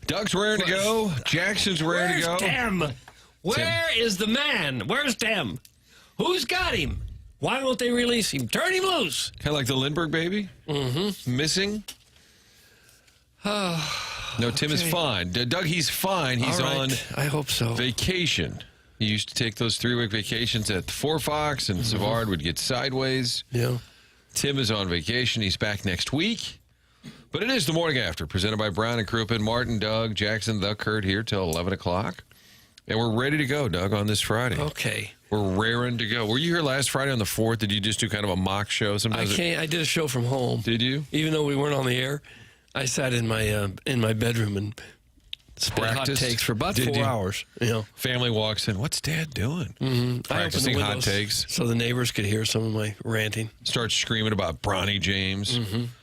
Doug's raring to go. Jackson's raring to go. Where's Tim? Where is the man? Where's Tim? Who's got him? Why won't they release him? Turn him loose. Kind of like the Lindbergh baby? Mm-hmm. Missing? No, Tim is fine. Doug, he's fine. He's on I hope so. vacation. He used to take those 3-week vacations at the Four Fox, and Savard would get sideways. Yeah. Tim is on vacation. He's back next week. But it is the morning after, presented by Brown and Crouppen. Martin, Doug, Jackson, the Kurt here till 11 o'clock. And we're ready to go, Doug, on this Friday. Okay. We're raring to go. Were you here last Friday on the 4th? Did you just do kind of a mock show? Sometimes I did a show from home. Did you? Even though we weren't on the air, I sat in my bedroom and spit hot takes for about 4 hours. You know, family walks in. What's Dad doing? Practicing hot takes, so the neighbors could hear some of my ranting. Starts screaming about Bronny James.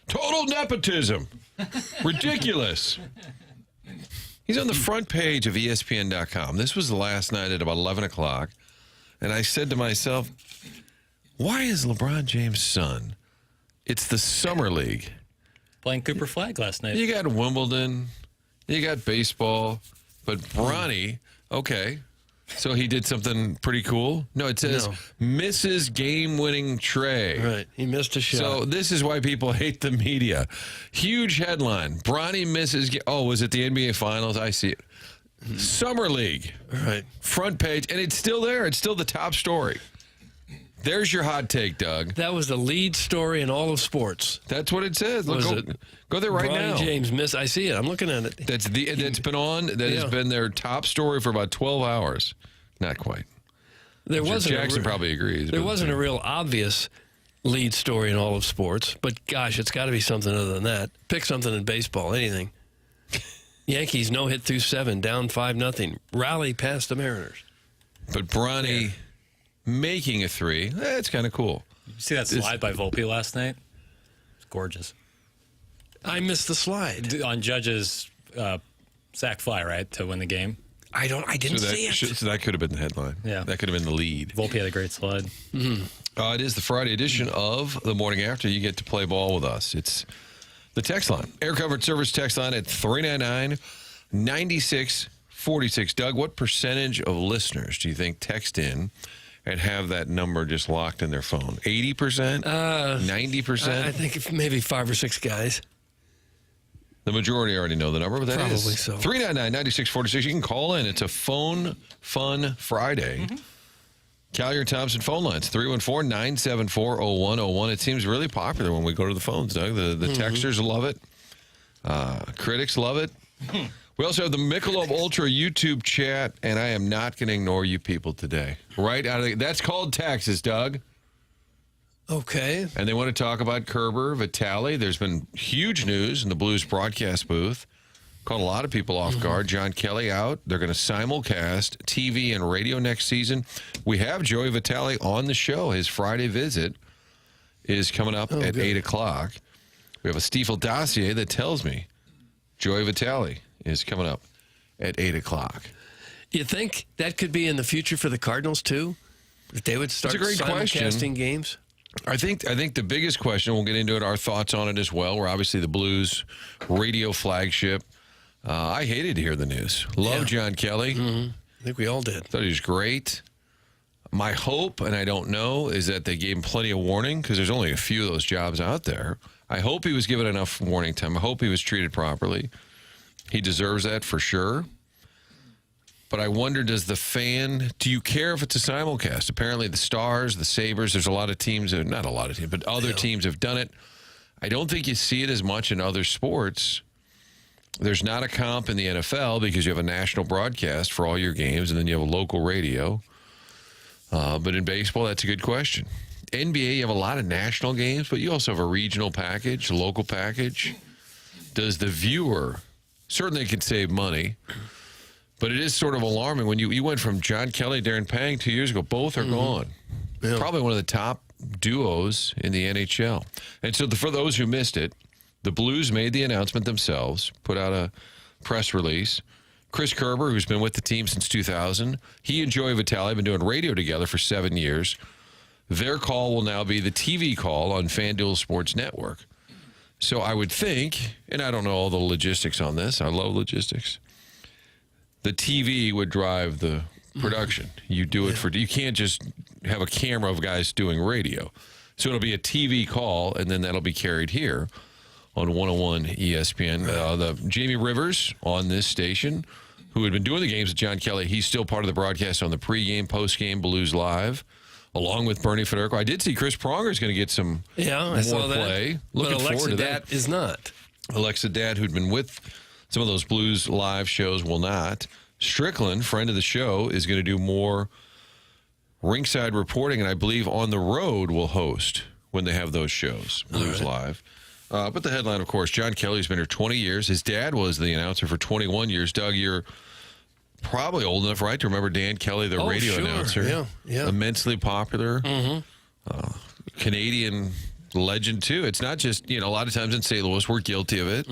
Total nepotism. Ridiculous. He's on the front page of ESPN.com. This was the last night at about 11 o'clock. And I said to myself, why is LeBron James' son? It's the Summer League. Playing Cooper Flag last night. You got Wimbledon. You got baseball. But Bronny, okay. So he did something pretty cool? No, it says misses game-winning tray. Right. He missed a shot. So this is why people hate the media. Huge headline. Bronny misses. Was it the NBA Finals? I see it. Summer League. Right. Front page. And it's still there. It's still the top story. There's your hot take, Doug. That was the lead story in all of sports. That's what it says. Look, go there right now. Bronny James missed. I see it. I'm looking at it. That's been on. That has been their top story for about 12 hours. Not quite. Jackson probably agrees. There wasn't a real obvious lead story in all of sports, but gosh, it's got to be something other than that. Pick something in baseball, anything. Yankees no hit through 7, down 5-0, rally past the Mariners. But Bronny making a 3, that's kind of cool. You see that slide by Volpe last night? It's gorgeous. I missed the slide on Judge's sac fly, right, to win the game. I didn't see it. So that could have been the headline. Yeah. That could have been the lead. Volpe had a great slide. It is the Friday edition of The Morning After. You get to play ball with us. It's the text line. Air Covered Service text line at 399-9646. Doug, what percentage of listeners do you think text in and have that number just locked in their phone? 80%? 90%? I think maybe 5 or 6 guys. The majority already know the number, but that Probably is so. 399-9646. You can call in. It's a phone fun Friday. Collier Thompson phone lines, 314-974-0101. It seems really popular when we go to the phones, Doug. The texters love it. Critics love it. We also have the Michelob Ultra YouTube chat, and I am not going to ignore you people today. Right out of that's called taxes, Doug. Okay. And they want to talk about Kerber, Vitale. There's been huge news in the Blues broadcast booth. Caught a lot of people off guard. John Kelly out. They're going to simulcast TV and radio next season. We have Joey Vitale on the show. His Friday visit is coming up at 8 o'clock. We have a Stiefel dossier that tells me Joey Vitale is coming up at 8 o'clock. You think that could be in the future for the Cardinals, too? If they would start simulcasting games? I think the biggest question, we'll get into it, our thoughts on it as well. We're obviously the Blues radio flagship. I hated to hear the news. Love John Kelly. I think we all did. Thought he was great. My hope, and I don't know, is that they gave him plenty of warning because there's only a few of those jobs out there. I hope he was given enough warning time. I hope he was treated properly. He deserves that for sure. But I wonder, do you care if it's a simulcast? Apparently the Stars, the Sabres, there's a lot of teams, not a lot of teams, but other teams have done it. I don't think you see it as much in other sports. There's not a comp in the NFL because you have a national broadcast for all your games, and then you have a local radio. But in baseball, that's a good question. NBA, you have a lot of national games, but you also have a regional package, a local package. Does the viewer, certainly it can save money, but it is sort of alarming when you went from John Kelly, Darren Pang 2 years ago. Both are gone. Yeah. Probably one of the top duos in the NHL. And so for those who missed it, the Blues made the announcement themselves, put out a press release. Chris Kerber, who's been with the team since 2000, he and Joey Vitale have been doing radio together for 7 years. Their call will now be the TV call on FanDuel Sports Network. So I would think, and I don't know all the logistics on this. I love logistics. The TV would drive the production. You do it you can't just have a camera of guys doing radio. So it'll be a TV call, and then that'll be carried here on 101 ESPN. The Jamie Rivers on this station, who had been doing the games with John Kelly, he's still part of the broadcast on the pregame, postgame, Blues Live, along with Bernie Federico. I did see Chris Pronger is going to get some I saw play. That. Looking but Alexa forward to Dat that. is not. Alexa Dad, who'd been with some of those Blues Live shows, will not. Strickland, friend of the show, is going to do more ringside reporting, and I believe on the road will host when they have those shows, Blues Live. But the headline, of course, John Kelly's been here 20 years. His dad was the announcer for 21 years. Doug, you're probably old enough, right, to remember Dan Kelly, the radio announcer. Yeah. Immensely popular. Canadian legend, too. It's not just, a lot of times in St. Louis, we're guilty of it.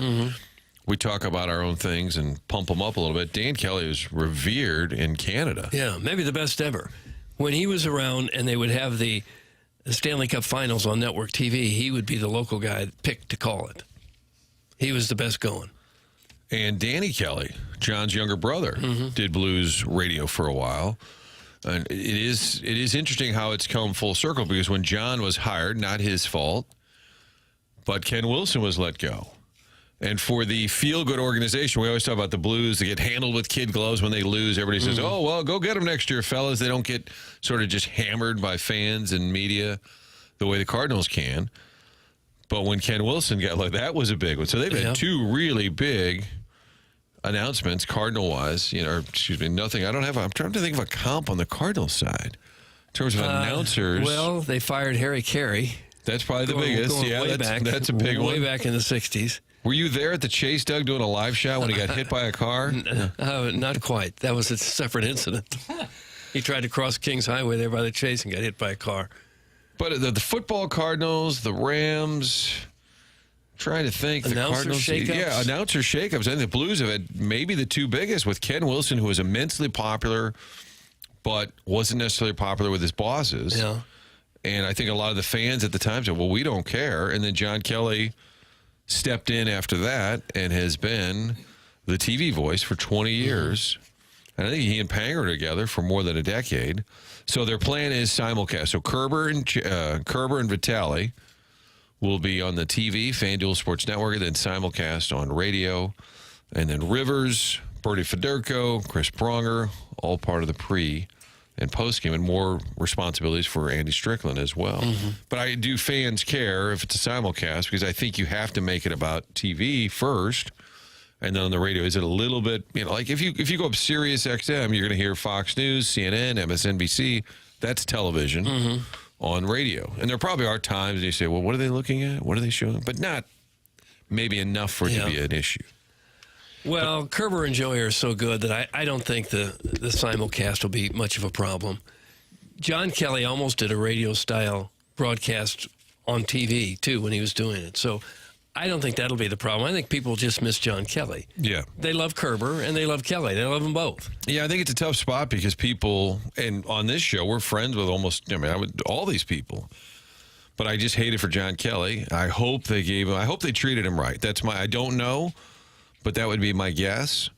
We talk about our own things and pump them up a little bit. Dan Kelly is revered in Canada. Yeah, maybe the best ever. When he was around and they would have the Stanley Cup Finals on network TV, he would be the local guy picked to call it. He was the best going. And Danny Kelly, John's younger brother, did Blues radio for a while. And it is interesting how it's come full circle, because when John was hired, not his fault, but Ken Wilson was let go. And for the feel-good organization, we always talk about the Blues. They get handled with kid gloves when they lose. Everybody says, oh, well, go get them next year, fellas. They don't get sort of just hammered by fans and media the way the Cardinals can. But when Ken Wilson got like that was a big one. So they've had two really big announcements, Cardinal-wise. Nothing. I'm trying to think of a comp on the Cardinals side in terms of announcers. Well, they fired Harry Carey. That's probably the biggest. That's a big one. Way back in the 60s. Were you there at the Chase, Doug, doing a live shot when he got hit by a car? Not quite. That was a separate incident. He tried to cross Kings Highway there by the Chase and got hit by a car. But the football Cardinals, the Rams, trying to think. Announcer shakeups? Yeah, announcer shakeups. I think the Blues have had maybe the two biggest, with Ken Wilson, who was immensely popular, but wasn't necessarily popular with his bosses. Yeah. And I think a lot of the fans at the time said, well, we don't care. And then John Kelly stepped in after that and has been the TV voice for 20 years. And I think he and Panger are together for more than a decade. So their plan is simulcast. So Kerber and Vitale will be on the TV, FanDuel Sports Network, and then simulcast on radio. And then Rivers, Bernie Federico, Chris Pronger, all part of the pre and post game, and more responsibilities for Andy Strickland as well. But do fans care if it's a simulcast? Because I think you have to make it about TV first, and then on the radio, is it a little bit, like if you go up Sirius XM, you're going to hear Fox News, CNN, MSNBC. That's television on radio. And there probably are times you say, well, what are they looking at? What are they showing? But not maybe enough for it to be an issue. Well, Kerber and Joey are so good that I don't think the simulcast will be much of a problem. John Kelly almost did a radio-style broadcast on TV, too, when he was doing it. So I don't think that'll be the problem. I think people just miss John Kelly. Yeah. They love Kerber, and they love Kelly. They love them both. Yeah, I think it's a tough spot because people, and on this show, we're friends with all these people. But I just hate it for John Kelly. I hope they treated him right. I don't know. But that would be my guess.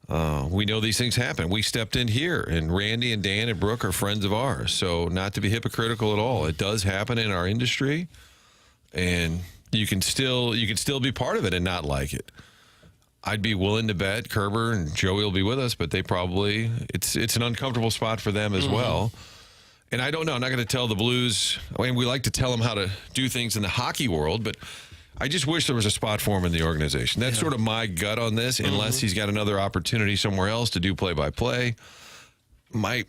We know these things happen. We stepped in here, and Randy and Dan and Brooke are friends of ours. So not to be hypocritical at all, it does happen in our industry, and you can still be part of it and not like it. I'd be willing to bet Kerber and Joey will be with us, but it's an uncomfortable spot for them as well. And I don't know. I'm not going to tell the Blues. We like to tell them how to do things in the hockey world, but I just wish there was a spot for him in the organization. That's sort of my gut on this, unless he's got another opportunity somewhere else to do play-by-play. I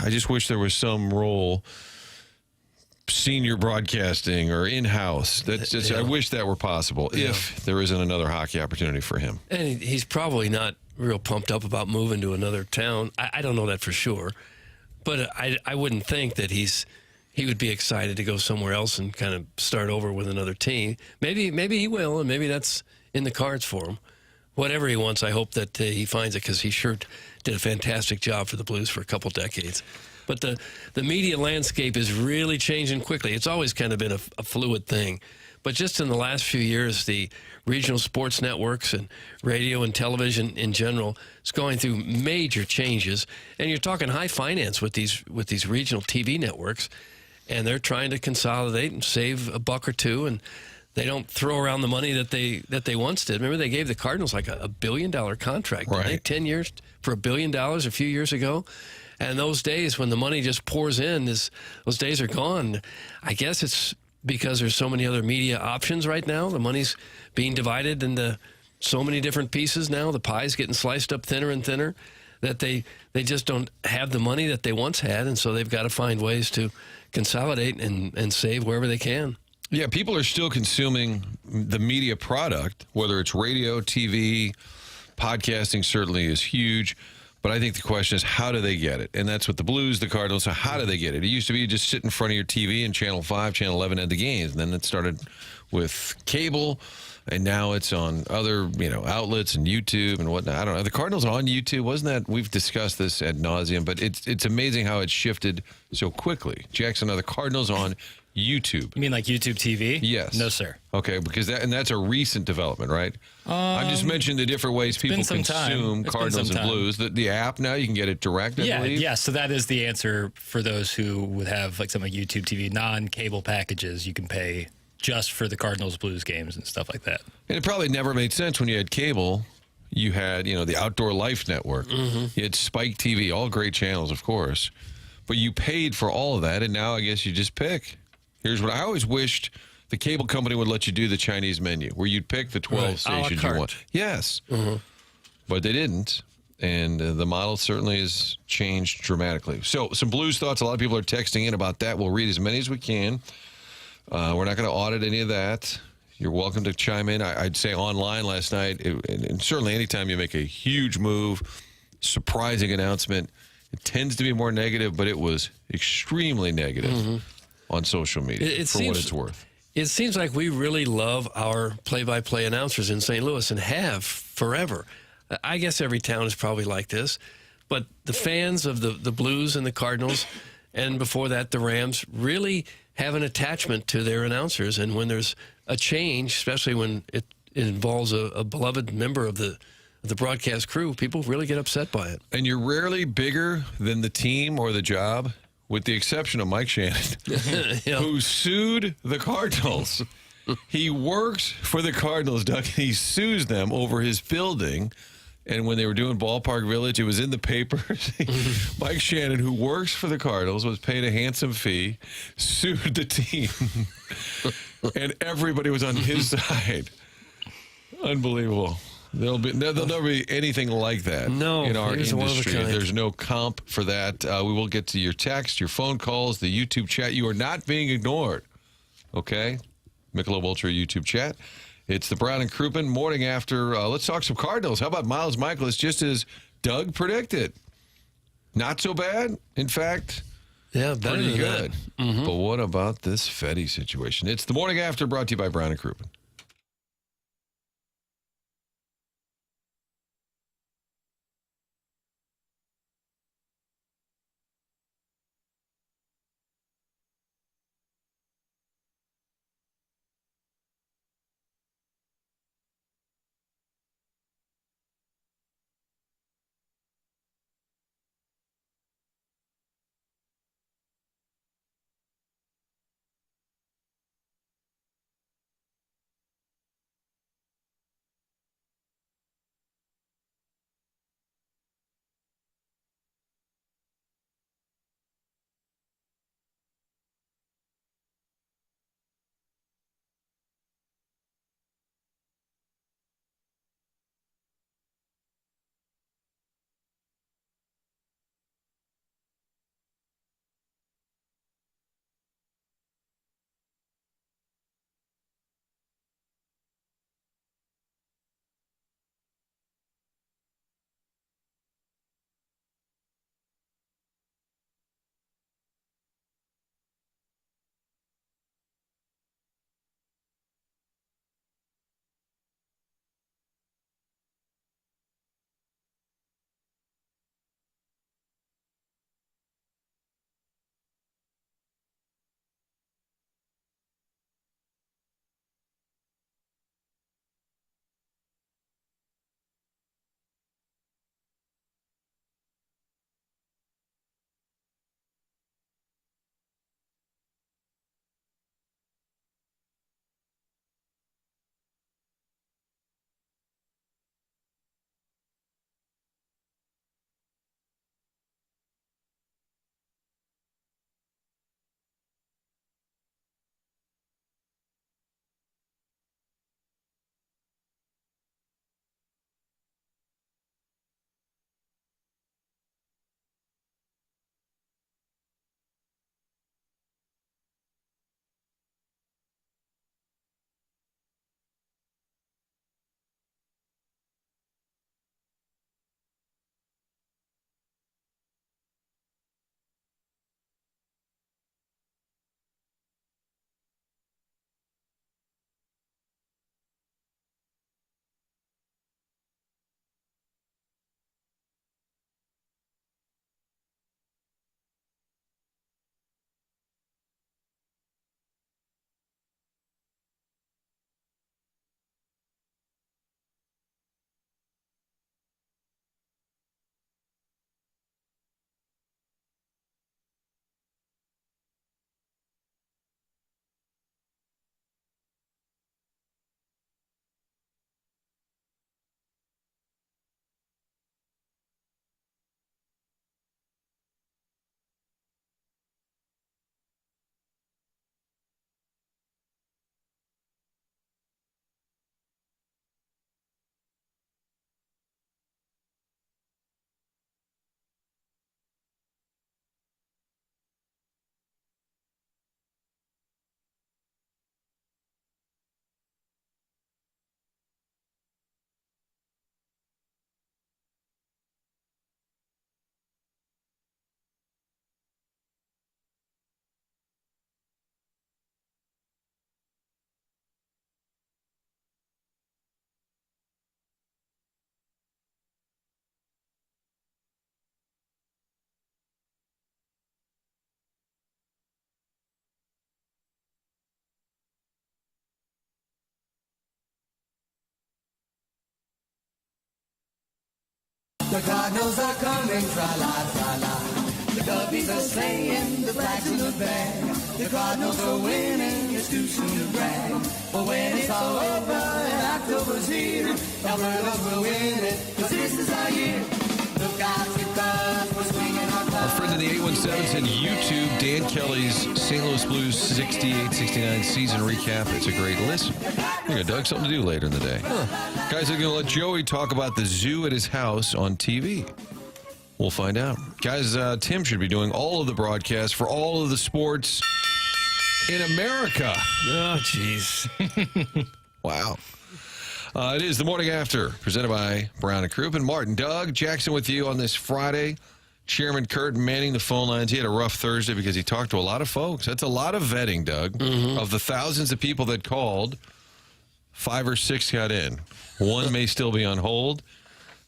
just wish there was some role, senior broadcasting or in-house. I wish that were possible if there isn't another hockey opportunity for him. And he's probably not real pumped up about moving to another town. I don't know that for sure. But I wouldn't think that he would be excited to go somewhere else and kind of start over with another team. Maybe he will, and maybe that's in the cards for him. Whatever he wants, I hope that he finds it, because he sure did a fantastic job for the Blues for a couple decades. But the media landscape is really changing quickly. It's always kind of been a fluid thing. But just in the last few years, the regional sports networks and radio and television in general is going through major changes. And you're talking high finance with these regional TV networks, and they're trying to consolidate and save a buck or two, and they don't throw around the money that they once did. Remember, they gave the Cardinals like a $1 billion contract, didn't they? 10 years for $1 billion a few years ago. And those days when the money just pours in, those days are gone. I guess it's because there's so many other media options right now. The money's being divided into so many different pieces now. The pie's getting sliced up thinner and thinner, that they just don't have the money that they once had, and so they've got to find ways to consolidate and save wherever they can. Yeah, people are still consuming the media product, whether it's radio, TV, podcasting certainly is huge. But I think the question is, how do they get it? And that's what the Blues, the Cardinals, so how do they get it? It used to be you just sit in front of your TV and Channel 5, Channel 11 had the games. And then it started with cable, and now it's on other, outlets and YouTube and whatnot. I don't know. The Cardinals are on YouTube. Wasn't that? We've discussed this ad nauseum, but it's amazing how it shifted so quickly. Jackson, are the Cardinals on YouTube? You mean like YouTube TV? Yes. No, sir. Okay, because that's a recent development, right? I just mentioned the different ways people consume Cardinals and Blues. The app now, you can get it direct, I believe. Yeah, so that is the answer for those who would have like something like YouTube TV, non-cable packages. You can pay just for the Cardinals Blues games and stuff like that. And it probably never made sense when you had cable. You had, the Outdoor Life Network. You had Spike TV, all great channels, of course. But you paid for all of that, and now I guess you just pick. Here's what I always wished: the cable company would let you do the Chinese menu, where you'd pick the 12 stations you want. Yes. But they didn't. And the model certainly has changed dramatically. So some Blues thoughts. A lot of people are texting in about that. We'll read as many as we can. We're not going to audit any of that. You're welcome to chime in. I'd say online last night, and certainly anytime you make a huge move, surprising announcement, it tends to be more negative, but it was extremely negative on social media what it's worth. It seems like we really love our play-by-play announcers in St. Louis and have forever. I guess every town is probably like this, but the fans of the Blues and the Cardinals, and before that the Rams, really have an attachment to their announcers. And when there's a change, especially when it involves a beloved member of the broadcast crew, people really get upset by it. And you're rarely bigger than the team or the job, with the exception of Mike Shannon, who sued the Cardinals. He works for the Cardinals, Doug, and he sues them over his building. And when they were doing Ballpark Village, it was in the papers. Mike Shannon, who works for the Cardinals, was paid a handsome fee, sued the team. And everybody was on his side. Unbelievable. There'll never be anything like that in our industry. There's no comp for that. We will get to your text, your phone calls, the YouTube chat. You are not being ignored. Okay? Michelob Ultra YouTube chat. It's the Brown and Crouppen morning after. Let's talk some Cardinals. How about Miles Mikolas, just as Doug predicted? Not so bad. In fact, pretty good. But what about this Fedde situation? It's the morning after, brought to you by Brown and Crouppen. The Cardinals are coming, tra-la, tra-la. The Cubbies are saying the flag's in the bag. The Cardinals are winning, it's too soon to brag. But when it's all over and October's here, Alberta's will win it, 'cause this is our year. Look out, because we're swinging our Our friend in the 817 said YouTube Dan Kelly's St. Louis Blues 68-69 season recap. It's a great listen. You got Doug something to do later in the day. Guys are going to let Joey talk about the zoo at his house on TV. We'll find out. Guys, Tim should be doing all of the broadcasts for all of the sports in America. Oh, jeez. Wow. It is the morning after, presented by Brown and Croup and Martin. Doug, Jackson with you on this Friday. Chairman Kurt manning the phone lines. He had a rough Thursday because he talked to a lot of folks. That's a lot of vetting, Doug. Of the thousands of people that called, 5 or 6 got in. One may still be on hold.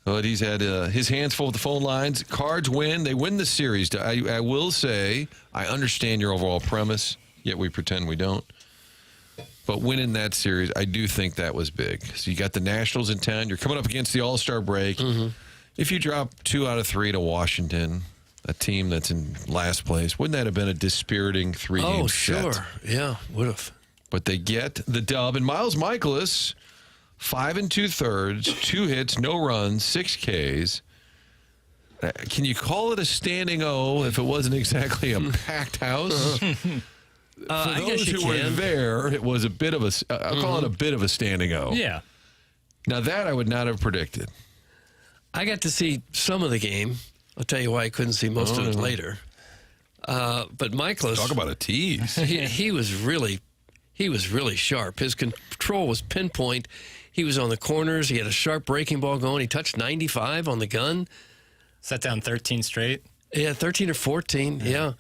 But he's had his hands full with the phone lines. Cards win. They win the series. I will say, I understand your overall premise, yet we pretend we don't. But winning that series, I do think that was big. So you got the Nationals in town. You're coming up against the All-Star break. If you drop 2 out of 3 to Washington, a team that's in last place, wouldn't that have been a dispiriting 3-game set? Oh, sure. Yeah, would have. But they get the dub. And Miles Mikolas, 5 2/3, 2 hits, no runs, 6 Ks. Can you call it a standing O if it wasn't exactly a packed house? For those who were there, it was a bit of a, I'll call it a bit of a standing O. Yeah. Now that I would not have predicted. I got to see some of the game. I'll tell you why I couldn't see most of it later. But Mikolas, Talk about a tease. he was really sharp. His control was pinpoint. He was on the corners. He had a sharp breaking ball going. He touched 95 on the gun. Set down 13 straight. Yeah, 13 or 14. Yeah.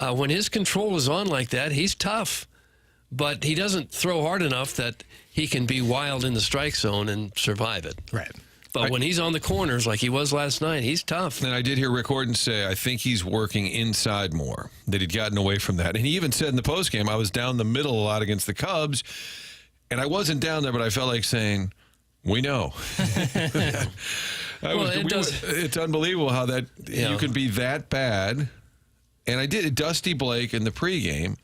When his control is on like that, he's tough. But he doesn't throw hard enough that he can be wild in the strike zone and survive it. Right. But when he's on the corners like he was last night, he's tough. And I did hear Rick Horton say, I think he's working inside more, that he'd gotten away from that. And he even said in the postgame, I was down the middle a lot against the Cubs, and I wasn't down there, but I felt like saying, we know. It's unbelievable how that you can be that bad. And I did. Dusty Blake in the pregame,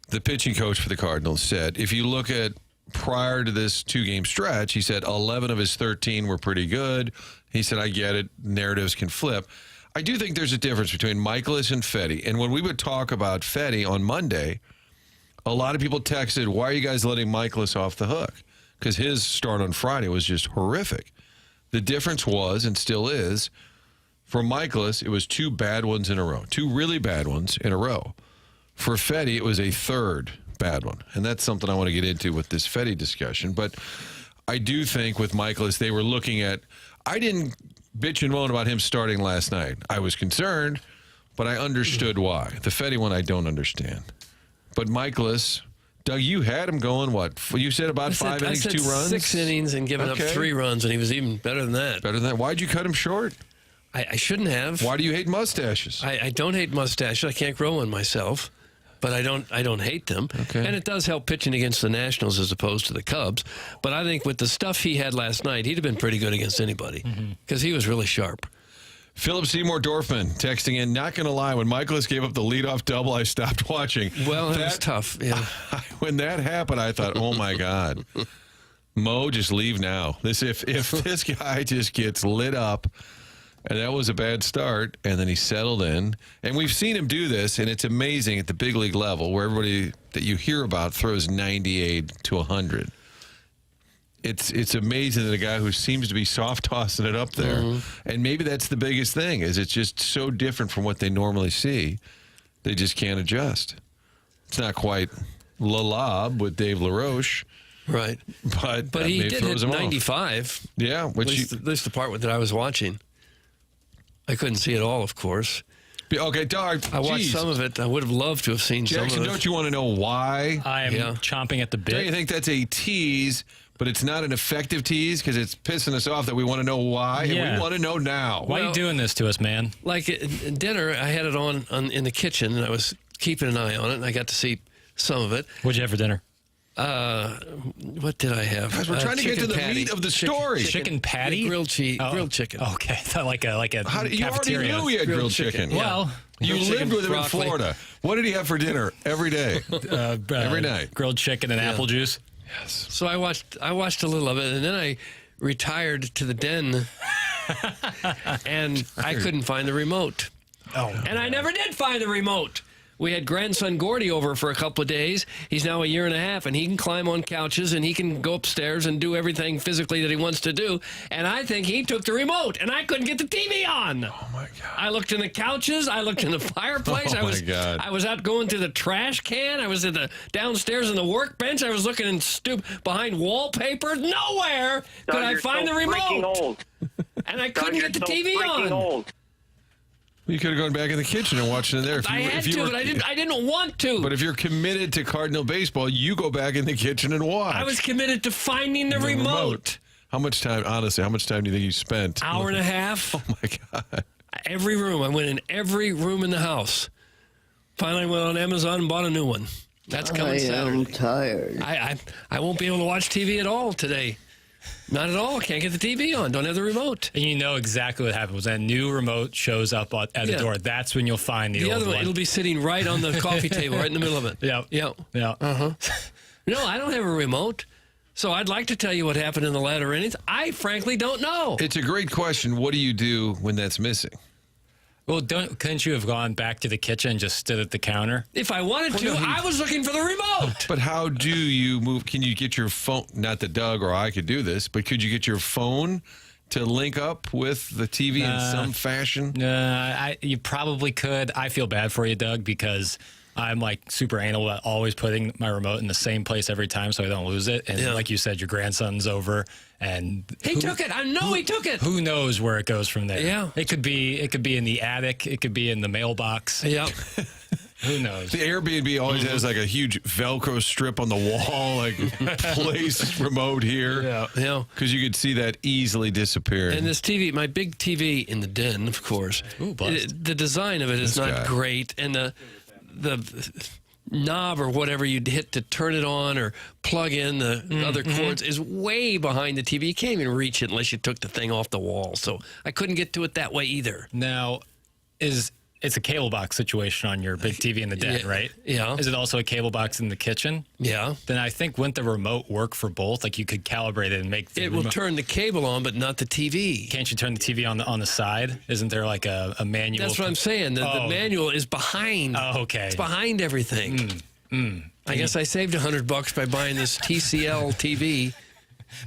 the pitching coach for the Cardinals, said, if you look at prior to this 2-game stretch, he said 11 of his 13 were pretty good. He said, I get it. Narratives can flip. I do think there's a difference between Mikolas and Fedde. And when we would talk about Fedde on Monday, a lot of people texted, why are you guys letting Mikolas off the hook? Because his start on Friday was just horrific. The difference was, and still is, for Mikolas, it was 2 bad ones in a row. 2 really bad ones in a row. For Fedde, it was a 3rd bad one. And that's something I want to get into with this Fedde discussion. But I do think with Mikolas, they were looking at, I didn't bitch and moan about him starting last night. I was concerned, but I understood why. The Fedde one, I don't understand. But Mikolas, Doug, you had him going, what? You said about 5 innings, 2 runs? 6 innings and giving up 3 runs, and he was even better than that. Better than that. Why'd you cut him short? I shouldn't have. Why do you hate mustaches? I don't hate mustaches. I can't grow one myself. But I don't hate them. Okay. And it does help pitching against the Nationals as opposed to the Cubs. But I think with the stuff he had last night, he'd have been pretty good against anybody because he was really sharp. Philip Seymour Dorfman texting in, not going to lie, when Mikolas gave up the leadoff double, I stopped watching. Well, that was tough. Yeah. When that happened, I thought, oh, my God. Mo, just leave now. If this guy just gets lit up, and that was a bad start, and then he settled in. And we've seen him do this, and it's amazing at the big league level where everybody that you hear about throws 98 to 100. It's amazing that a guy who seems to be soft tossing it up there, and maybe that's the biggest thing, is it's just so different from what they normally see. They just can't adjust. It's not quite La with Dave LaRoche. Right. But he did hit 95. Yeah. At least the part that I was watching. I couldn't see it all, of course. Okay, Doug. I watched some of it. I would have loved to have seen Jackson, some of it. don't you want to know why? I am chomping at the bit. Don't you think that's a tease, but it's not an effective tease because it's pissing us off that we want to know why, and we want to know now. Why are you doing this to us, man? Like at dinner, I had it on in the kitchen, and I was keeping an eye on it, and I got to see some of it. What'd you have for dinner? What did I have? Guys, we're trying to get to the meat of the story. Chicken patty? Grilled chicken. Okay, I thought like a You already cafeteria. knew he had grilled chicken. Yeah. Well, You Grilled lived chicken, with him broccoli. in Florida. What did he have for dinner every day? Every night. Grilled chicken and apple juice. So I watched a little of it, and then I retired to the den, and I couldn't find the remote. Oh, And I never did find the remote. We had grandson Gordy over for a couple of days. He's now a year and a half, and he can climb on couches, and he can go upstairs and do everything physically that he wants to do. And I think he took the remote, and I couldn't get the TV on. Oh, my God. I looked in the couches. I looked in the fireplace. Oh, my God. I was out going through the trash can. I was at the downstairs in the workbench. I was looking in behind wallpaper. Nowhere could I find the remote. And I couldn't get the TV on. Old. You could have gone back in the kitchen and watched it there. I had to, but I didn't want to. But if you're committed to Cardinal baseball, you go back in the kitchen and watch. I was committed to finding the remote. How much time, honestly, how much time do you think you spent? Hour and a half. Oh, my God. Every room. I went in every room in the house. Finally went on Amazon and bought a new one. That's coming Saturday. I'm tired. I won't be able to watch TV at all today. Not at all. Can't get the TV on. Don't have the remote. And you know exactly what happens. That new remote shows up at the door. That's when you'll find the old other one. one. It'll be sitting right on the coffee table, right in the middle of it. Yeah. Uh-huh. No, I don't have a remote. So I'd like to tell you what happened in the latter innings. I frankly don't know. It's a great question. What do you do when that's missing? Well, couldn't you have gone back to the kitchen and just stood at the counter? If I wanted to, I was looking for the remote. But how do you move? Can you get your phone? Not that Doug or I could do this, but could you get your phone to link up with the TV in some fashion? You probably could. I feel bad for you, Doug, because I'm like super anal about always putting my remote in the same place every time so I don't lose it. And like you said, your grandson's over and he took it. I know he took it. Who knows where it goes from there? Yeah. It could be in the attic. It could be in the mailbox. Yep. Who knows? The Airbnb always has like a huge Velcro strip on the wall, like place remote here. Yeah. Because you could see that easily disappear. And this TV, my big TV in the den, of course. Ooh, bust. The design of it is This not guy. great, and the knob or whatever you'd hit to turn it on or plug in the other cords is way behind the TV. You can't even reach it unless you took the thing off the wall. So I couldn't get to it that way either. Now, it's a cable box situation on your big TV in the den, Yeah. right? Yeah. Is it also a cable box in the kitchen? Yeah. Then I think wouldn't the remote work for both? Like you could calibrate it and make the It will remote- turn the cable on, but not the TV. Can't you turn the TV on the side? Isn't there like a manual? That's what I'm saying. The manual is behind. Oh, okay. It's behind everything. I guess I saved $100 by buying this TCL TV.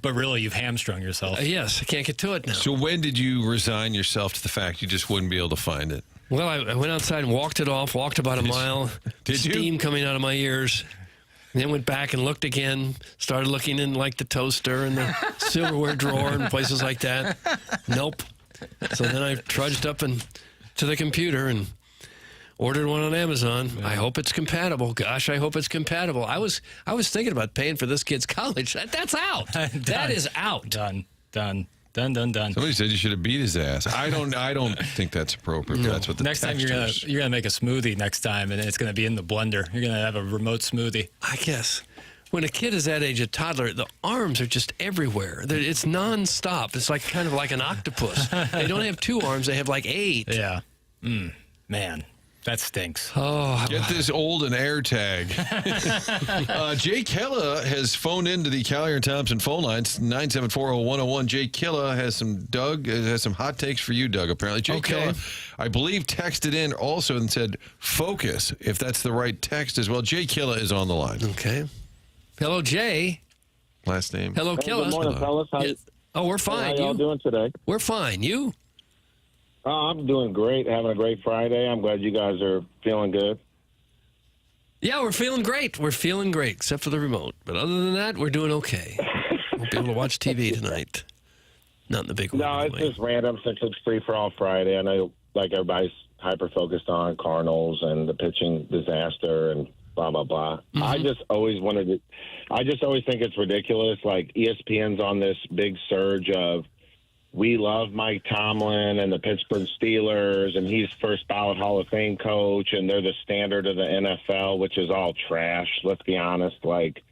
But really, you've hamstrung yourself. Yes, I can't get to it now. So when did you resign yourself to the fact you just wouldn't be able to find it? Well, I went outside and walked it off, walked about a mile. Did you? Steam coming out of my ears. Then went back and looked again. Started looking in like the toaster and the silverware drawer and places like that. Nope. So then I trudged up to the computer and ordered one on Amazon. I hope it's compatible. Gosh, I hope it's compatible. I was thinking about paying for this kid's college. That's out. That is out. Done. Somebody said you should have beat his ass. I don't think that's appropriate. That's what the Next time you're gonna make a smoothie next time, and it's gonna be in the blender. You're gonna have a remote smoothie. I guess when a kid is that age, a toddler, the arms are just everywhere. It's nonstop. It's like kind of like an octopus. They don't have 2 arms; they have like 8. Yeah. Man, that stinks. Oh, Get this old and air tag. Jay Killa has phoned into the Callier and Thompson phone lines, 974-0101. Jay Killa has some hot takes for you, Doug, apparently. Jay Killa, I believe, texted in also and said, focus, if that's the right text as well. Jay Killa is on the line. okay. Hello, Jay. Last name. Hello, Killa. Good morning, fellas. Oh, we're fine. How y'all doing today? We're fine. You? I'm doing great. Having a great Friday. I'm glad you guys are feeling good. Yeah, we're feeling great. We're feeling great, except for the remote. But other than that, we're doing okay. We'll be able to watch TV tonight. Not in the big one. No, it's anyway. just random since it's free for all Friday. I know, like, everybody's hyper-focused on Cardinals and the pitching disaster and blah, blah, blah. I just always think it's ridiculous. Like, ESPN's on this big surge of, we love Mike Tomlin and the Pittsburgh Steelers, and he's first ballot Hall of Fame coach, and they're the standard of the NFL, which is all trash. Let's be honest. Like,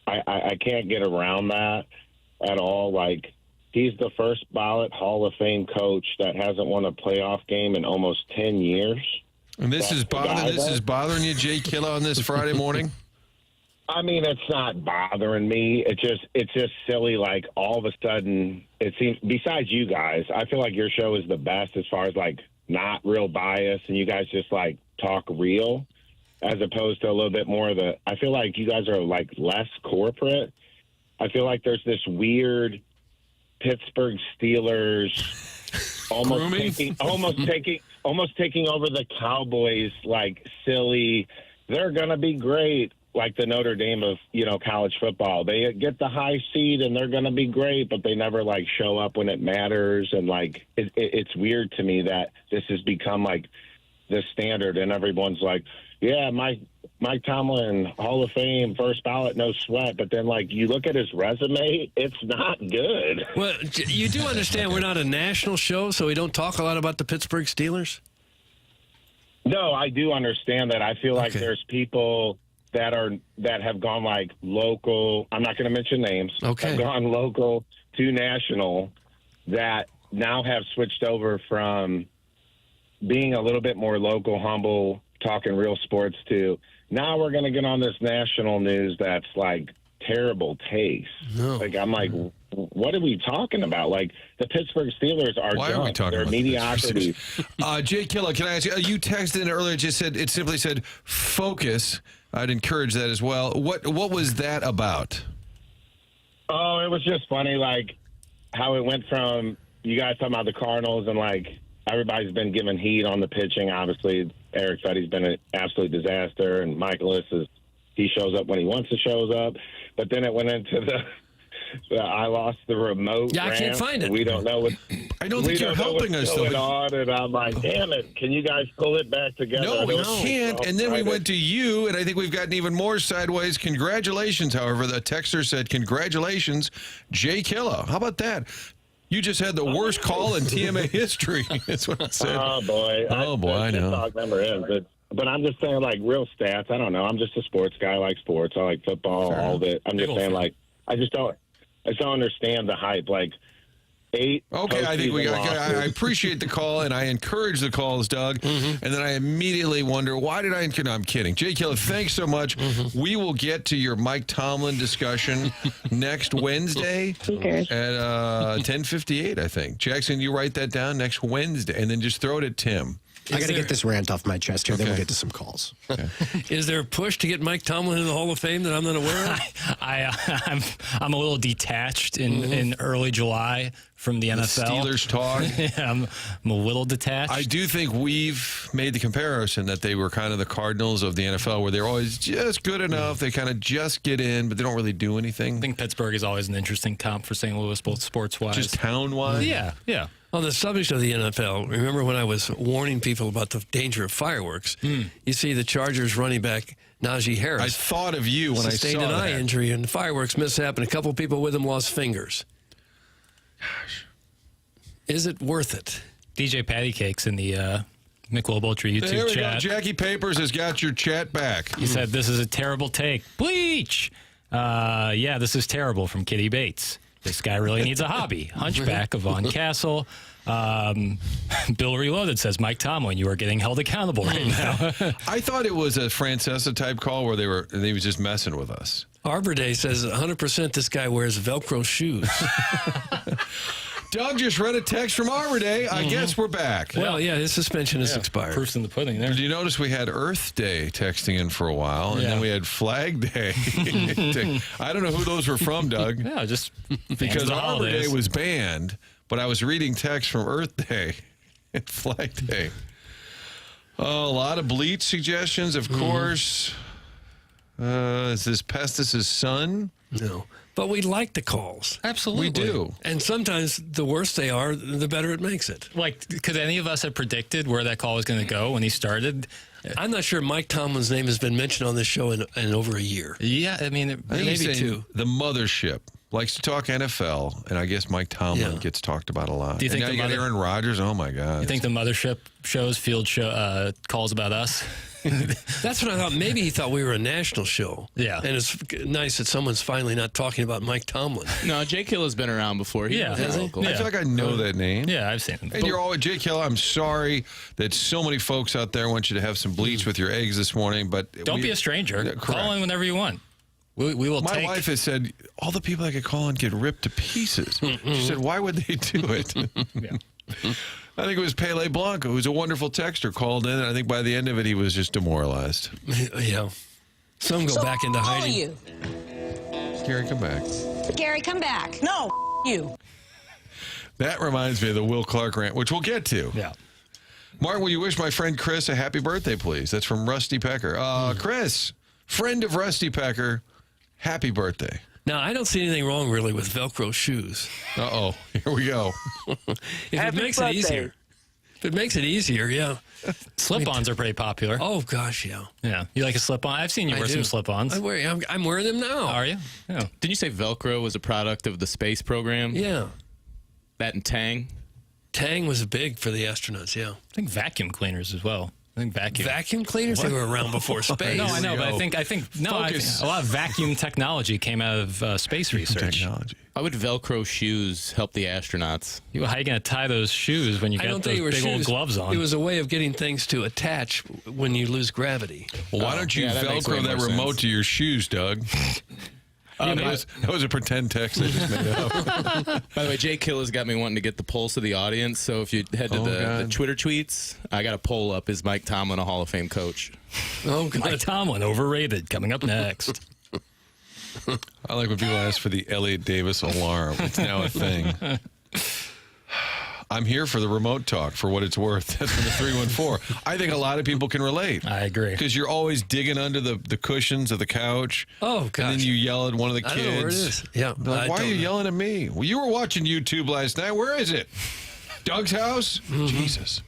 I can't get around that at all. Like, he's the first ballot Hall of Fame coach that hasn't won a playoff game in almost 10 years. And this is bothering you, Jay Killa, on this Friday morning? I mean, it's not bothering me. It's just silly. Like, all of a sudden, it seems, besides you guys, I feel like your show is the best as far as, like, not real bias, and you guys just, like, talk real, as opposed to a little bit more of the, I feel like you guys are, like, less corporate. I feel like there's this weird Pittsburgh Steelers almost taking over the Cowboys, like, silly, they're going to be great, like the Notre Dame of, college football. They get the high seed and they're going to be great, but they never, like, show up when it matters. And, like, it's weird to me that this has become, like, the standard, and everyone's like, yeah, Mike Tomlin, Hall of Fame, first ballot, no sweat. But then, like, you look at his resume, it's not good. Well, you do understand we're not a national show, so we don't talk a lot about the Pittsburgh Steelers? No, I do understand that. I feel like there's people that have gone, like, local. I'm not going to mention names. Okay. Have gone local to national that now have switched over from being a little bit more local, humble, talking real sports to now we're going to get on this national news that's, like, terrible taste. No. Like, I'm like, what are we talking about? Like, the Pittsburgh Steelers are Why done. are we talking They're about mediocrity. Jay Killa, can I ask you? You texted in earlier. It simply said focus. I'd encourage that as well. What was that about? Oh, it was just funny, like, how it went from you guys talking about the Cardinals and, like, everybody's been giving heat on the pitching. Obviously, Eric Fedde's been an absolute disaster, and Mikolas he shows up when he wants to show up. But then it went into the I lost the remote. Yeah, I can't find it. We don't know what. I don't think you're helping us, though. On, and I'm like, damn it! Can you guys pull it back together? No, we can't. And then we went to you, and I think we've gotten even more sideways. Congratulations, however. The texter said, congratulations, Jay Killa. How about that? You just had the worst call in TMA history. That's what I said. Oh, boy. I know. Talk never ends. But I'm just saying, like, real stats. I don't know. I'm just a sports guy. I like sports. I like football, all of it. I'm just saying, like, I just don't understand the hype. Like, 8. Okay, I think I appreciate the call, and I encourage the calls, Doug. Mm-hmm. And then I immediately wonder, why did I? No, I'm kidding. Jay Killa, thanks so much. Mm-hmm. We will get to your Mike Tomlin discussion next Wednesday at 10:58, I think. Jackson, you write that down, next Wednesday, and then just throw it at Tim. I got to get this rant off my chest here, then we'll get to some calls. Okay. Is there a push to get Mike Tomlin in the Hall of Fame that I'm not aware of? I'm a little detached in early July from the NFL. Steelers talk. Yeah, I'm a little detached. I do think we've made the comparison that they were kind of the Cardinals of the NFL, where they're always just good enough. They kind of just get in, but they don't really do anything. I think Pittsburgh is always an interesting comp for St. Louis, both sports-wise. Just town-wise? Yeah. On the subject of the NFL, remember when I was warning people about the danger of fireworks? You see the Chargers running back Najee Harris. I thought of you when I saw that. Sustained an eye injury and fireworks mishap, and a couple people with him lost fingers. Gosh. Is it worth it? DJ Patty Cakes in the Michelob Ultra YouTube there we chat. Go. Jackie Papers has got your chat back. He said, this is a terrible take. Bleach! Yeah, this is terrible from Kitty Bates. This guy really needs a hobby. Hunchback of Vaughn Castle. Bill Reloaded says, Mike Tomlin, you are getting held accountable right now. I thought it was a Francesa type call where they was just messing with us. Arbor Day says 100% this guy wears Velcro shoes. Doug just read a text from Arbor Day. I guess we're back. Well, yeah, his suspension is expired. Proof's in the pudding there. Did you notice we had Earth Day texting in for a while, and then we had Flag Day. I don't know who those were from, Doug. Yeah, just because Arbor Day was banned, but I was reading text from Earth Day and Flag Day. A lot of bleach suggestions, of course. Is this Pestis' son? No. But we like the calls. Absolutely. We do. And sometimes the worse they are, the better it makes it. Like, could any of us have predicted where that call was going to go when he started? I'm not sure Mike Tomlin's name has been mentioned on this show in over a year. Yeah, I mean, maybe 2. The mothership. likes to talk NFL, and I guess Mike Tomlin gets talked about a lot. Do you think and now you got Aaron Rodgers? Oh, my God. You think the mothership shows, field show, calls about us? That's what I thought. Maybe he thought we were a national show. Yeah. And it's nice that someone's finally not talking about Mike Tomlin. No, Jake Hill has been around before. Has he? Local. I feel like I know that name. Yeah, I've seen him. And you're always, Jake Hill, I'm sorry that so many folks out there want you to have some bleach with your eggs this morning, but... Don't be a stranger. Call in whenever you want. We will My take... wife has said, all the people I could call in get ripped to pieces. She said, why would they do it? Yeah. I think it was Pele Blanco, who's a wonderful texter, called in, and I think by the end of it, he was just demoralized. Yeah. Some go back into hiding. You. Gary, come back. Gary, come back. No, you. That reminds me of the Will Clark rant, which we'll get to. Yeah. Martin, will you wish my friend Chris a happy birthday, please? That's from Rusty Pecker. Chris, friend of Rusty Pecker, happy birthday. Now, I don't see anything wrong, really, with Velcro shoes. Uh-oh. Here we go. If it makes it easier. If it makes it easier, yeah. Slip-ons are pretty popular. Oh, gosh, yeah. Yeah. You like a slip-on? I've seen you wear some slip-ons. I'm wearing them now. Are you? Yeah. Didn't you say Velcro was a product of the space program? Yeah. That and Tang? Tang was big for the astronauts, yeah. I think vacuum cleaners as well. I think Vacuum cleaners? They were around before space. No, I know, but I think a lot of vacuum technology came out of space research. Technology. Why would Velcro shoes help the astronauts? How are you going to tie those shoes when you I got don't those think it was big old shoes. gloves on? It was a way of getting things to attach when you lose gravity. Well, why don't you that makes way Velcro that more remote sense. to your shoes, Doug? That was a pretend text I just made up. By the way, Jake Hill has got me wanting to get the pulse of the audience. So if you head to the Twitter tweets, I got a poll up. Is Mike Tomlin a Hall of Fame coach? Oh, God. Mike Tomlin, overrated. Coming up next. I like when people ask for the Elliot Davis alarm. It's now a thing. I'm here for the remote talk, for what it's worth. That's from the 314. I think a lot of people can relate. I agree. Because you're always digging under the cushions of the couch. Oh, gosh. And then you yell at one of the kids. I don't know where it is. Yeah. Like, why are you yelling at me? Well, you were watching YouTube last night. Where is it? Doug's house? Jesus.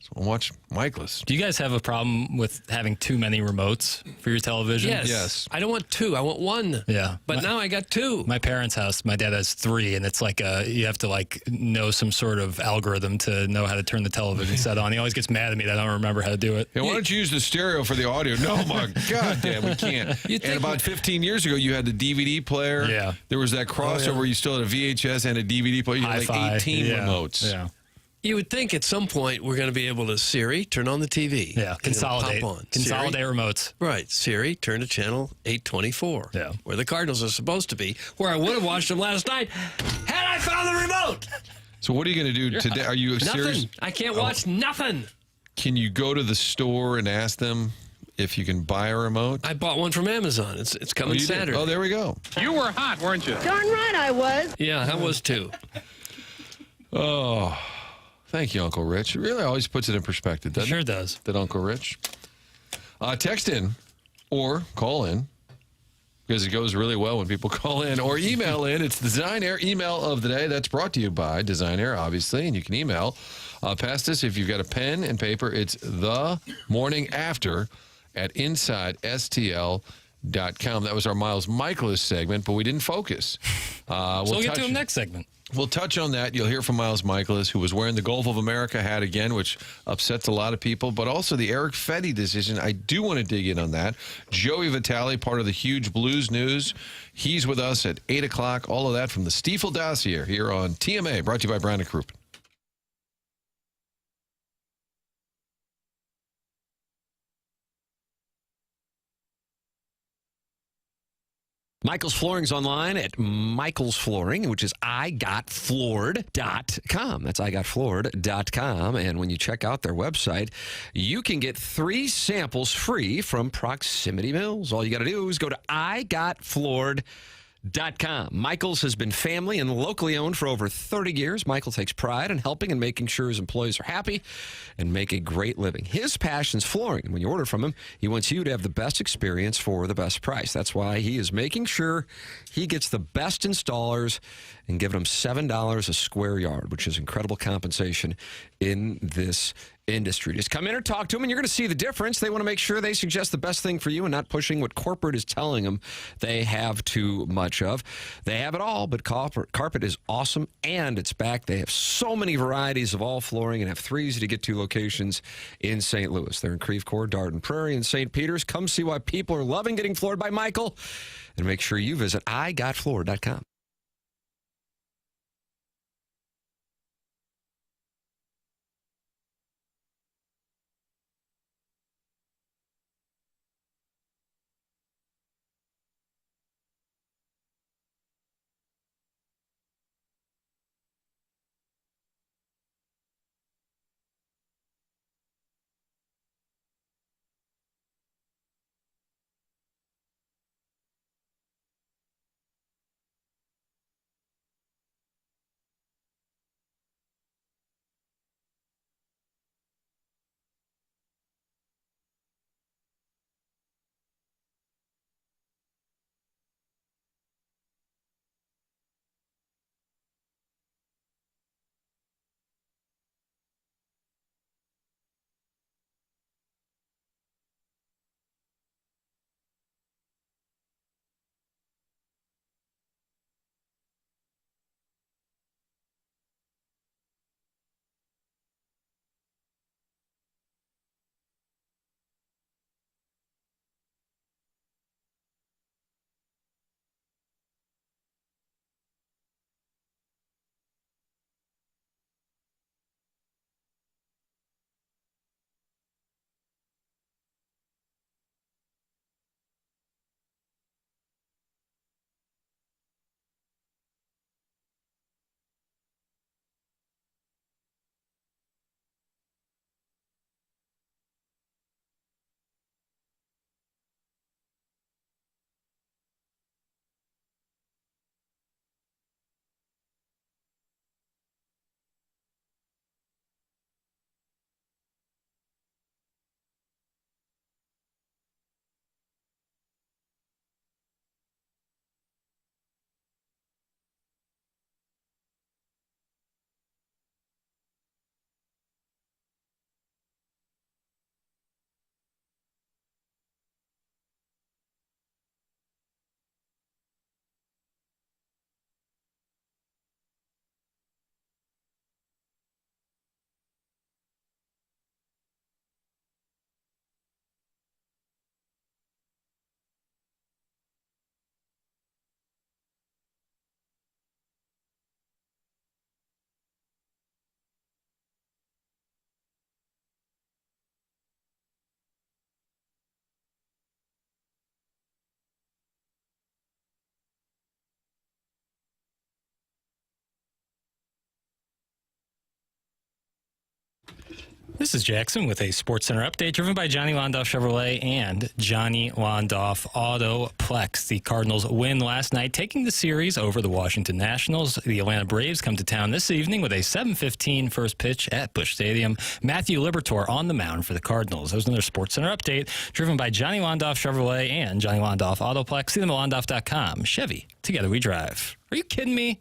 So watch Mikolas. Do you guys have a problem with having too many remotes for your television? Yes. I don't want two. I want one. Yeah. But now I got two. My parents' house, my dad has 3, and it's like you have to know some sort of algorithm to know how to turn the television set on. He always gets mad at me that I don't remember how to do it. Hey, why don't you use the stereo for the audio? No, my God damn, we can't. And about 15 years ago, you had the DVD player. Yeah. There was that crossover where you still had a VHS and a DVD player. You had like Hi-Fi. 18 remotes. Yeah. You would think at some point we're going to be able to Siri, turn on the TV. Yeah, And it'll consolidate. pop on. Consolidate Siri, remotes. right. Siri, turn to channel 824. Yeah. Where the Cardinals are supposed to be, where I would have watched them last night had I found the remote. So what are you going to do today? Are you serious? Nothing. I can't watch nothing. Can you go to the store and ask them if you can buy a remote? I bought one from Amazon. It's coming you did? Saturday. Oh, there we go. You were hot, weren't you? Darn right I was. Yeah, that was too. Oh, thank you, Uncle Rich. It really always puts it in perspective, doesn't Sure it? does. That Uncle Rich. Text in or call in, because it goes really well when people call in, or email in. It's the Design Air email of the day. That's brought to you by Design Air, obviously, and you can email past us if you've got a pen and paper. It's the morning after at InsideSTL.com. That was our Miles Mikolas segment, but we didn't focus. So we'll get to him next segment. We'll touch on that. You'll hear from Miles Mikolas, who was wearing the Gulf of America hat again, which upsets a lot of people, but also the Eric Fedde decision. I do want to dig in on that. Joey Vitale, part of the huge Blues news. He's with us at 8 o'clock. All of that from the Stiefel dossier here on TMA, brought to you by Brandon Crouppen. Michael's Flooring's online at Michael's Flooring, which is igotfloored.com. That's igotfloored.com. And when you check out their website, you can get 3 samples free from Proximity Mills. All you got to do is go to igotfloored.com. Michael's has been family and locally owned for over 30 years. Michael takes pride in helping and making sure his employees are happy and make a great living. His passion's flooring. And when you order from him, he wants you to have the best experience for the best price. That's why he is making sure he gets the best installers and giving them $7 a square yard, which is incredible compensation in this industry. Just come in or talk to them, and you're going to see the difference. They want to make sure they suggest the best thing for you and not pushing what corporate is telling them they have too much of. They have it all, but Carpet is awesome, and it's back. They have so many varieties of all flooring and have 3 easy-to-get-to locations in St. Louis. They're in Creve Coeur, Darden Prairie, and St. Peter's. Come see why people are loving getting floored by Michael, and make sure you visit igotfloored.com. This is Jackson with a Sports Center update driven by Johnny Londoff Chevrolet and Johnny Londoff Autoplex. The Cardinals win last night, taking the series over the Washington Nationals. The Atlanta Braves come to town this evening with a 7:15 first pitch at Busch Stadium. Matthew Liberatore on the mound for the Cardinals. That was another Sports Center update driven by Johnny Londoff Chevrolet and Johnny Londoff Autoplex. See them at londoff.com. Chevy, together we drive. Are you kidding me?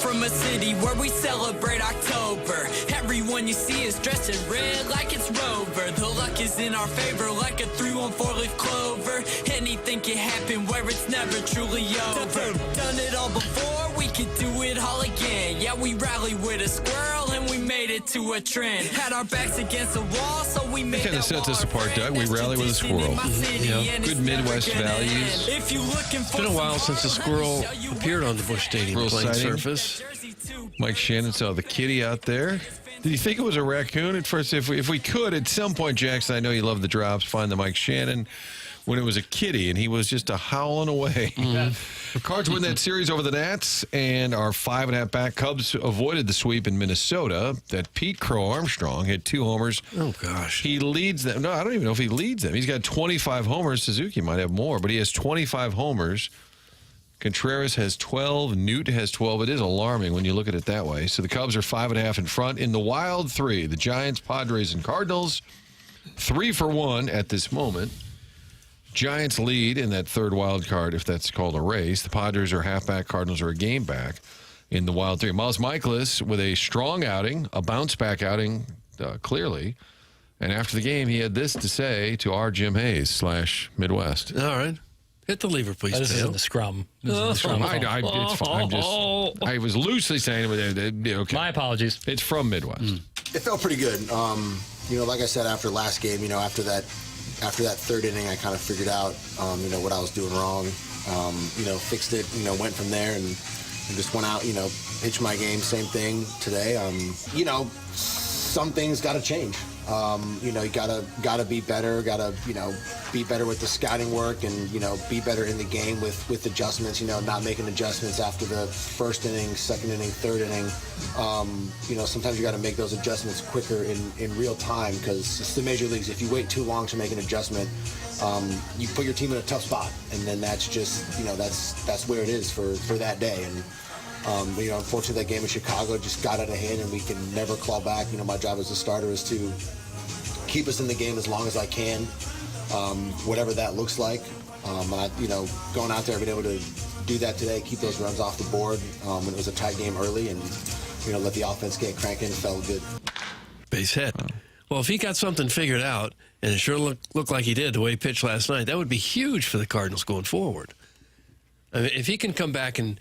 From a city where we celebrate October. Everyone you see is dressed in red like it's Rover. The luck is in our favor like a 3-1 4-leaf clover. Anything can happen where it's never truly over. Done it all before, we could do it all again. Yeah, we rallied with a squirrel and we made it to a trend. Had our backs against the wall, so we made kind of sets us apart, Doug. We rally with a squirrel. Yeah. Good Midwest values. If you looking for It's been a while since the squirrel appeared on the Busch Stadium Real playing sighting. surface. Mike Shannon saw the kitty out there. Did you think it was a raccoon at first? If we could, at some point, Jackson, I know you love the drops, find the Mike Shannon when it was a kitty, and he was just a howling away. The Cards win that series over the Nats, and our 5.5 back Cubs avoided the sweep in Minnesota. That Pete Crow Armstrong had 2 homers. Oh, gosh. He leads them. No, I don't even know if he leads them. He's got 25 homers. Suzuki might have more, but he has 25 homers. Contreras has 12. Newt has 12. It is alarming when you look at it that way. So the Cubs are 5.5 in front. In the wild three, the Giants, Padres, and Cardinals, 3-1 at this moment. Giants lead in that third wild card, if that's called a race. The Padres are half back. Cardinals are a game back in the wild three. Miles Mikolas with a strong outing, a bounce-back outing, clearly. And after the game, he had this to say to our Jim Hayes / Midwest. All right. Hit the lever, please. This is in the scrum. This is in the scrum. It's fine. I was loosely saying it. Okay. My apologies. It's from Midwest. It felt pretty good. Like I said after last game, after that third inning, I kind of figured out, what I was doing wrong. Fixed it. Went from there and just went out. Pitched my game. Same thing today. Some things got to change. You gotta be better. Gotta be better with the scouting work and be better in the game with adjustments. Not making adjustments after the first inning, second inning, third inning. Sometimes you got to make those adjustments quicker in real time because it's the major leagues. If you wait too long to make an adjustment, you put your team in a tough spot, and then that's just that's where it is for that day. And unfortunately, that game in Chicago just got out of hand, and we can never claw back. My job as a starter is to keep us in the game as long as I can, whatever that looks like. Going out there, being able to do that today, keep those runs off the board when it was a tight game early, and let the offense get cranking, felt good. Base hit. Well, if he got something figured out, and it sure looked like he did the way he pitched last night, that would be huge for the Cardinals going forward. I mean, if he can come back and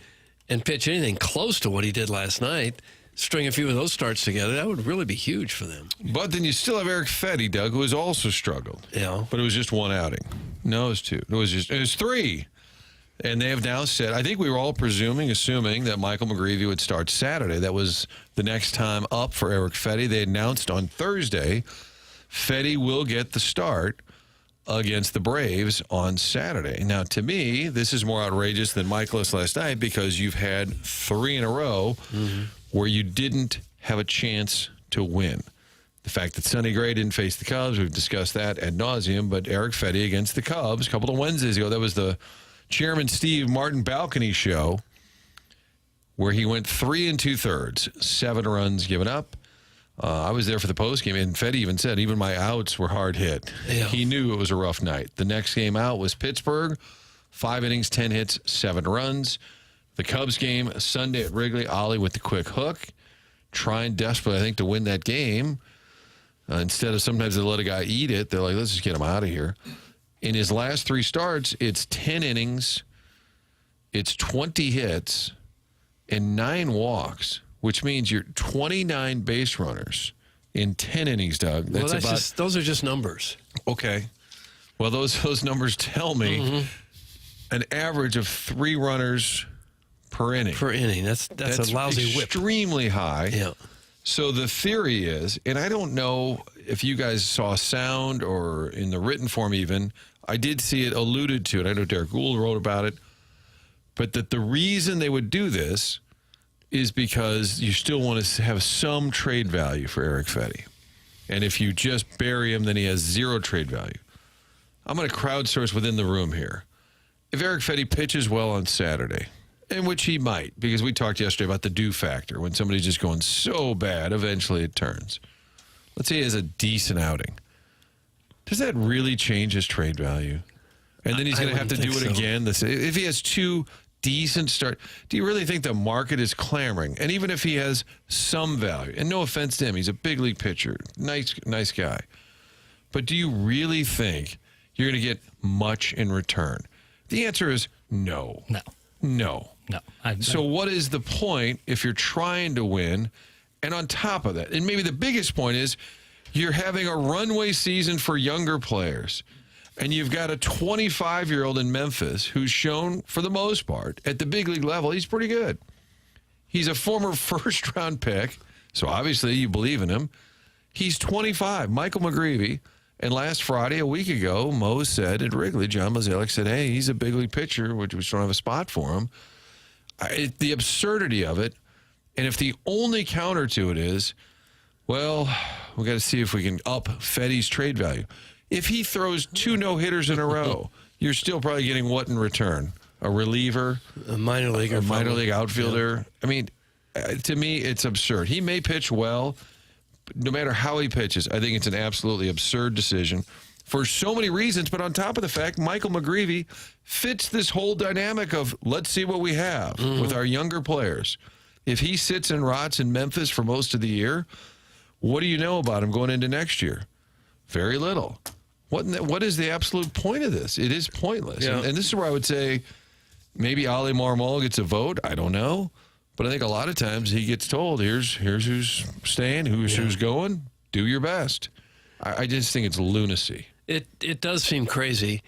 pitch anything close to what he did last night, string a few of those starts together, that would really be huge for them. But then you still have Eric Fedde, Doug, who has also struggled. Yeah. But it was just one outing. No, it was two. It was three. And they have now said, I think we were all assuming that Michael McGreevy would start Saturday. That was the next time up for Eric Fedde. They announced on Thursday, Fedde will get the start against the Braves on Saturday. Now, to me, this is more outrageous than Mikolas last night because you've had 3 in a row where you didn't have a chance to win. The fact that Sonny Gray didn't face the Cubs, we've discussed that ad nauseum, but Eric Fedde against the Cubs a couple of Wednesdays ago, that was the Chairman Steve Martin balcony show where he went 3 2/3, 7 runs given up. I was there for the postgame, and Fedde even said, even my outs were hard hit. Yeah. He knew it was a rough night. The next game out was Pittsburgh, 5 innings, 10 hits, 7 runs. The Cubs game Sunday at Wrigley, Ollie with the quick hook, trying desperately, I think, to win that game. Instead of sometimes they let a guy eat it, they're like, let's just get him out of here. In his last 3 starts, it's 10 innings, it's 20 hits, and 9 walks. Which means you're 29 base runners in 10 innings, Doug. Those are just numbers. Okay. Well, those numbers tell me an average of 3 runners per inning. Per inning. That's a lousy whip. Extremely high. Yeah. So the theory is, and I don't know if you guys saw sound or in the written form even, I did see it alluded to, and I know Derek Gould wrote about it, but that the reason they would do this is because you still want to have some trade value for Eric Fedde. And if you just bury him, then he has 0 trade value. I'm going to crowdsource within the room here. If Eric Fedde pitches well on Saturday, and which he might, because we talked yesterday about the do factor. When somebody's just going so bad, eventually it turns. Let's say he has a decent outing. Does that really change his trade value? And then he's going to have to do it again. If he has 2 decent start, do you really think the market is clamoring? And even if he has some value, and no offense to him, he's a big league pitcher, nice guy, but do you really think you're going to get much in return? The answer is no. So what is the point if you're trying to win? And on top of that, and maybe the biggest point is you're having a runway season for younger players. And you've got a 25-year-old in Memphis who's shown, for the most part, at the big league level, he's pretty good. He's a former first-round pick, so obviously you believe in him. He's 25, Michael McGreevy. And last Friday, a week ago, Mo said at Wrigley, John Mozeliak said, hey, he's a big league pitcher, which we just don't have a spot for him. The absurdity of it, and if the only counter to it is, well, we got to see if we can up Fedde's trade value. If he throws 2 no-hitters in a row, you're still probably getting what in return? a reliever, a minor leaguer, a minor league outfielder. Yeah. I mean, to me, it's absurd. He may pitch well, but no matter how he pitches, I think it's an absolutely absurd decision for so many reasons. But on top of the fact, Michael McGreevy fits this whole dynamic of let's see what we have with our younger players. If he sits and rots in Memphis for most of the year, what do you know about him going into next year? Very little. What is the absolute point of this? It is pointless. Yeah. And this is where I would say maybe Ali Marmol gets a vote. I don't know. But I think a lot of times he gets told, here's who's staying, who's going. Do your best. I just think it's lunacy. It does seem crazy.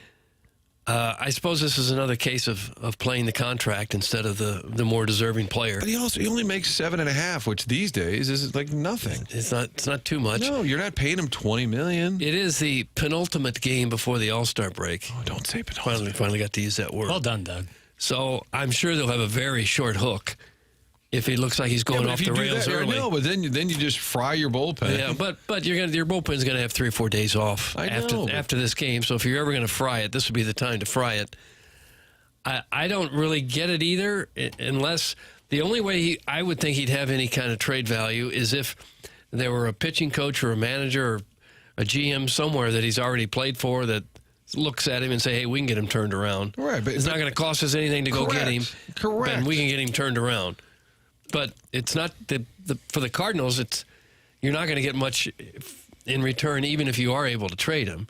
I suppose this is another case of playing the contract instead of the more deserving player. But he only makes $7.5, which these days is like nothing. It's not too much. No, you're not paying him $20 million. It is the penultimate game before the All-Star break. Oh, don't say penultimate. Finally got to use that word. Well done, Doug. So I'm sure they'll have a very short hook if he looks like he's going off the rails early. No, but then you just fry your bullpen. Yeah, but your bullpen's going to have 3 or 4 days off after this game. So if you're ever going to fry it, this would be the time to fry it. I don't really get it either, unless the only way I would think he'd have any kind of trade value is if there were a pitching coach or a manager or a GM somewhere that he's already played for that looks at him and say, hey, we can get him turned around. Right, but it's not going to cost us anything to go get him. Correct. And we can get him turned around. But it's not for the Cardinals. You're not going to get much in return, even if you are able to trade him.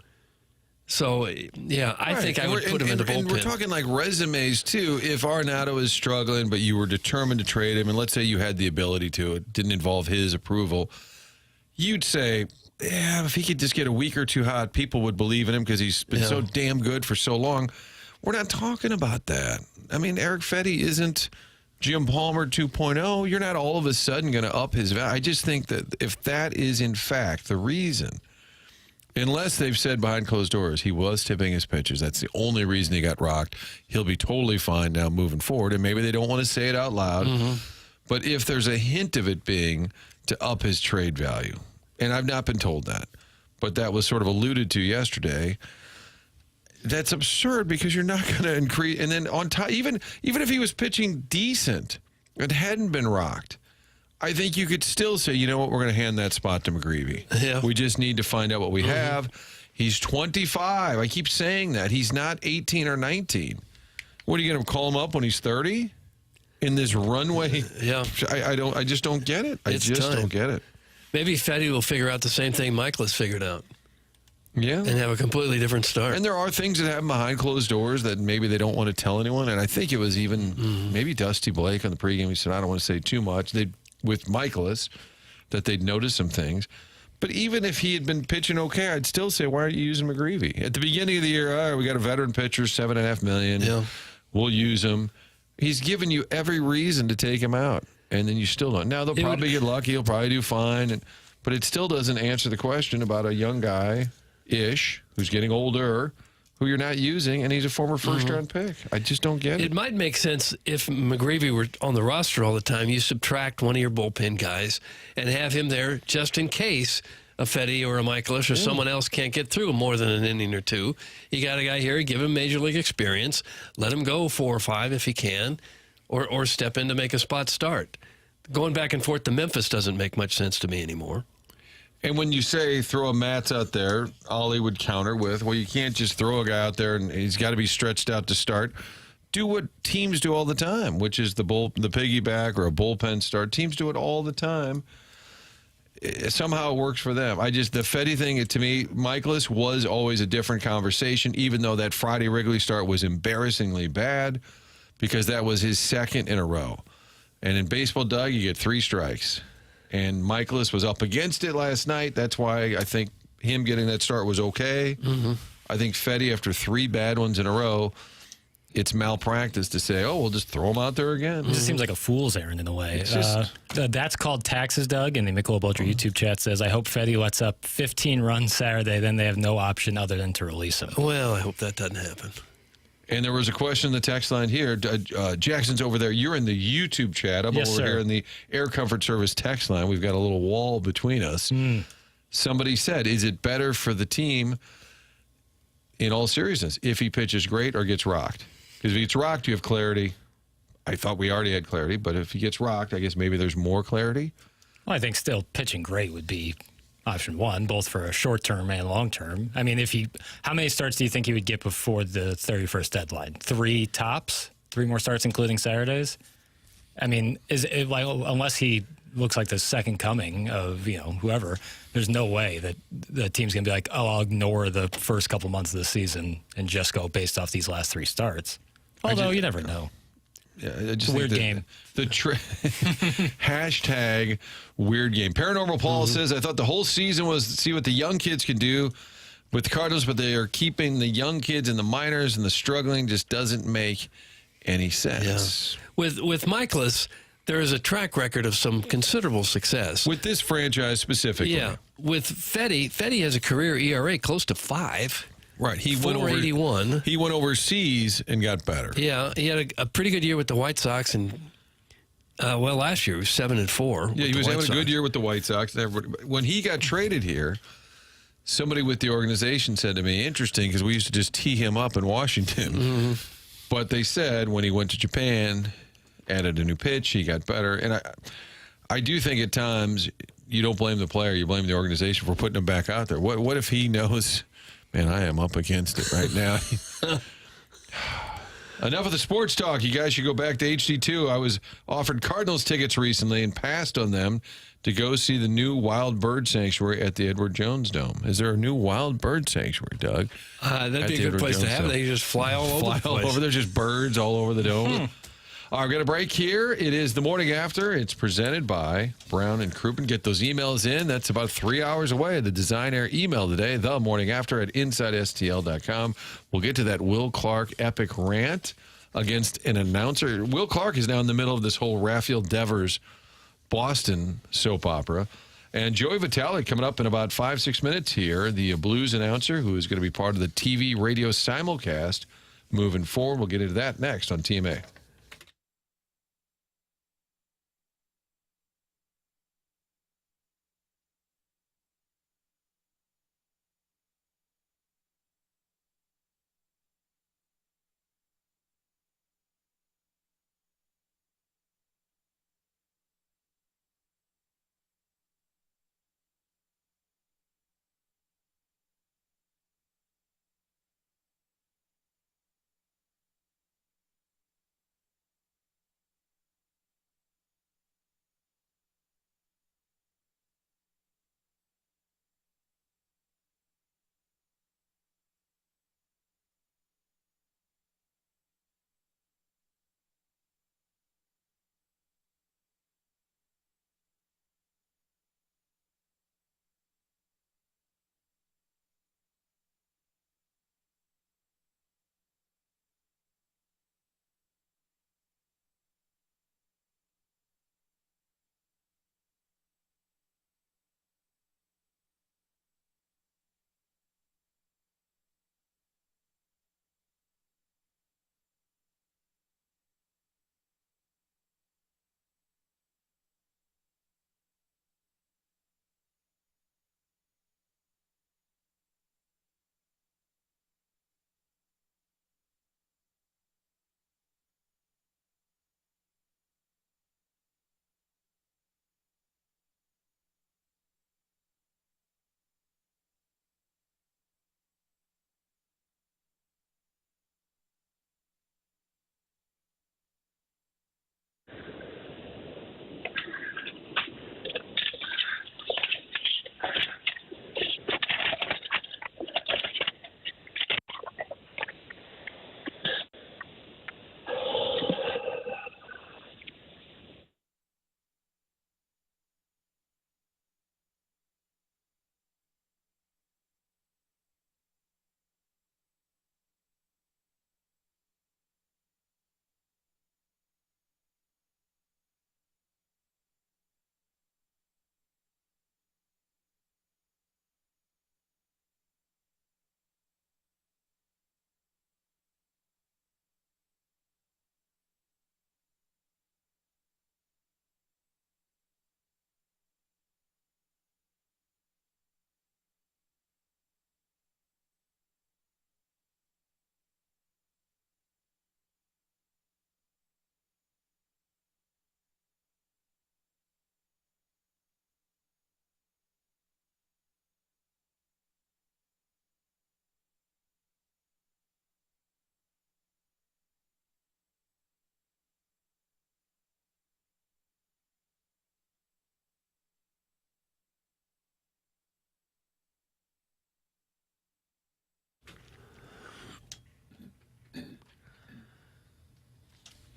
So yeah, I think I would put him in the bullpen. And we're talking like resumes too. If Arenado is struggling, but you were determined to trade him, and let's say you had the ability to, it didn't involve his approval, you'd say, yeah, if he could just get a week or two hot, people would believe in him because he's been so damn good for so long. We're not talking about that. I mean, Eric Fedde isn't Jim Palmer 2.0. You're not all of a sudden going to up his value. I just think that if that is in fact the reason, unless they've said behind closed doors he was tipping his pitches, that's the only reason he got rocked. He'll be totally fine now moving forward, and maybe they don't want to say it out loud. But if there's a hint of it being to up his trade value, and I've not been told that, but that was sort of alluded to yesterday, that's absurd because you're not going to increase. And then on top, even if he was pitching decent and hadn't been rocked, I think you could still say, you know what, we're going to hand that spot to McGreevy. Yeah. We just need to find out what we have. He's 25. I keep saying that. He's not 18 or 19. What are you going to call him up when he's 30? In this runway? Yeah. I just don't get it. I just don't get it. Maybe Fedde will figure out the same thing Mikolas figured out. Yeah. And have a completely different start. And there are things that happen behind closed doors that maybe they don't want to tell anyone. And I think it was even maybe Dusty Blake on the pregame. He said, I don't want to say too much. With Mikolas, that they'd noticed some things. But even if he had been pitching okay, I'd still say, why aren't you using McGreevy? At the beginning of the year, all right, we got a veteran pitcher, $7.5 million. Yeah. We'll use him. He's given you every reason to take him out. And then you still don't. Now, they'll probably get lucky. He'll probably do fine. But it still doesn't answer the question about a young guy-ish who's getting older, who you're not using, and he's a former first-round pick. I just don't get it. It might make sense if McGreevy were on the roster all the time. You subtract one of your bullpen guys and have him there just in case a Fedde or a Mikolas or someone else can't get through more than an inning or two. You got a guy here, give him major league experience, let him go 4 or 5 if he can, or step in to make a spot start. Going back and forth to Memphis doesn't make much sense to me anymore. And when you say throw a Mats out there, Ollie would counter with, well, you can't just throw a guy out there and he's got to be stretched out to start. Do what teams do all the time, which is the piggyback or a bullpen start. Teams do it all the time. Somehow it works for them. The Fedde thing, to me, Mikolas was always a different conversation, even though that Friday Wrigley start was embarrassingly bad because that was his second in a row. And in baseball, Doug, you get 3 strikes. And Mikolas was up against it last night. That's why I think him getting that start was okay. I think Fedde, after 3 bad ones in a row, it's malpractice to say, oh, we'll just throw him out there again. It just seems like a fool's errand in a way. That's called taxes, Doug, and the Michelob Ultra YouTube chat says, I hope Fedde lets up 15 runs Saturday, then they have no option other than to release him. Well, I hope that doesn't happen. And there was a question in the text line here. Jackson's over there. You're in the YouTube chat. I'm over here in the Air Comfort Service text line. We've got a little wall between us. Somebody said, is it better for the team, in all seriousness, if he pitches great or gets rocked? Because if he gets rocked, you have clarity. I thought we already had clarity, but if he gets rocked, I guess maybe there's more clarity. Well, I think still pitching great would be option one, both for a short term and long term. I mean, how many starts do you think he would get before the 31st deadline? 3 tops? 3 more starts, including Saturdays? I mean, unless he looks like the second coming of whoever, there's no way that the team's gonna be like, oh, I'll ignore the first couple months of the season and just go based off these last 3 starts. Although you never know. Yeah, I just weird think game. Hashtag weird game. Paranormal Paul says, I thought the whole season was to see what the young kids can do with the Cardinals, but they are keeping the young kids and the minors and the struggling just doesn't make any sense. Yeah. With Mikolas, there is a track record of some considerable success. With this franchise specifically. Yeah. With Fedde has a career ERA close to 5. Right. He 481. He went overseas and got better. Yeah. He had a pretty good year with the White Sox, and last year he was 7-4. Yeah, he was having a good year with the White Sox. When he got traded here, somebody with the organization said to me, interesting, because we used to just tee him up in Washington. But they said when he went to Japan, added a new pitch, he got better. And I do think at times you don't blame the player, you blame the organization for putting him back out there. What if he knows, man, I am up against it right now. Enough of the sports talk. You guys should go back to HD2. I was offered Cardinals tickets recently and passed on them to go see the new wild bird sanctuary at the Edward Jones Dome. Is there a new wild bird sanctuary, Doug? That'd be a good place to have it. They just fly all over the place. There's just birds all over the dome. All right, we're going to break here. It is the morning after. It's presented by Brown and Crouppen. Get those emails in. That's about 3 hours away. The Design Air email today, the morning after at InsideSTL.com. We'll get to that Will Clark epic rant against an announcer. Will Clark is now in the middle of this whole Raphael Devers Boston soap opera. And Joey Vitale coming up in about 5-6 minutes here, the Blues announcer who is going to be part of the TV radio simulcast moving forward. We'll get into that next on TMA.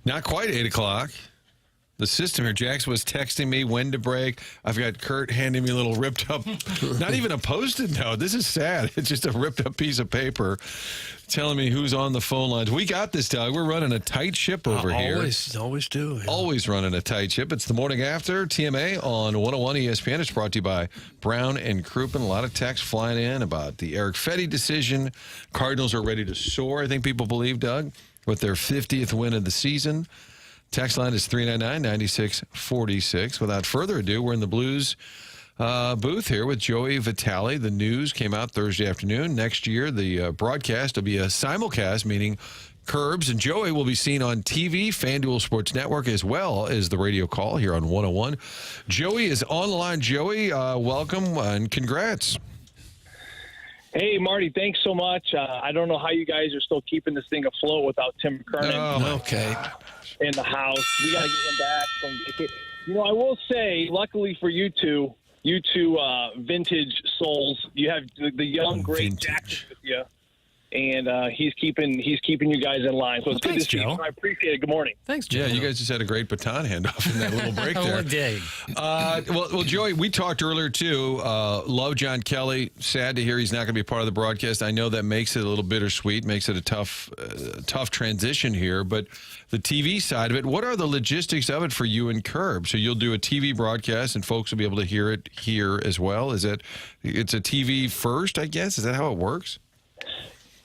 Not quite 8 o'clock. The system here. Jax was texting me when to break. I've got Kurt handing me a little ripped up, not even a Post-it note. This is sad. It's just a ripped up piece of paper telling me who's on the phone lines. We got this, Doug. We're running a tight ship over here. Always do. Yeah. Always running a tight ship. It's the morning after TMA on 101 ESPN. It's brought to you by Brown and Crouppen. A lot of texts flying in about the Eric Fedde decision. Cardinals are ready to soar, I think people believe, Doug, with their 50th win of the season. Text line is 399-9646. Without further ado, we're in the Blues booth here with Joey Vitale. The news came out Thursday afternoon. Next year, the broadcast will be a simulcast, meaning Curbs and Joey will be seen on TV, FanDuel Sports Network, as well as the radio call here on 101. Joey is on the line. Joey, welcome and congrats. Hey, Marty, thanks so much. I don't know how you guys are still keeping this thing afloat without Tim McKernan in the house. We got to get him back from vacation. I will say, luckily for you two vintage souls, you have the young, great Jackson with you. And he's keeping you guys in line. So it's good to see you. I appreciate it. Good morning. Thanks, Joe. Yeah, you guys just had a great baton handoff in that little break there. Well, Joey, we talked earlier, too. Love John Kelly. Sad to hear he's not going to be part of the broadcast. I know that makes it a little bittersweet, makes it a tough transition here. But the TV side of it, what are the logistics of it for you and Curb? So you'll do a TV broadcast and folks will be able to hear it here as well? It's a TV first, I guess? Is that how it works?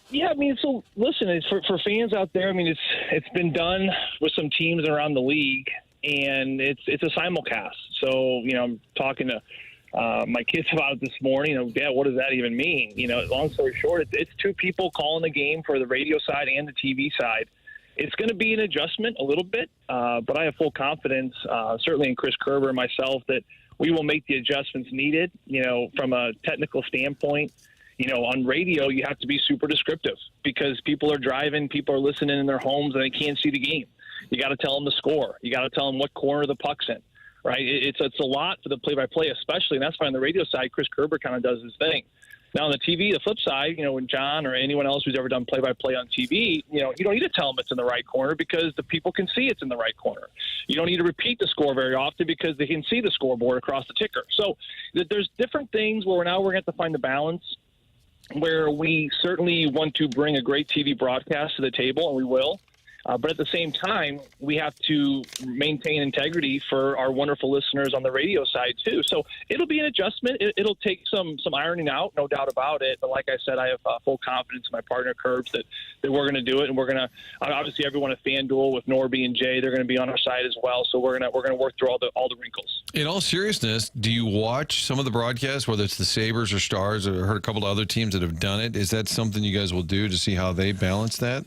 Yeah, so listen, for fans out there, it's been done with some teams around the league, and it's a simulcast. So, I'm talking to my kids about it this morning. Dad, what does that even mean? Long story short, it's two people calling the game for the radio side and the TV side. It's going to be an adjustment a little bit, but I have full confidence, certainly in Chris Kerber and myself, that we will make the adjustments needed, from a technical standpoint. On radio, you have to be super descriptive because people are driving, people are listening in their homes, and they can't see the game. You got to tell them the score. You got to tell them what corner the puck's in, right? It's a lot for the play-by-play, especially, and that's why on the radio side, Chris Kerber kind of does his thing. Now on the TV, the flip side, when John or anyone else who's ever done play-by-play on TV, you don't need to tell them it's in the right corner because the people can see it's in the right corner. You don't need to repeat the score very often because they can see the scoreboard across the ticker. So there's different things where now we're going to have to find the balance, where we certainly want to bring a great TV broadcast to the table, and we will. But at the same time, we have to maintain integrity for our wonderful listeners on the radio side, too. So it'll be an adjustment. It'll take some ironing out, no doubt about it. But like I said, I have full confidence in my partner, Curbs, that we're going to do it. And we're going to obviously everyone at FanDuel with Norby and Jay, they're going to be on our side as well. So we're going to work through all the wrinkles. In all seriousness, do you watch some of the broadcasts, whether it's the Sabres or Stars, or heard a couple of other teams that have done it? Is that something you guys will do to see how they balance that?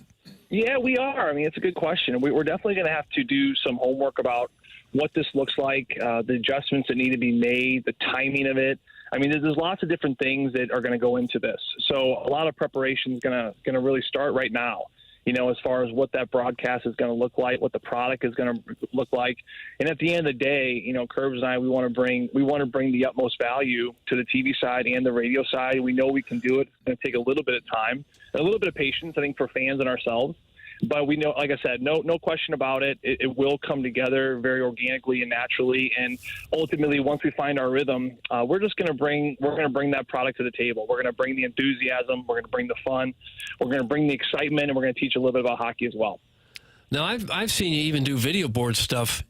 Yeah, we are. It's a good question. We're definitely going to have to do some homework about what this looks like, the adjustments that need to be made, the timing of it. There's lots of different things that are going to go into this. So a lot of preparation is going to really start right now, as far as what that broadcast is going to look like, what the product is going to look like. And at the end of the day, Curbs and I, we want to bring the utmost value to the TV side and the radio side. We know we can do it. It's going to take a little bit of time, a little bit of patience, I think, for fans and ourselves. But we know, like I said, no question about it. It will come together very organically and naturally. And ultimately, once we find our rhythm, we're going to bring that product to the table. We're going to bring the enthusiasm. We're going to bring the fun. We're going to bring the excitement, and we're going to teach a little bit about hockey as well. Now, I've seen you even do video board stuff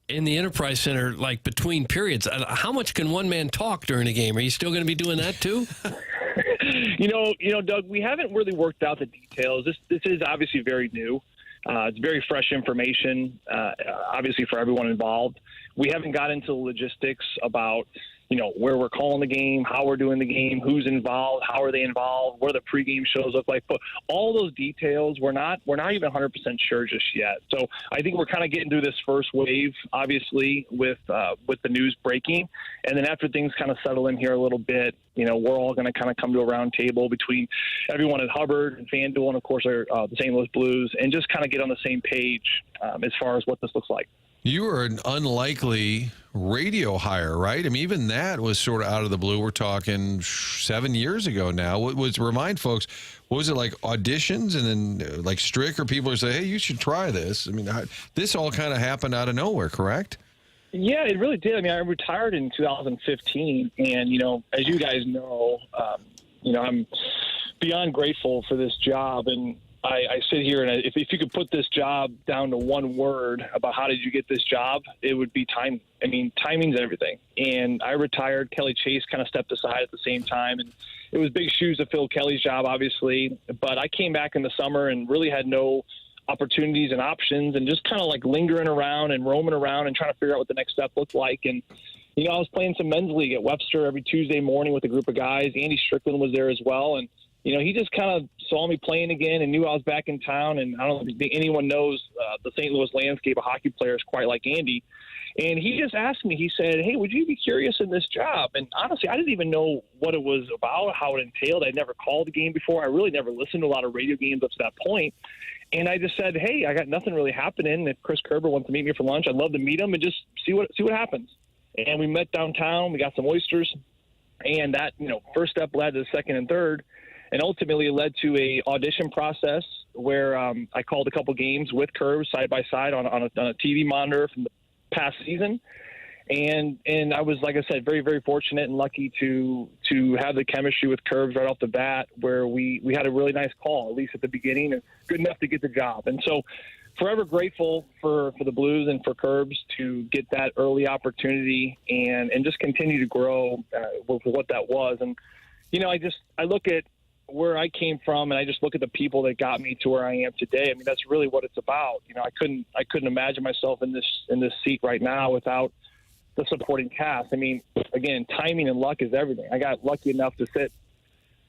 in the Enterprise Center, like between periods. How much can one man talk during a game? Are you still going to be doing that too? Doug, we haven't really worked out the details. This is obviously very new. It's very fresh information, obviously, for everyone involved. We haven't got into the logistics about, where we're calling the game, how we're doing the game, who's involved, how are they involved, what do the pregame shows look like. But all those details, we're not even 100% sure just yet. So I think we're kind of getting through this first wave, obviously, with the news breaking. And then after things kind of settle in here a little bit, we're all going to kind of come to a round table between everyone at Hubbard and FanDuel and, of course, the St. Louis Blues, and just kind of get on the same page as far as what this looks like. You are an unlikely radio hire, right? I mean, even that was sort of out of the blue. We're talking 7 years ago now. What was, remind folks, what was it like, auditions and then like Strick or people who say, hey, you should try this? I mean, this all kind of happened out of nowhere, correct? Yeah, it really did. I mean, I retired in 2015, and, you know, as you guys know, you know, I'm beyond grateful for this job, and I sit here, and if you could put this job down to one word about how did you get this job, it would be timing. I mean, timing's everything. And I retired. Kelly Chase kind of stepped aside at the same time, and it was big shoes to fill Kelly's job, obviously. But I came back in the summer and really had no opportunities and options, and just kind of like lingering around and roaming around and trying to figure out what the next step looked like. And, you know, I was playing some men's league at Webster every Tuesday morning with a group of guys. Andy Strickland was there as well. And, you know, he just kind of saw me playing again and knew I was back in town. And I don't think anyone knows the St. Louis landscape of hockey players quite like Andy. And he just asked me, he said, hey, would you be curious in this job? And honestly, I didn't even know what it was about, how it entailed. I'd never called a game before. I really never listened to a lot of radio games up to that point. And I just said, hey, I got nothing really happening. If Chris Kerber wants to meet me for lunch, I'd love to meet him and just see what happens. And we met downtown. We got some oysters. And that, you know, first step led to the second and third. And ultimately it led to a audition process where I called a couple games with Curbs side by side on a TV monitor from the past season. And I was, like I said, very, very fortunate and lucky to have the chemistry with Curbs right off the bat, where we had a really nice call, at least at the beginning, and good enough to get the job. And so forever grateful for the Blues and for Curbs to get that early opportunity and just continue to grow with what that was. And, you know, I look at where I came from, and I just look at the people that got me to where I am today. I mean, that's really what it's about. You know, I couldn't imagine myself in this seat right now without the supporting cast. I mean, again, timing and luck is everything. I got lucky enough to sit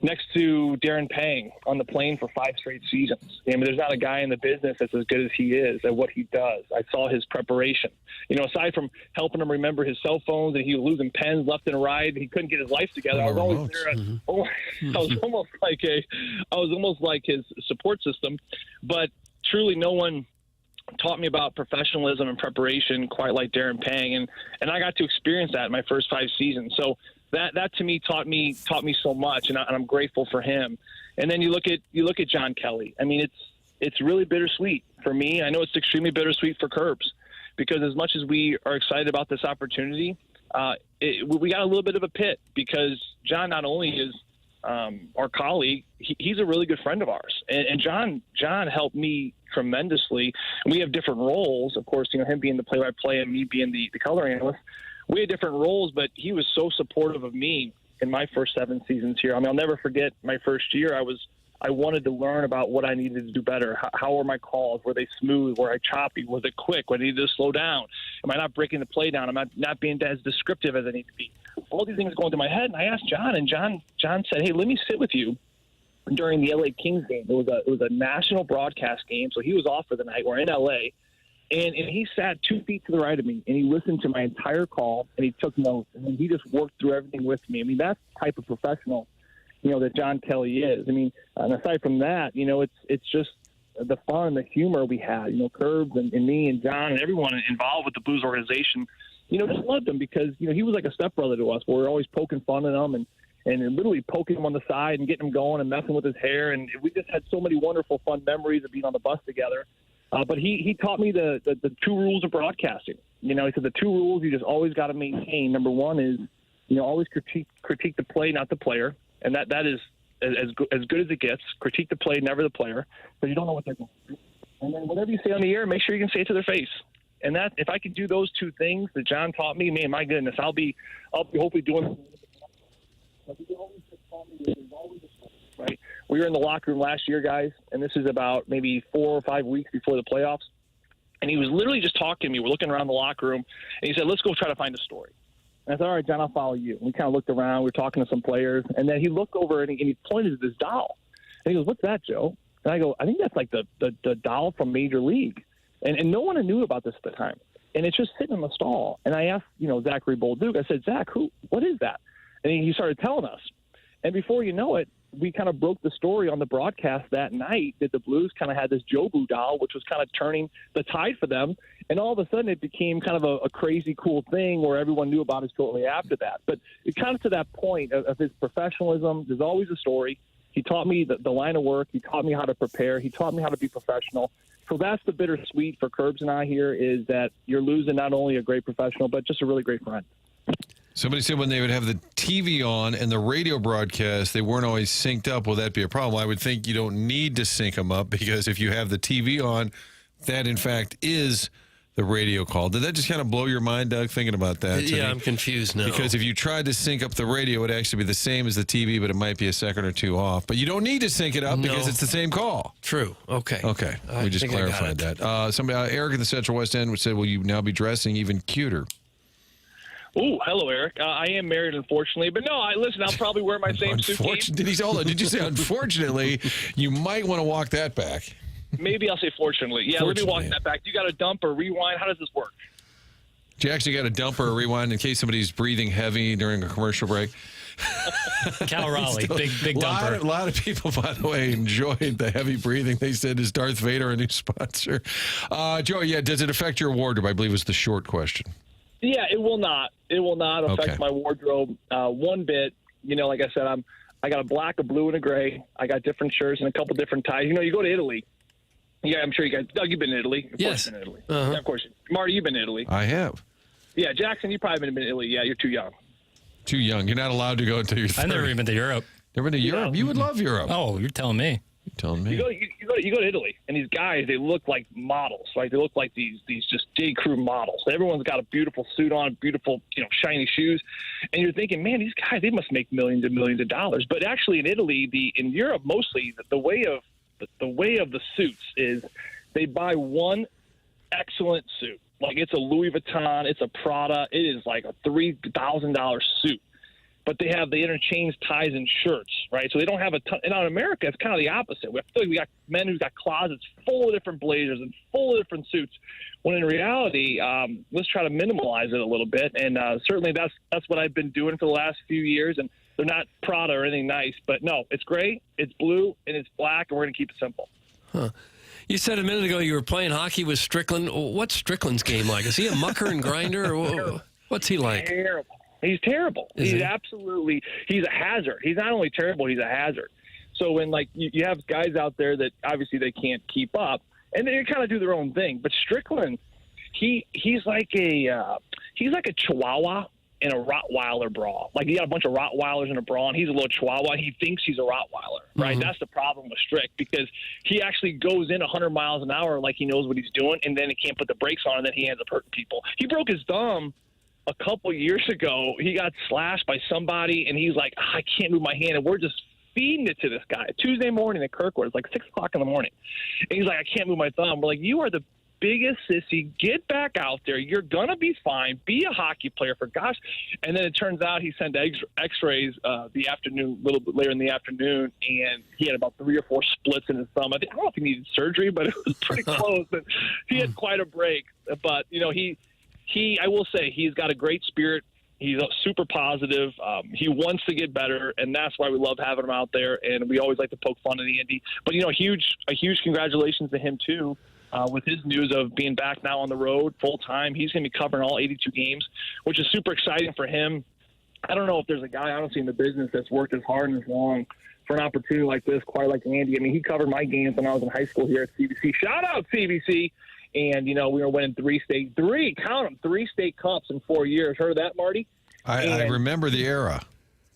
next to Darren Pang on the plane for 5 straight seasons. I mean, there's not a guy in the business that's as good as he is at what he does. I saw his preparation. You know, aside from helping him remember his cell phones and he was losing pens left and right, he couldn't get his life together. I was always there. I was almost like his support system. But truly, no one taught me about professionalism and preparation quite like Darren Pang, and I got to experience that in my first 5 seasons. So that to me taught me so much, and I'm grateful for him. And then you look at John Kelly. I mean, it's really bittersweet for me. I know it's extremely bittersweet for Curbs, because as much as we are excited about this opportunity, we got a little bit of a pit, because John not only is our colleague, he's a really good friend of ours, and John helped me tremendously. And we have different roles, of course. You know, him being the play-by-play and me being the color analyst. We had different roles, but he was so supportive of me in my first 7 seasons here. I mean, I'll never forget my first year. I wanted to learn about what I needed to do better. How were my calls? Were they smooth? Were I choppy? Was it quick? What I needed to slow down? Am I not breaking the play down? Am I not being as descriptive as I need to be? All these things going through my head, and I asked John, and John said, hey, let me sit with you during the LA Kings game. It was a national broadcast game, so he was off for the night. We're in LA. And he sat 2 feet to the right of me, and he listened to my entire call, and he took notes, and he just worked through everything with me. I mean, that's the type of professional, you know, that John Kelly is. I mean, and aside from that, you know, it's just the fun, the humor we had. You know, Curbs and me and John and everyone involved with the Blues organization, you know, just loved him, because, you know, he was like a stepbrother to us. We were always poking fun at him and literally poking him on the side and getting him going and messing with his hair. And we just had so many wonderful, fun memories of being on the bus together. But he taught me the 2 rules of broadcasting. You know, he said the 2 rules you just always got to maintain. Number 1 is, you know, always critique the play, not the player. And that is as good as it gets. Critique the play, never the player, because you don't know what they're going to do. And then whatever you say on the air, make sure you can say it to their face. And that, if I could do those 2 things that John taught me, man, my goodness, I'll be hopefully doing right. We were in the locker room last year, guys, and this is about maybe 4 or 5 weeks before the playoffs. And he was literally just talking to me. We're looking around the locker room, and he said, let's go try to find a story. And I said, all right, John, I'll follow you. And we kind of looked around. We were talking to some players, and then he looked over, and he pointed at this doll. And he goes, what's that, Joe? And I go, I think that's like the doll from Major League. And no one knew about this at the time. And it's just sitting in the stall. And I asked, you know, Zachary Bolduc, I said, Zach, what is that? And he started telling us. And before you know it, we kind of broke the story on the broadcast that night that the Blues kind of had this Jobu doll, which was kind of turning the tide for them. And all of a sudden it became kind of a crazy cool thing where everyone knew about it shortly after that. But it kind of to that point of his professionalism, there's always a story. He taught me the line of work. He taught me how to prepare. He taught me how to be professional. So that's the bittersweet for Curbs and I here is that you're losing not only a great professional, but just a really great friend. Somebody said when they would have the TV on and the radio broadcast, they weren't always synced up. Will that be a problem? I would think you don't need to sync them up because if you have the TV on, that in fact is the radio call. Did that just kind of blow your mind, Doug, thinking about that? Yeah, I'm confused now. Because if you tried to sync up the radio, it would actually be the same as the TV, but it might be a second or two off. But you don't need to sync it up because it's the same call. True. Okay. Okay. We just clarified that. Somebody, Eric in the Central West End said, will you now be dressing even cuter? Oh, hello, Eric. I am married, unfortunately. But no, listen, I'll probably wear my same suit. Did you say, unfortunately, you might want to walk that back? Maybe I'll say fortunately. Yeah, let me walk that back. You got a dump or rewind? How does this work? Jackson, you got a dump or a rewind in case somebody's breathing heavy during a commercial break? Cal Raleigh, big dumper. A lot of people, by the way, enjoyed the heavy breathing. They said, is Darth Vader a new sponsor? Joe, does it affect your wardrobe? I believe was the short question. Yeah, it will not. It will not affect my wardrobe one bit. Like I said, I got a black, a blue, and a gray. I got different shirts and a couple different ties. You go to Italy. Yeah, I'm sure you guys. Doug, you've been to Italy. Of course, you've been to Italy. Uh-huh. Yeah, of course. Marty, you've been to Italy. I have. Yeah, Jackson, you probably haven't been to Italy. Yeah, you're too young. Too young. You're not allowed to go until you're 30. I've never even been to Europe. Never been to Europe? You would love Europe. Oh, you're telling me. You're telling me. You go to Italy, and these guys, they look like models, right? They look like these just J. Crew models. Everyone's got a beautiful suit on, beautiful, shiny shoes. And you're thinking, man, these guys, they must make millions and millions of dollars. But actually in Italy, in Europe mostly, the way of the suits is they buy one excellent suit. Like it's a Louis Vuitton, it's a Prada. It is like a $3,000 suit. But they interchange ties and shirts, right? So they don't have a ton. And in America, it's kind of the opposite. We got men who've got closets full of different blazers and full of different suits. When in reality, let's try to minimalize it a little bit. And certainly that's what I've been doing for the last few years. And they're not Prada or anything nice. But no, it's gray, it's blue, and it's black, and we're going to keep it simple. Huh. You said a minute ago you were playing hockey with Strickland. What's Strickland's game like? Is he a mucker and grinder? Or what's he like? Terrible. He's terrible. He's a hazard. He's not only terrible, he's a hazard. So when you have guys out there that obviously they can't keep up, and they kind of do their own thing. But Strickland, he's like a Chihuahua in a Rottweiler bra. Like you got a bunch of Rottweilers in a bra, and he's a little Chihuahua. He thinks he's a Rottweiler, right? Mm-hmm. That's the problem with Strick because he actually goes in 100 miles an hour like he knows what he's doing, and then he can't put the brakes on, and then he ends up hurting people. He broke his thumb a couple years ago. He got slashed by somebody, and he's like, I can't move my hand, and we're just feeding it to this guy. Tuesday morning at Kirkwood, it's like 6 o'clock in the morning, and he's like, I can't move my thumb. We're like, you are the biggest sissy. Get back out there. You're going to be fine. Be a hockey player, for gosh. And then it turns out he sent x-rays the afternoon, a little bit later in the afternoon, and he had about 3 or 4 splits in his thumb. I don't know if he needed surgery, but it was pretty close. And he had quite a break. But, I will say he's got a great spirit. He's super positive. He wants to get better, and that's why we love having him out there. And we always like to poke fun at Andy. But, a huge congratulations to him, too. With his news of being back now on the road full time. He's going to be covering all 82 games, which is super exciting for him. I don't know if there's a guy I don't see in the business that's worked as hard and as long for an opportunity like this, quite like Andy. I mean, he covered my games when I was in high school here at CBC. Shout out CBC. And, we were winning 3 state cups in 4 years. Heard of that, Marty? I remember the era.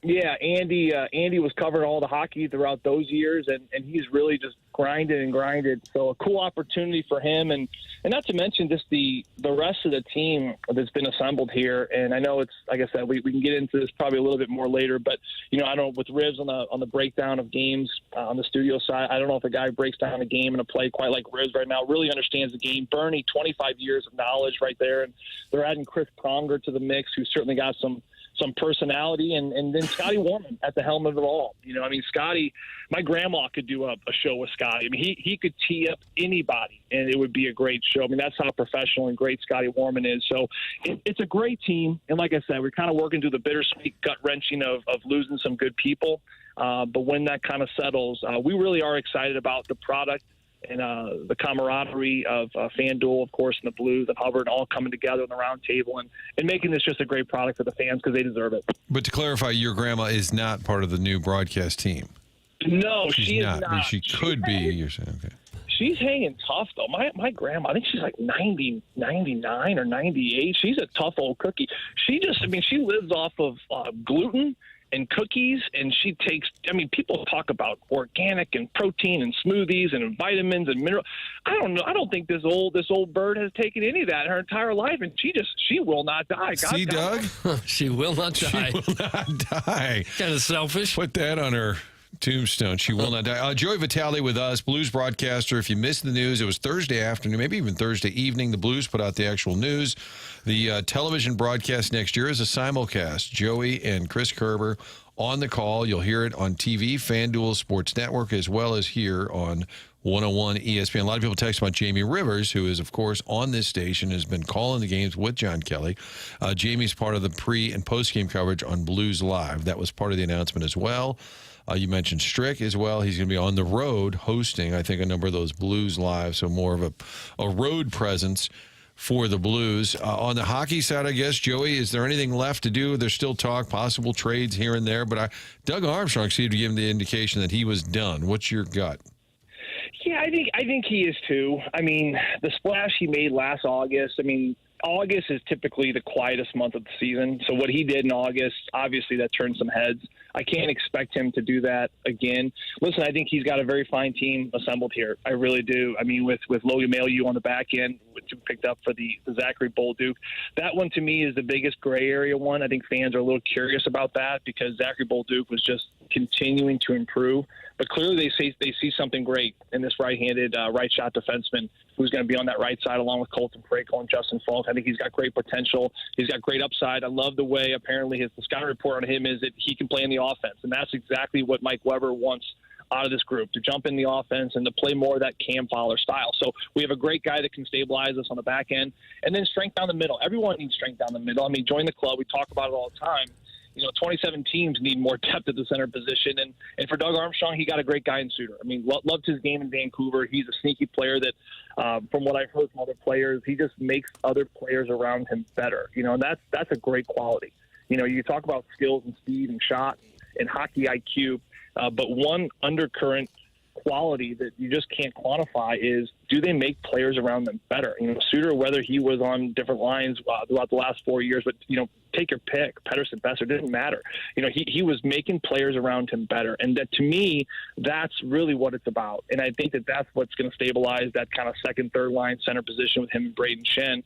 Yeah, Andy was covering all the hockey throughout those years, and he's really just grinded. So a cool opportunity for him, and not to mention just the rest of the team that's been assembled here. And I know it's, like I said, we can get into this probably a little bit more later, but I don't know, with Rivs on the breakdown of games on the studio side, I don't know if a guy breaks down a game and a play quite like Rivs right now, really understands the game. Bernie, 25 years of knowledge right there, and they're adding Chris Pronger to the mix, who's certainly got some personality, and then Scotty Warman at the helm of it all. Scotty, my grandma could do a show with Scotty. I mean, he could tee up anybody, and it would be a great show. I mean, that's how professional and great Scotty Warman is. So it's a great team. And like I said, we're kind of working through the bittersweet, gut-wrenching of losing some good people. But when that kind of settles, we really are excited about the product and the camaraderie of FanDuel, of course, and the Blues and Hubbard all coming together on the round table and making this just a great product for the fans because they deserve it. But to clarify, your grandma is not part of the new broadcast team. No, She's she is not. not. I mean, she could be. You're saying, okay. She's hanging tough, though. My grandma, I think she's like 90, 99 or 98. She's a tough old cookie. She lives off of gluten and cookies, and she takes, people talk about organic and protein and smoothies and vitamins and minerals. I don't know. I don't think this old bird has taken any of that her entire life, and she will not die. See, Doug? She will not die. She will not die. Kind of selfish. Put that on her tombstone. She will not die. Joey Vitale with us, Blues broadcaster. If you missed the news, it was Thursday afternoon, maybe even Thursday evening. The Blues put out the actual news. The television broadcast next year is a simulcast. Joey and Chris Kerber on the call. You'll hear it on TV, FanDuel Sports Network, as well as here on 101 ESPN. A lot of people text about Jamie Rivers, who is, of course, on this station, has been calling the games with John Kelly. Jamie's part of the pre- and post-game coverage on Blues Live. That was part of the announcement as well. You mentioned Strick as well. He's going to be on the road hosting, I think, a number of those Blues Live, so more of a road presence for the Blues. On the hockey side, I guess, Joey, is there anything left to do? There's still talk, possible trades here and there, but Doug Armstrong seemed to give him the indication that he was done. What's your gut? Yeah, I think he is too. The splash he made last August, August is typically the quietest month of the season. So what he did in August, obviously that turned some heads. I can't expect him to do that again. Listen, I think he's got a very fine team assembled here. I really do. With Logan Mailloux on the back end, which we picked up for the Zachary Bolduc, that one to me is the biggest gray area one. I think fans are a little curious about that because Zachary Bolduc was just continuing to improve. But clearly they see something great in this right-handed right shot defenseman who's going to be on that right side along with Colton Frackel and Justin Falk. I think he's got great potential. He's got great upside. I love the way apparently the scouting report on him is that he can play in the offense, and that's exactly what Mike Weber wants out of this group, to jump in the offense and to play more of that Cam Fowler style. So we have a great guy that can stabilize us on the back end, and then strength down the middle. Everyone needs strength down the middle. Join the club. We talk about it all the time. 27 teams need more depth at the center position. And for Doug Armstrong, he got a great guy in Suter. Loved his game in Vancouver. He's a sneaky player that, from what I've heard from other players, he just makes other players around him better. And that's a great quality. You talk about skills and speed and shot and hockey IQ, but one undercurrent quality that you just can't quantify is, do they make players around them better? Suter, whether he was on different lines throughout the last 4 years, but, take your pick, Pettersson, Besser, didn't matter. He was making players around him better. And that, to me, that's really what it's about. And I think that's what's going to stabilize that kind of second, third line center position with him and Braden Shen.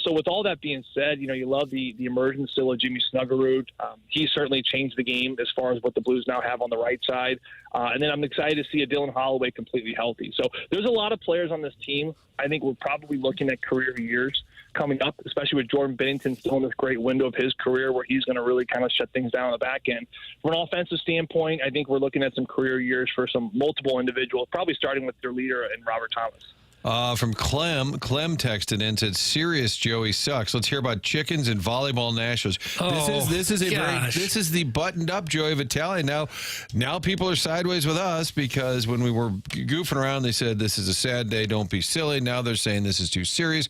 So with all that being said, you love the emergence still of Jimmy Snuggerud. He certainly changed the game as far as what the Blues now have on the right side. And then I'm excited to see a Dylan Holloway completely healthy. So there's a lot of players on this team. I think we're probably looking at career years coming up, especially with Jordan Binnington still in this great window of his career where he's going to really kind of shut things down on the back end. From an offensive standpoint, I think we're looking at some career years for some multiple individuals, probably starting with their leader in Robert Thomas. From Clem texted in and said, "Serious Joey sucks. Let's hear about chickens and volleyball nationals." This is the buttoned up Joey Vitale. Now people are sideways with us because when we were goofing around, they said this is a sad day. Don't be silly. Now they're saying this is too serious.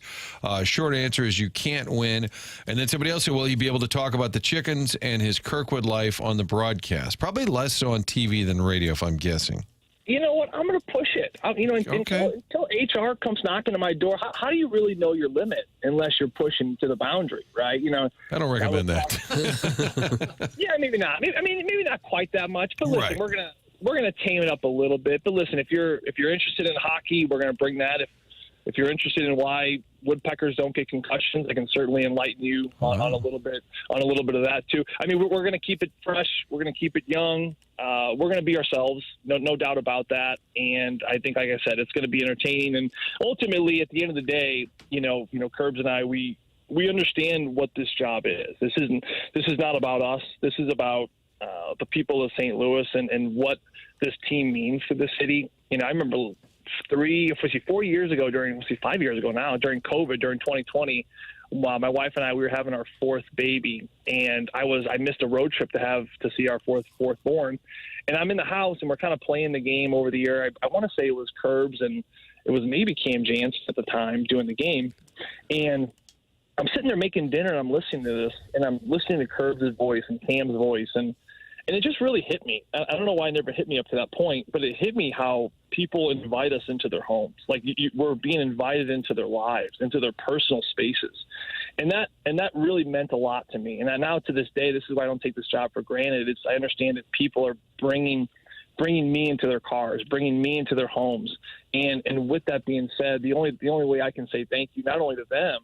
Short answer is you can't win. And then somebody else said, "Will you be able to talk about the chickens and his Kirkwood life on the broadcast?" Probably less so on TV than radio, if I'm guessing. You know what? I'm going to push it. Until HR comes knocking on my door, how do you really know your limit unless you're pushing to the boundary, right? I don't recommend that. Yeah, maybe not. Maybe not quite that much. But listen, right. we're gonna tame it up a little bit. But listen, if you're interested in hockey, we're going to bring that. If you're interested in why woodpeckers don't get concussions, I can certainly enlighten you on a little bit of that too. We're going to keep it fresh. We're going to keep it young. We're going to be ourselves, no doubt about that. And I think, like I said, it's going to be entertaining. And ultimately, at the end of the day, Curbs and I, we understand what this job is. This is not about us. This is about the people of St. Louis and what this team means to the city. I remember 4 years ago 5 years ago now, during COVID, during 2020, my wife and I, we were having our fourth baby, and I missed a road trip to see our fourth born. And I'm in the house, and we're kind of playing the game over the air. I want to say it was Curbs, and it was maybe Cam Jansen at the time doing the game. And I'm sitting there making dinner, and I'm listening to this, and I'm listening to Curbs' voice and Cam's voice, and it just really hit me. I don't know why it never hit me up to that point, but it hit me how people invite us into their homes. Like we're being invited into their lives, into their personal spaces. And that really meant a lot to me. And now to this day, this is why I don't take this job for granted. I understand that people are bringing me into their cars, bringing me into their homes. And with that being said, the only way I can say thank you, not only to them,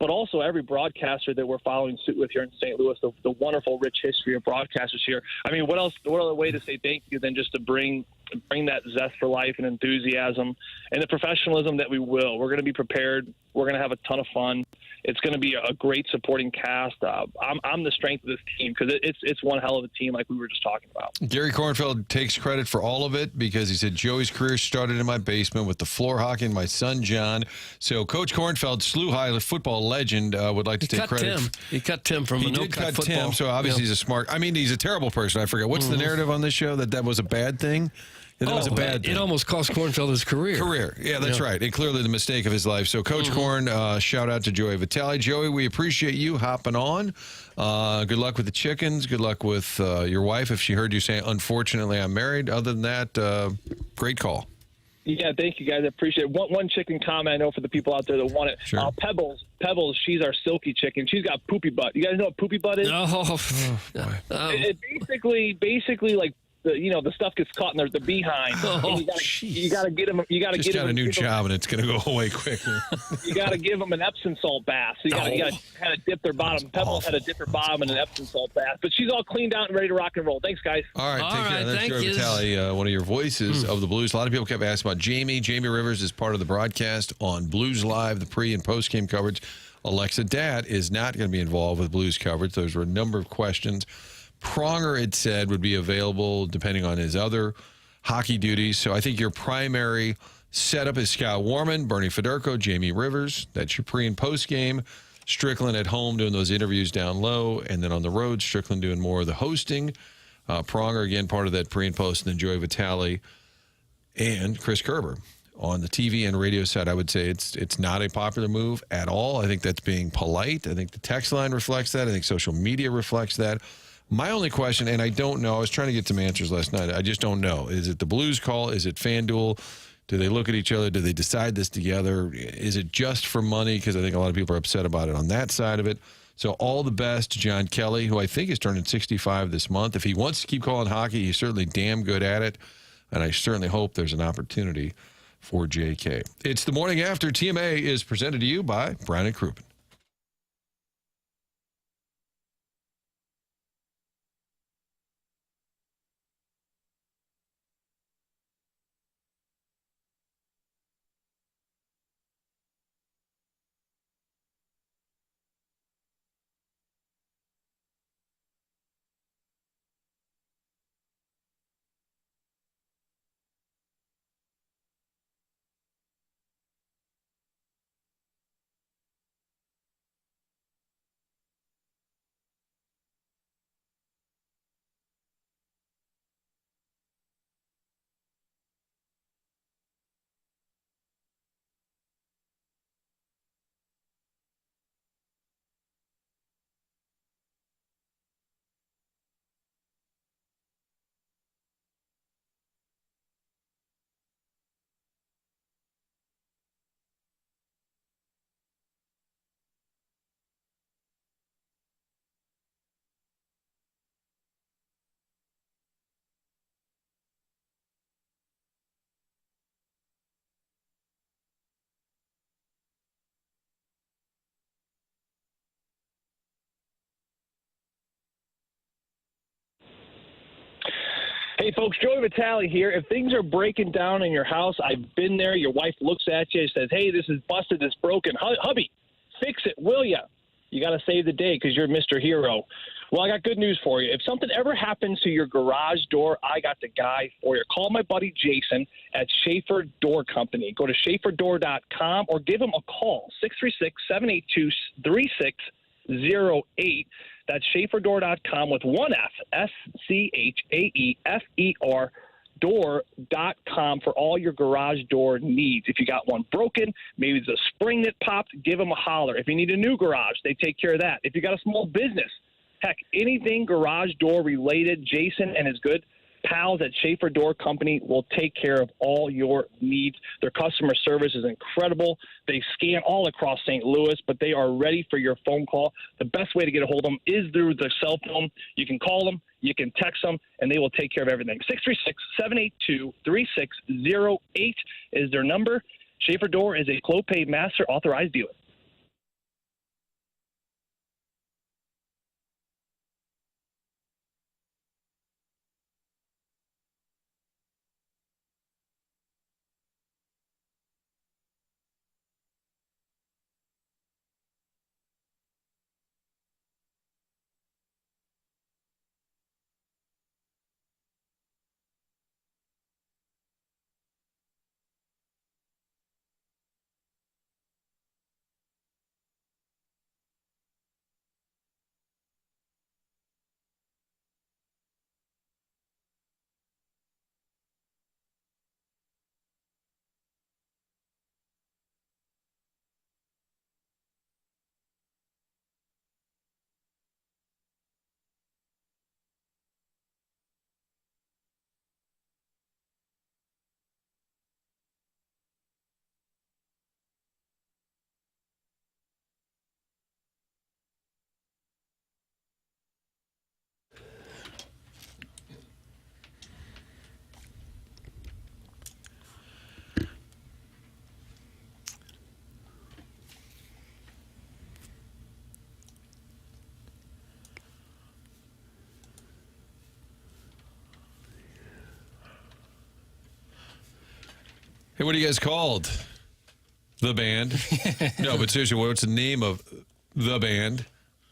but also every broadcaster that we're following suit with here in St. Louis, the wonderful, rich history of broadcasters here. I mean, what other way to say thank you than just to bring that zest for life and enthusiasm and the professionalism that we will. We're going to be prepared. We're going to have a ton of fun. It's going to be a great supporting cast. I'm the strength of this team because it's one hell of a team like we were just talking about. Gary Kornfeld takes credit for all of it because he said, Joey's career started in my basement with the floor hockey and my son, John. So Coach Kornfeld, SLU High football legend, would like to take credit. He cut Tim from a no-cut football. Tim, so obviously he's a smart – I mean, he's a terrible person. I forget. What's the narrative on this show, that was a bad thing? That was a bad thing. It almost cost Kornfeld his career. Yeah, that's right. And clearly the mistake of his life. So, Coach Korn, shout out to Joey Vitale. Joey, we appreciate you hopping on. Good luck with the chickens. Good luck with your wife. If she heard you say, unfortunately, I'm married. Other than that, great call. Yeah, thank you, guys. I appreciate it. One chicken comment I know for the people out there that want it. Sure. Pebbles, she's our silky chicken. She's got poopy butt. You guys know what poopy butt is? It's basically like, the stuff gets caught in the behind. You got to get them. You got to get them. Got a new job, and it's going to go away quickly. You got to give them an Epsom salt bath. So you got to kind of dip their bottom. Pebbles had to dip her bottom in an Epsom salt bath, but she's all cleaned out and ready to rock and roll. Thanks, guys. All right, take care. That's Joey Vitale, one of your voices of the Blues. A lot of people kept asking about Jamie. Jamie Rivers is part of the broadcast on Blues Live, the pre and post game coverage. Alexa Datt is not going to be involved with Blues coverage. Those were a number of questions. Pronger, it said, would be available depending on his other hockey duties. So I think your primary setup is Scott Warman, Bernie Federko, Jamie Rivers. That's your pre and post game. Strickland at home doing those interviews down low. And then on the road, Strickland doing more of the hosting. Pronger, again, part of that pre and post. And then Joey Vitale and Chris Kerber. On the TV and radio side, I would say it's not a popular move at all. I think that's being polite. I think the text line reflects that. I think social media reflects that. My only question, and I don't know, I was trying to get some answers last night. I just don't know. Is it the Blues call? Is it FanDuel? Do they look at each other? Do they decide this together? Is it just for money? Because I think a lot of people are upset about it on that side of it. So all the best to John Kelly, who I think is turning 65 this month. If he wants to keep calling hockey, he's certainly damn good at it. And I certainly hope there's an opportunity for JK. It's the morning after. TMA is presented to you by Brown and Crouppen. Hey, folks, Joey Vitale here. If things are breaking down in your house, I've been there. Your wife looks at you and says, hey, this is busted, this broken. Hubby, fix it, will ya? You got to save the day because you're Mr. Hero. Well, I got good news for you. If something ever happens to your garage door, I got the guy for you. Call my buddy Jason at Schaefer Door Company. Go to schaeferdoor.com or give him a call, 636-782-3608. That's schaeferdoor.com with one F, SCHAEFER, door.com for all your garage door needs. If you got one broken, maybe it's a spring that popped, give them a holler. If you need a new garage, they take care of that. If you got a small business, heck, anything garage door related, Jason and his good pals at Schaefer Door Company will take care of all your needs. Their customer service is incredible. They scan all across St. Louis, but they are ready for your phone call. The best way to get a hold of them is through their cell phone. You can call them, you can text them, and they will take care of everything. 636-782-3608 is their number. Schaefer Door is a Clopay Master authorized dealer. Hey, what are you guys called? The band? No, but seriously, what's the name of the band?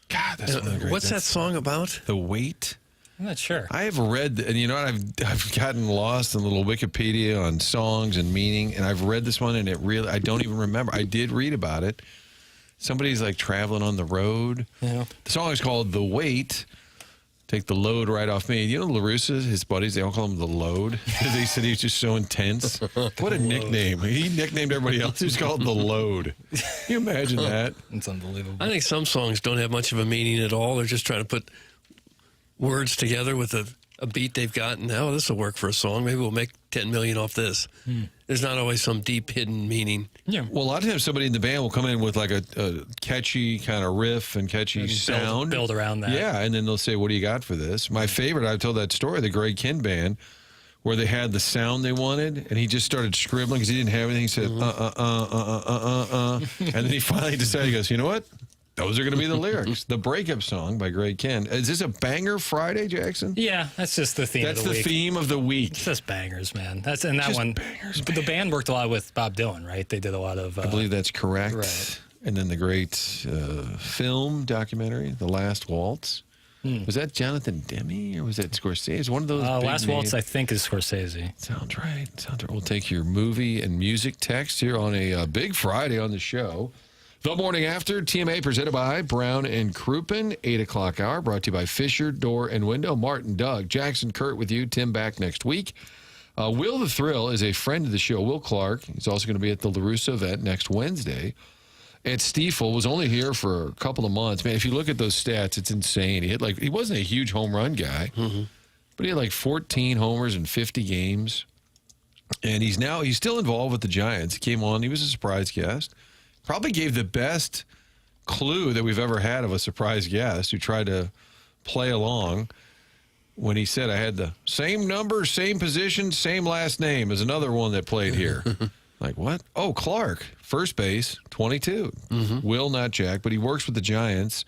God, that's one of the great. What's that song about? The Wait? I'm not sure. I have read, and you know what? I've gotten lost in a little Wikipedia on songs and meaning, and I've read this one, and it really, I don't even remember. I did read about it. Somebody's like traveling on the road. Yeah. The song is called The Wait. Take the load right off me. You know, LaRussa, his buddies, they all call him The Load because they said he was just so intense. What a nickname. He nicknamed everybody else. He was called The Load. Can you imagine that? It's unbelievable. I think some songs don't have much of a meaning at all. They're just trying to put words together with a beat they've got, and oh, this will work for a song. Maybe we'll make $10 million off this. There's not always some deep hidden meaning. Yeah. Well, a lot of times somebody in the band will come in with like a catchy kind of riff and catchy sound. Build around that. Yeah, and then they'll say, what do you got for this? My favorite, I told that story, the Greg Kinn band, where they had the sound they wanted, and he just started scribbling because he didn't have anything. He said, and then he finally decided, he goes, you know what? Those are going to be the lyrics. The Breakup Song by Greg Kinn. Is this a banger Friday, Jackson? Yeah, that's just the theme That's of the week. the theme of the week. It's just bangers, man. That's and that Just one. bangers, But the band worked a lot with Bob Dylan, right? They did a lot of. I believe that's correct. Right. And then the great film documentary, The Last Waltz. Was that Jonathan Demme or was that Scorsese? It's one of those. Big Last Waltz, names. I think, is Scorsese. Sounds right. Sounds right. We'll take your movie and music text here on a big Friday on the show. The Morning After, TMA presented by Brown and Crouppen, 8 o'clock hour, brought to you by Fisher Door and Window. Martin, Doug, Jackson, Kurt with you. Tim back next week. Will the Thrill is a friend of the show. Will Clark. He's also going to be at the LaRussa event next Wednesday. At Stiefel, was only here for a couple of months. Man, if you look at those stats, it's insane. He wasn't a huge home run guy, but he had like 14 homers in 50 games. And he's still involved with the Giants. He came on. He was a surprise guest. Probably gave the best clue that we've ever had of a surprise guest who tried to play along when he said, I had the same number, same position, same last name as another one that played here. Like, what? Oh, Clark, first base, 22. Will, not Jack, but he works with the Giants.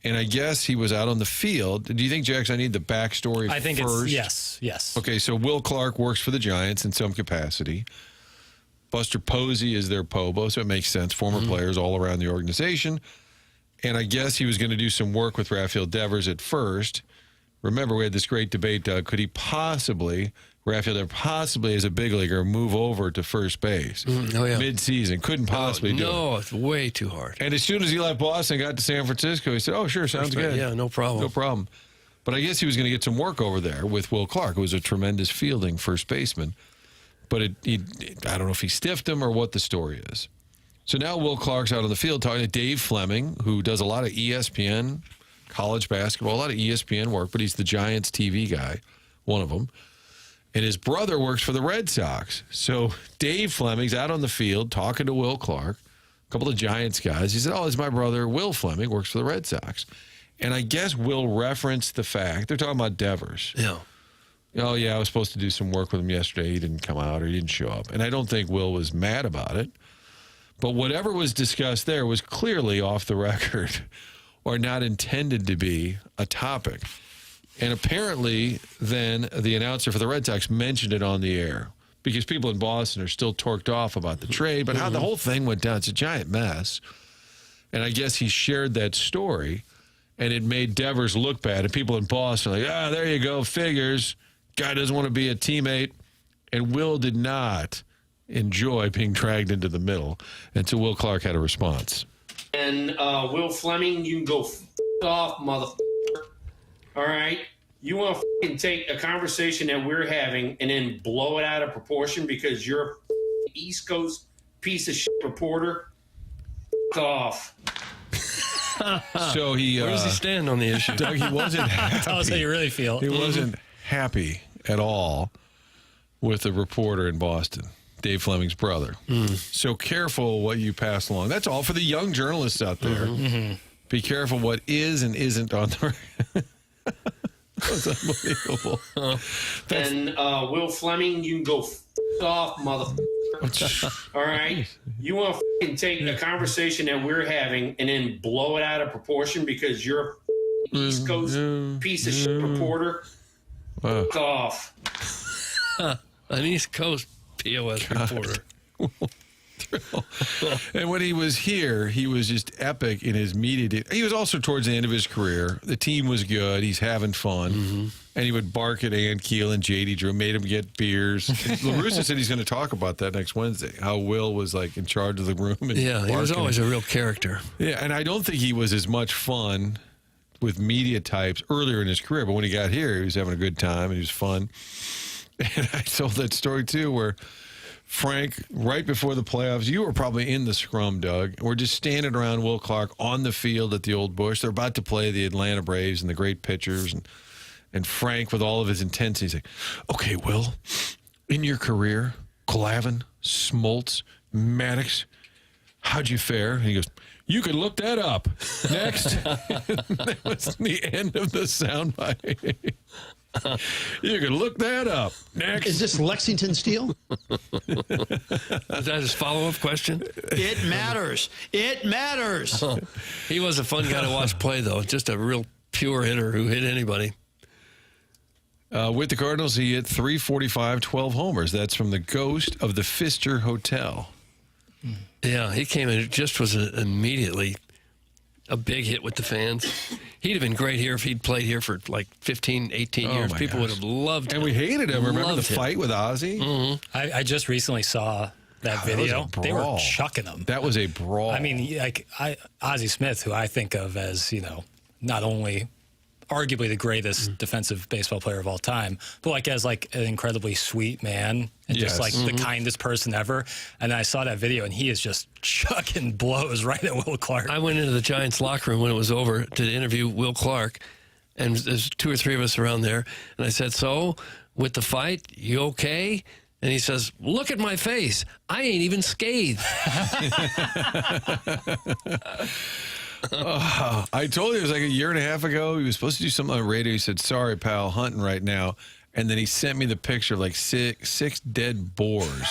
And I guess he was out on the field. Do you think, Jax, I need the backstory I think first? it's, yes. Okay, so Will Clark works for the Giants in some capacity. Buster Posey is their Pobo, so it makes sense. Former players all around the organization. And I guess he was going to do some work with Rafael Devers at first. Remember, we had this great debate, Doug. Could he possibly, Rafael Devers possibly as a big leaguer, move over to first base mid-season? Couldn't possibly do it. No, it's way too hard. And as soon as he left Boston and got to San Francisco, he said, oh, sure, sounds good. Yeah, no problem. No problem. But I guess he was going to get some work over there with Will Clark, who was a tremendous fielding first baseman. But I don't know if he stiffed him or what the story is. So now Will Clark's out on the field talking to Dave Fleming, who does a lot of ESPN college basketball, a lot of ESPN work, but he's the Giants TV guy, one of them. And his brother works for the Red Sox. So Dave Fleming's out on the field talking to Will Clark, a couple of Giants guys. He said, oh, it's my brother, Will Fleming, works for the Red Sox. And I guess Will referenced the fact, they're talking about Devers. Yeah. Oh, yeah, I was supposed to do some work with him yesterday. He didn't come out or he didn't show up. And I don't think Will was mad about it. But whatever was discussed there was clearly off the record or not intended to be a topic. And apparently, then the announcer for the Red Sox mentioned it on the air because people in Boston are still torqued off about the trade, but how the whole thing went down. It's a giant mess. And I guess he shared that story, and it made Devers look bad. And people in Boston are like, there you go, figures. Guy doesn't want to be a teammate. And Will did not enjoy being dragged into the middle. And so Will Clark had a response. And Will Fleming, you can go off, motherfucker. All right? You want to take a conversation that we're having and then blow it out of proportion because you're a East Coast piece of shit reporter? Off. So he... Where does he stand on the issue? Doug, he wasn't happy. Tell us how you really feel. He wasn't happy at all with the reporter in Boston, Dave Fleming's brother. So careful what you pass along. That's all for the young journalists out there. Be careful what is and isn't on the... That's unbelievable. And Will Fleming, you can go off, motherfucker. All right? You want to take a conversation that we're having and then blow it out of proportion because you're a East Coast piece of shit reporter? Off. An East Coast POS reporter. And when he was here, he was just epic in his media. He was also towards the end of his career. The team was good. He's having fun. And he would bark at Ann Keel and J.D. Drew, made him get beers. La Russa said he's going to talk about that next Wednesday, how Will was like in charge of the room. And Yeah, he was always a real character. Yeah, and I don't think he was as much fun with media types earlier in his career, but when he got here, he was having a good time and he was fun. And I told that story too, where Frank, right before the playoffs, you were probably in the scrum, Doug. We're just standing around Will Clark on the field at the Old Bush. They're about to play the Atlanta Braves and the great pitchers. And Frank, with all of his intensity, he's like, okay, Will, in your career, Glavine, Smoltz, Maddox, how'd you fare? And he goes, you could look that up. Next. That was the end of the soundbite. You can look that up. Next. Is this Lexington Steel? Is that his follow-up question? It matters. It matters. He was a fun guy to watch play, though. Just a real pure hitter who hit anybody. With the Cardinals, he hit 345, 12 homers. That's from the ghost of the Pfister Hotel. Yeah, he came in. It just was immediately a big hit with the fans. He'd have been great here if he'd played here for like 15, 18 years. People would have loved him. And we hated him. Remember the fight with Ozzy? I just recently saw that video. They were chucking him. That was a brawl. I mean, like Ozzie Smith, who I think of as, not only arguably the greatest defensive baseball player of all time, but like as like an incredibly sweet man and just like the kindest person ever. And I saw that video and he is just chucking blows right at Will Clark. I went into the Giants locker room when it was over to interview Will Clark, and there's 2 or 3 of us around there. And I said, so with the fight, you okay? And he says, look at my face. I ain't even scathed. I told you it was like a year and a half ago. He was supposed to do something on the radio. He said, sorry, pal, hunting right now. And then he sent me the picture of like six dead boars,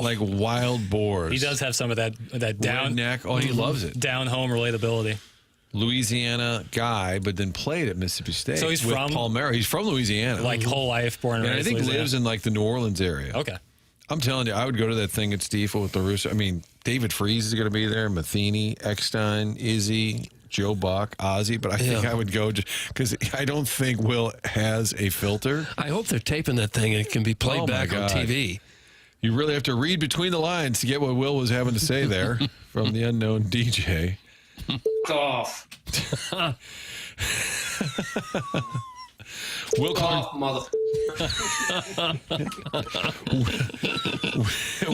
like wild boars. He does have some of that down neck. Oh, he loves it. Down home relatability. Louisiana guy, but then played at Mississippi State. So he's with from Palmyra. He's from Louisiana, like whole life, born and raised. I think Louisiana. lives in like the New Orleans area. Okay. I'm telling you, I would go to that thing at Stiefel with the Russo. I mean, David Freese is going to be there, Matheny, Eckstein, Izzy, Joe Buck, Ozzy, but I think I would go just because I don't think Will has a filter. I hope they're taping that thing and it can be played back on TV. You really have to read between the lines to get what Will was having to say there from the unknown DJ. Off. Will Clark,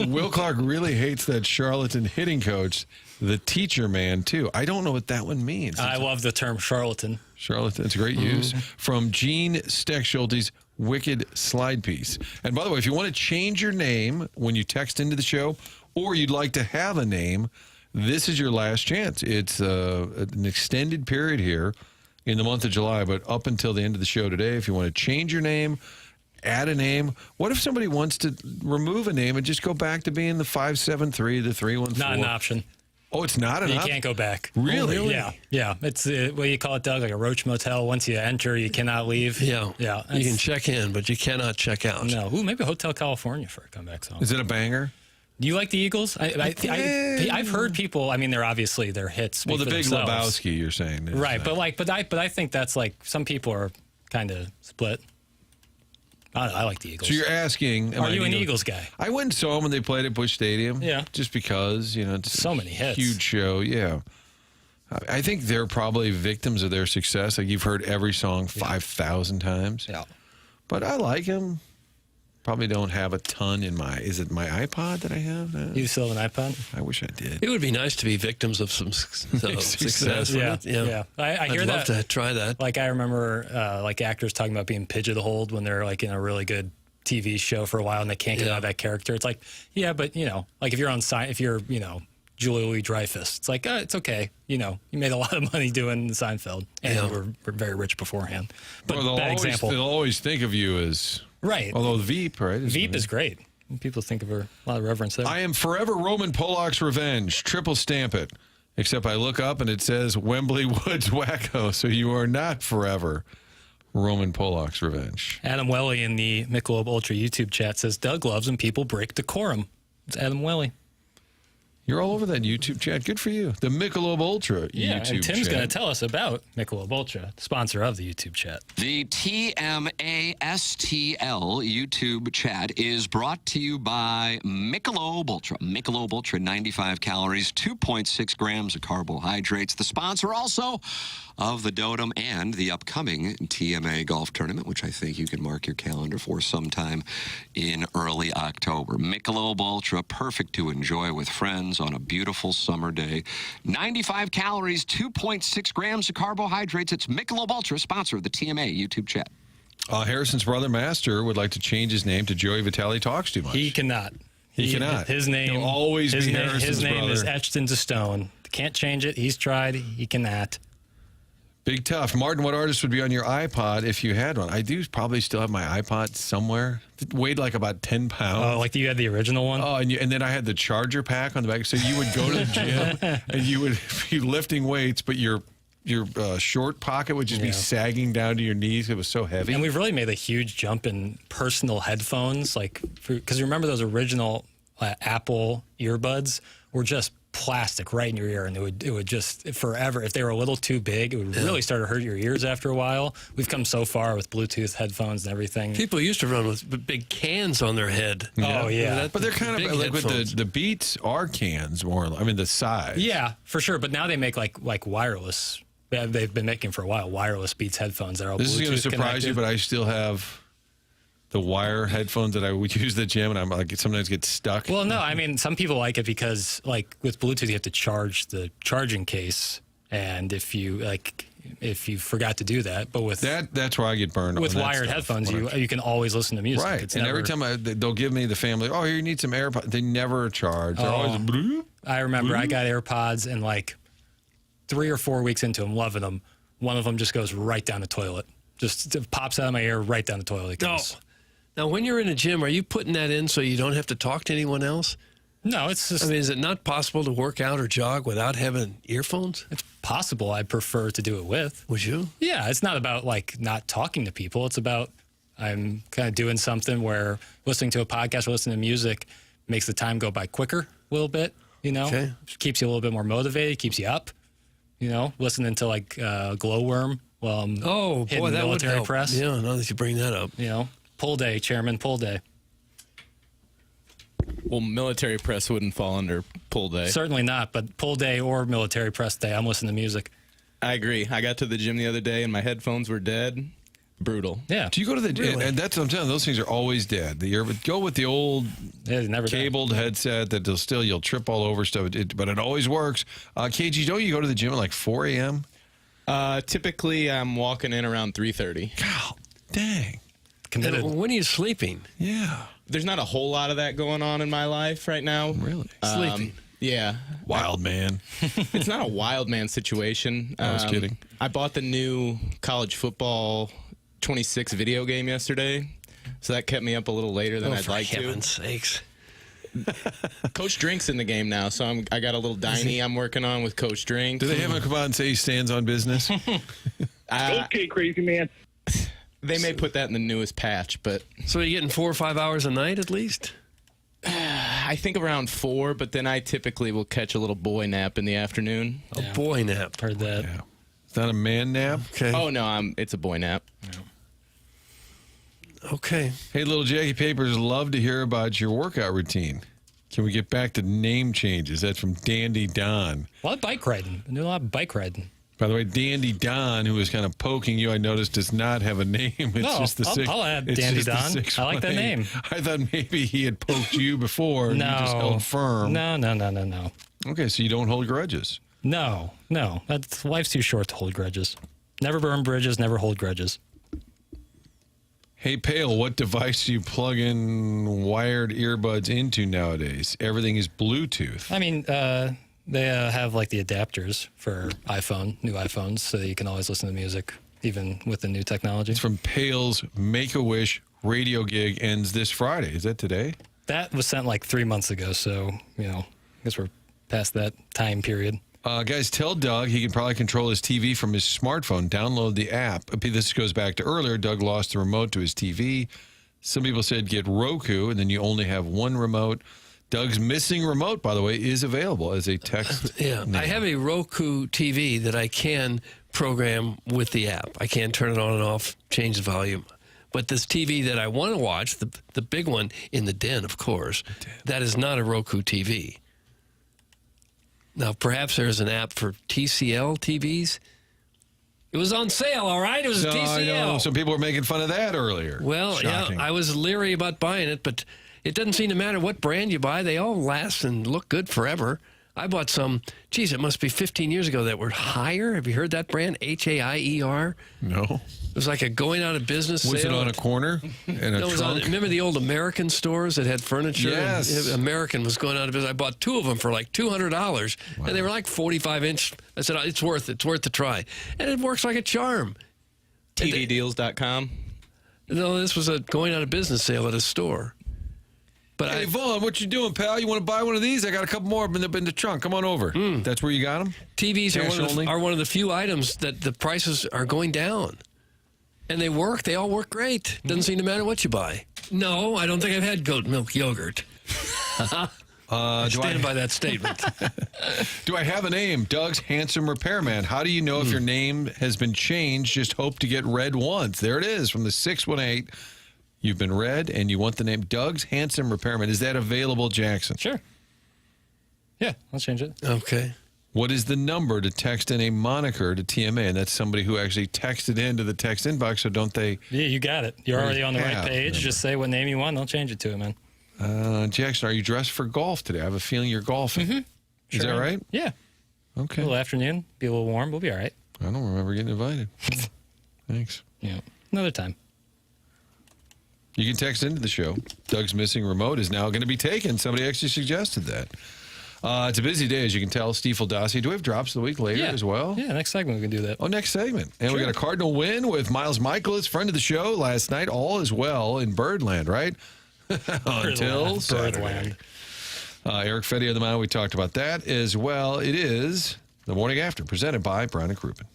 Will Clark really hates that charlatan hitting coach, the teacher man, too. I don't know what that one means. I love the term charlatan. Charlatan, it's a great use. From Gene Steckschulte's Wicked Slide Piece. And by the way, if you want to change your name when you text into the show, or you'd like to have a name, this is your last chance. It's an extended period here in the month of July, but up until the end of the show today, if you want to change your name, add a name. What if somebody wants to remove a name and just go back to being the 573, the 314? Not an option. Oh, it's not an option? You can't go back. Really? Oh, really? Yeah. It's what do you call it, Doug? Like a roach motel. Once you enter, you cannot leave. Yeah. Yeah. You can check in, but you cannot check out. No. Ooh, maybe Hotel California for a comeback song. Is it a banger? Do you like the Eagles? I've heard people. I mean, they're hits. Well, the Big themselves. Lebowski, you're saying, right? But I think that's like some people are kind of split. I like the Eagles. So you're asking, are you an Eagles guy? I went and saw them when they played at Busch Stadium. Yeah, just because it's so many hits, huge show. Yeah, I think they're probably victims of their success. Like you've heard every song 5,000 times. Yeah, but I like them. Probably don't have a ton in is it my iPod that I have? You still have an iPod? I wish I did. It would be nice to be victims of some success. Yeah. I hear I'd that. love to try that. Like I remember like actors talking about being pigeonholed when they're like in a really good TV show for a while and they can't get out of that character. It's like, yeah, but like if you're Julia Louis-Dreyfus, it's like, it's okay. You made a lot of money doing Seinfeld and you were very rich beforehand. But example. They'll always think of you as... Right. Although Veep, right? Veep is great. People think of her a lot of reverence there. I am forever Roman Polak's revenge. Triple stamp it. Except I look up and it says Wembley Woods Wacko. So you are not forever Roman Polak's revenge. Adam Welly in the Michelob Ultra YouTube chat says Doug loves when people break decorum. It's Adam Welly. You're all over that YouTube chat. Good for you. The Michelob Ultra YouTube chat. And Tim's going to tell us about Michelob Ultra, sponsor of the YouTube chat. The TMASTL YouTube chat is brought to you by Michelob Ultra. Michelob Ultra, 95 calories, 2.6 grams of carbohydrates. The sponsor also of the Dotem and the upcoming TMA golf tournament, which I think you can mark your calendar for sometime in early October. Michelob Ultra, perfect to enjoy with friends on a beautiful summer day. 95 calories, 2.6 grams of carbohydrates. It's Michelob Ultra, sponsor of the TMA YouTube chat. Harrison's brother, Master, would like to change his name to Joey Vitale Talks Too Much. He cannot. He cannot. His name He'll always be Harrison's His name brother. is etched into stone. Can't change it. He's tried. He cannot. Big tough. Martin, what artist would be on your iPod if you had one? I do probably still have my iPod somewhere. It weighed like about 10 pounds. Oh, like you had the original one? Oh, and then I had the charger pack on the back. So you would go to the gym and you would be lifting weights, but your short pocket would just be sagging down to your knees. It was so heavy. And we've really made a huge jump in personal headphones. Because you remember those original Apple earbuds were just plastic right in your ear, and it would just forever. If they were a little too big, it would really start to hurt your ears after a while. We've come so far with Bluetooth headphones and everything. People used to run with big cans on their head. Oh yeah, but they're kind of like with the Beats are cans more. I mean the size. Yeah, for sure. But now they make like wireless. They've been making for a while wireless Beats headphones that are all This Bluetooth is going to surprise connected. you, but I still have the wire headphones that I would use at the gym, and I'm like sometimes get stuck. Well, no, I mean some people like it because like with Bluetooth you have to charge the charging case, and if you forgot to do that, but with that's where I get burned. With on that wired stuff. headphones, you can always listen to music. Right, and every time they'll give me the family, oh, here you need some AirPods. They never charge. They're always bloop. I remember I got AirPods and like 3 or 4 weeks into them, loving them. One of them just goes right down the toilet. Just pops out of my ear, right down the toilet. It goes. Now, when you're in a gym, are you putting that in so you don't have to talk to anyone else? No, it's just... I mean, is it not possible to work out or jog without having earphones? It's possible. I prefer to do it with. Would you? Yeah, it's not about, like, not talking to people. It's about I'm kind of doing something where listening to a podcast or listening to music makes the time go by quicker a little bit, you know? Okay. Keeps you a little bit more motivated, keeps you up. listening to like Glowworm while I'm hitting that would military help. press. Yeah, now that you bring that up. Pull day, Chairman, pull day. Well, military press wouldn't fall under pull day. Certainly not, but pull day or military press day, I'm listening to music. I agree. I got to the gym the other day and my headphones were dead. Brutal. Yeah. Do you go to the gym? And that's what I'm telling you, those things are always dead. Go with the old cabled headset that you'll trip all over stuff, but it always works. KG, don't you go to the gym at like 4 a.m.? Typically, I'm walking in around 3:30. God, dang. Committed. When are you sleeping? Yeah. There's not a whole lot of that going on in my life right now. Really? Sleeping. Yeah. Wild man. It's not a wild man situation. I was kidding. I bought the new college football 26 video game yesterday, so that kept me up a little later than I'd like to. For heaven's sakes. Coach Drink's in the game now, so I got a little Diney I'm working on with Coach Drink. Do they have him come out and say he stands on business? Okay, crazy man. They may put that in the newest patch, but... So are you getting 4 or 5 hours a night at least? I think around 4, but then I typically will catch a little boy nap in the afternoon. A boy nap. Heard that. Yeah. Is that a man nap? Okay. Oh, no, it's a boy nap. Yeah. Okay. Hey, little Jackie Papers, love to hear about your workout routine. Can we get back to name changes? That's from Dandy Don. A lot of bike riding. I do a lot of bike riding. By the way, Dandy Don, who was kind of poking you, I noticed, does not have a name. It's just the I'll add Dandy Don. I like that name. I thought maybe he had poked you before and you just held firm. No. Okay, so you don't hold grudges. No. Life's too short to hold grudges. Never burn bridges, never hold grudges. Hey, Pale, what device do you plug in wired earbuds into nowadays? Everything is Bluetooth. I mean, they have like the adapters for new iPhones, so that you can always listen to music, even with the new technology. It's from Pale's Make-A-Wish radio gig ends this Friday. Is that today? That was sent like 3 months ago, so, I guess we're past that time period. Guys, tell Doug he can probably control his TV from his smartphone. Download the app. This goes back to earlier. Doug lost the remote to his TV. Some people said get Roku, and then you only have one remote. Doug's missing remote, by the way, is available as a text. Yeah, I have a Roku TV that I can program with the app. I can turn it on and off, change the volume. But this TV that I want to watch, the big one in the den, of course, that is not a Roku TV. Now, perhaps there's an app for TCL TVs. It was on sale, all right? It was TCL. I know. Some people were making fun of that earlier. Well, Shocking. yeah, I was leery about buying it, but it doesn't seem to matter what brand you buy. They all last and look good forever. I bought some, it must be 15 years ago that were Haier. Have you heard that brand? Haier? No. It was like a going out of business Was sale. it on a corner in a trunk? Remember the old American stores that had furniture? Yes. American was going out of business. I bought 2 of them for like $200, and they were like 45-inch. I said, it's worth the try. And it works like a charm. TVdeals.com? No, this was a going out of business sale at a store. But hey, Vaughn, what you doing, pal? You want to buy one of these? I got a couple more in the trunk. Come on over. That's where you got them? TVs are one of the few items that the prices are going down. And they work. They all work great. Doesn't seem to matter what you buy. No, I don't think I've had goat milk yogurt. Stand by that statement. Do I have a name? Doug's Handsome Repairman. How do you know if your name has been changed? Just hope to get read once. There it is from the 618. You've been read and you want the name Doug's Handsome Repairman. Is that available, Jackson? Sure. Yeah, I'll change it. Okay. What is the number to text in a moniker to TMA? And that's somebody who actually texted into the text inbox, so don't they? Yeah, you got it. You're already on the right page. Just say what name you want, they'll change it to it, man. Jackson, are you dressed for golf today? I have a feeling you're golfing. Mm-hmm. Is that right? Yeah. Okay. A little afternoon, be a little warm. We'll be all right. I don't remember getting invited. Thanks. Yeah. Another time. You can text into the show. Doug's missing remote is now going to be taken. Somebody actually suggested that. It's a busy day, as you can tell. Steve Fildassi. Do we have drops of the week later as well? Yeah, next segment we can do that. Oh, next segment. And we got a Cardinal win with Miles Mikolas, friend of the show last night. All is well in Birdland, right? Until Saturday. Eric Fedde on the mound. We talked about that as well. It is the morning after, presented by Brown and Crouppen.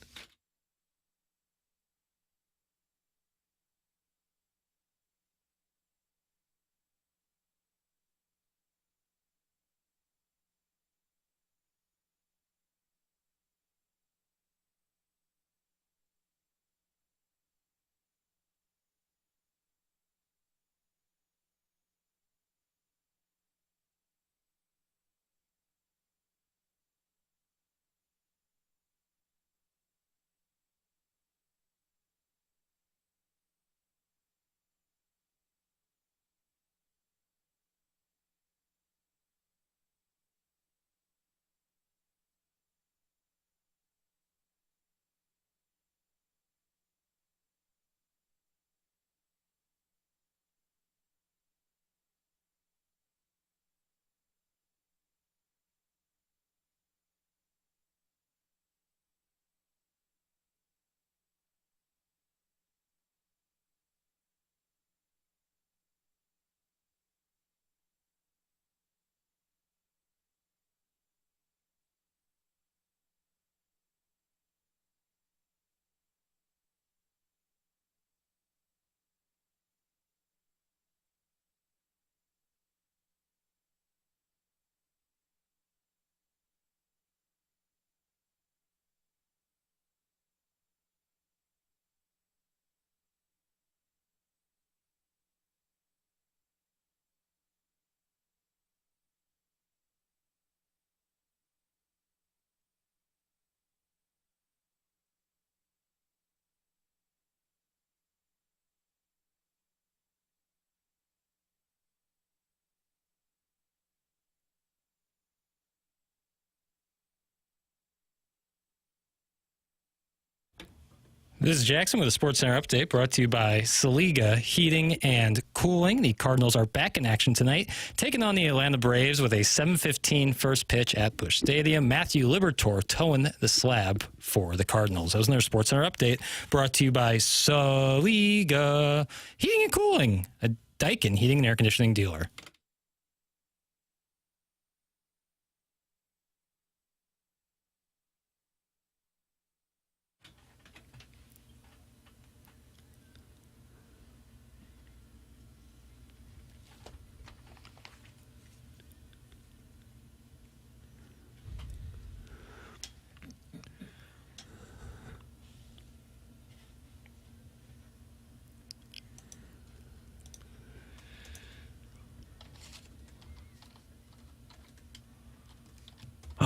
This is Jackson with a Sports Center update brought to you by Saliga Heating and Cooling. The Cardinals are back in action tonight, taking on the Atlanta Braves with a 7:15 first pitch at Busch Stadium. Matthew Liberatore towing the slab for the Cardinals. That was another Sports Center update brought to you by Saliga Heating and Cooling, a Daikin heating and air conditioning dealer.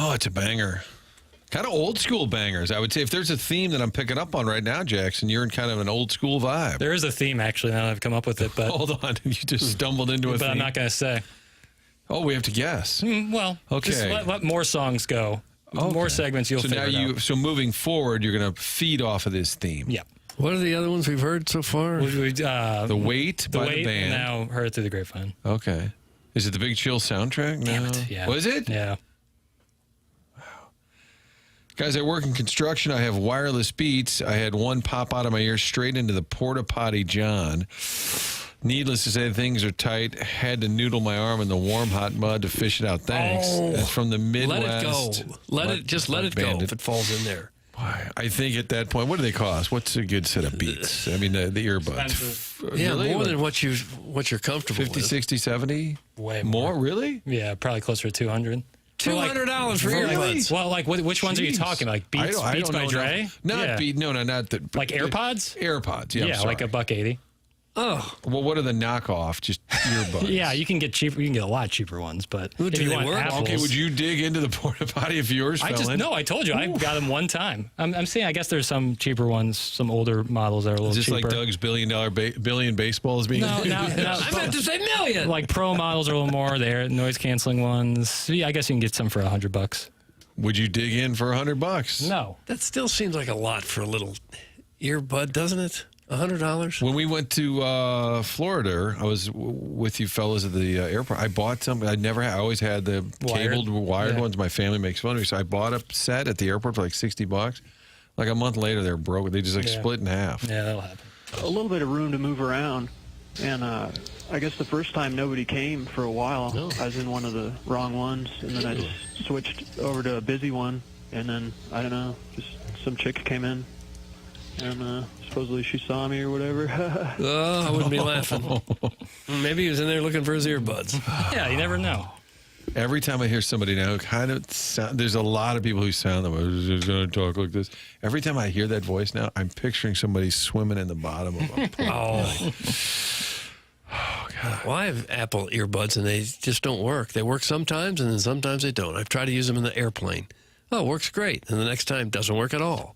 Oh, it's a banger. Kind of old school bangers, I would say. If there's a theme that I'm picking up on right now, Jackson, you're in kind of an old school vibe. There is a theme, actually, now that I've come up with it. But hold on. You just stumbled into a theme. But I'm not going to say. Oh, we have to guess. Well, okay. Just let more songs go. Okay. More segments, you'll figure it out. So moving forward, you're going to feed off of this theme. Yeah. What are the other ones we've heard so far? The Wait by the band. Now Heard It Through the Grapevine. Okay. Is it the Big Chill soundtrack? Damn it. Yeah. Was it? Yeah. Guys, I work in construction. I have wireless beats. I had one pop out of my ear straight into the porta potty John. Needless to say, things are tight. Had to noodle my arm in the warm, hot mud to fish it out. Thanks. Oh, that's from the Midwest. Let it go. Let it go if it falls in there. I think at that point, what do they cost? What's a good set of beats? I mean, the earbuds. Yeah, really? more than what you're comfortable 50, with. 60, 70? Way more. Really? Yeah, probably closer to $200. $200 for earbuds. Well, like which ones are you talking? Like Beats by Dre? Not Beat. No, not the. Like AirPods? AirPods. Yeah, yeah, like $180. Oh. Well, what are the knockoff? Just earbuds. Yeah, you can get cheaper. You can get a lot cheaper ones, but Ooh, if you want Apples, okay, would you dig into the porta potty if yours fell in? No, I told you. I got them one time. I'm saying I guess there's some cheaper ones, some older models that are a little cheaper. Is this cheaper. like Doug's billion baseballs being? No, I meant to say million. Like pro models are a little more. They're noise canceling ones. Yeah, I guess you can get some for $100. Would you dig in for $100? No. That still seems like a lot for a little earbud, doesn't it? $100. When we went to Florida, I was with you fellas at the airport. I bought some. I always had the cabled, wired ones. My family makes fun of me, so I bought a set at the airport for like $60. Like a month later, they're broke. They just split in half. Yeah, that'll happen. A little bit of room to move around, and I guess the first time nobody came for a while. No. I was in one of the wrong ones, and then I just switched over to a busy one, and then I don't know, just some chick came in, and supposedly she saw me or whatever. Oh, I wouldn't be laughing. Maybe he was in there looking for his earbuds. Yeah, you never know. Every time I hear somebody now, there's a lot of people who sound the way who's going to talk like this. Every time I hear that voice now, I'm picturing somebody swimming in the bottom of a pool. Oh, God. Well, I have Apple earbuds, and they just don't work. They work sometimes, and then sometimes they don't. I've tried to use them in the airplane. Oh, it works great. And the next time, doesn't work at all.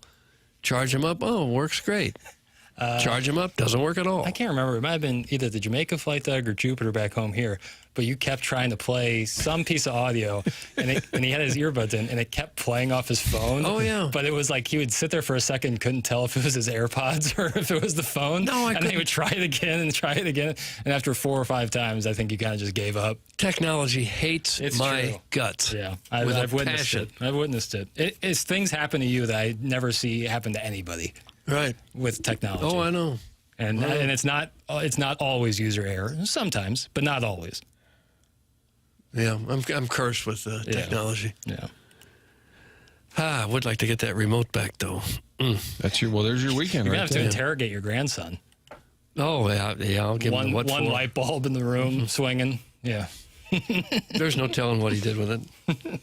Charge them up. Oh, works great. Charge them up. Doesn't work at all. I can't remember. It might have been either the Jamaica flight, Doug, or Jupiter back home here. But you kept trying to play some piece of audio, and he had his earbuds in, and it kept playing off his phone. Oh, yeah. But it was like he would sit there for a second, couldn't tell if it was his AirPods or if it was the phone. No, and then he would try it again and try it again. And after 4 or 5 times, I think he kind of just gave up. Technology hates my guts. Yeah, I've witnessed it. I've witnessed it. It's things happen to you that I never see happen to anybody. Right. With technology. Oh, I know. And it's not always user error. Sometimes, but not always. Yeah, I'm cursed with technology. Yeah. I would like to get that remote back, though. That's there's your weekend, You're right? Have to interrogate your grandson. Oh, yeah, I'll give him one light bulb in the room swinging. Yeah. There's no telling what he did with it.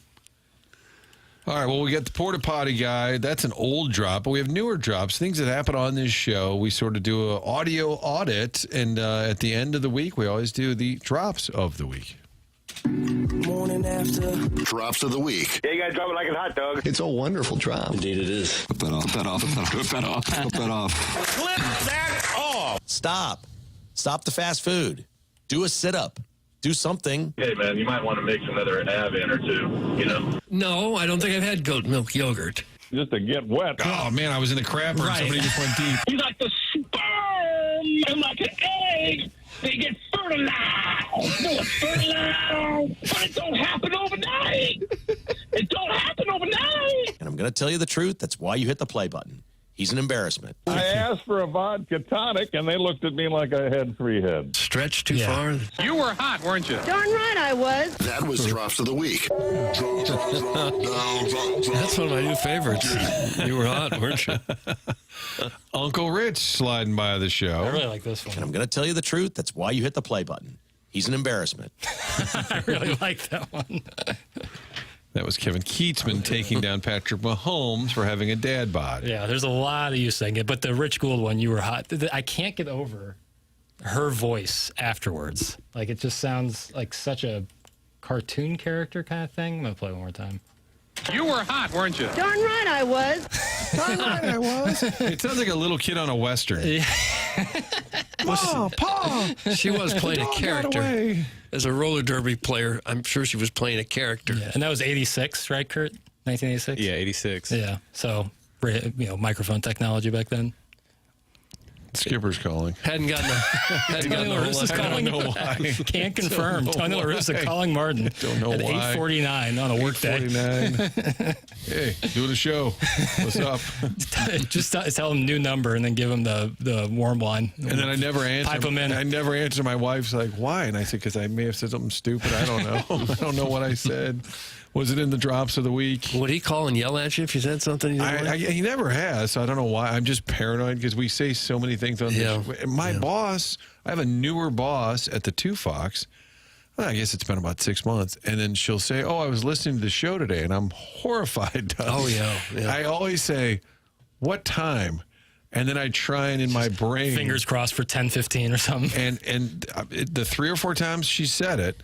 All right, well, we got the porta potty guy. That's an old drop, but we have newer drops, things that happen on this show. We sort of do an audio audit, and at the end of the week, we always do the drops of the week. Morning after. Drops of the week. Yeah, you guys drop it like a hot dog. It's a wonderful drop. Indeed it is. Flip that off. Flip that off. Flip that off. Flip that off. Flip that off. Stop the fast food. Do a sit-up. Do something. Hey, man, you might want to mix another ab in or two, you know? No, I don't think I've had goat milk yogurt. just to get wet. Oh, man, I was in the crapper and somebody just went deep. He's like the sperm and like an egg. They get fertilized. No, it's fertilized. But it don't happen overnight. It don't happen overnight. And I'm going to tell you the truth. That's why you hit the play button. He's an embarrassment. I asked for a vodka tonic, and they looked at me like I had 3 heads. Stretched too far. You were hot, weren't you? Darn right I was. That was Drops of the Week. That's one of my new favorites. You were hot, weren't you? Uncle Rich sliding by the show. I really like this one. And I'm going to tell you the truth. That's why you hit the play button. He's an embarrassment. I really like that one. That was Kevin Keatsman taking down Patrick Mahomes for having a dad bod. Yeah, there's a lot of you saying it, but the Rich Gould one, you were hot. I can't get over her voice afterwards. Like, it just sounds like such a cartoon character kind of thing. I'm going to play one more time. You were hot, weren't you? Darn right I was. Darn right I was. It sounds like a little kid on a Western. Yeah. Pa! She was playing a character. As a roller derby player, I'm sure she was playing a character. Yeah, and that was 86, right, Kurt? 1986? Yeah, 86. Yeah, so, microphone technology back then. Skipper's calling. Hadn't gotten the I don't know why. Can't confirm. Tony La Russa calling Martin Don't know at why. 8:49 on a work day. 8:49. Hey, doing a show. What's up? Just tell him new number and then give him the warm line. And then I never answer. Pipe him in. I never answer. My wife's like, why? And I said, because I may have said something stupid. I don't know. I don't know what I said. Was it in the Drops of the Week? Would he call and yell at you if you said something? He never has, so I don't know why. I'm just paranoid because we say so many things on this. My boss, I have a newer boss at the 2 Fox. Well, I guess it's been about 6 months. And then she'll say, I was listening to the show today, and I'm horrified. Doug. Oh, yeah. I always say, what time? And then I try and in my brain. Fingers crossed for 10:15 or something. And the 3 or 4 times she said it,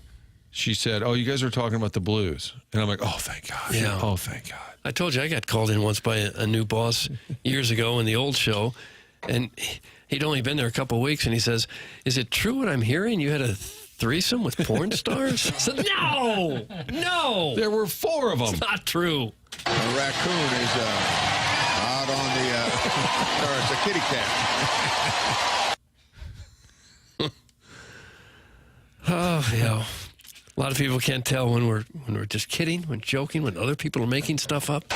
she said, you guys are talking about the Blues. And I'm like, oh, thank God. Yeah. Oh, thank God. I told you I got called in once by a new boss years ago in the old show, and he'd only been there a couple of weeks, and he says, is it true what I'm hearing? You had a threesome with porn stars? I said, no. There were 4 of them. It's not true. A raccoon is out on the, or it's a kitty cat. Oh, yeah. A lot of people can't tell when we're just kidding, when joking, when other people are making stuff up.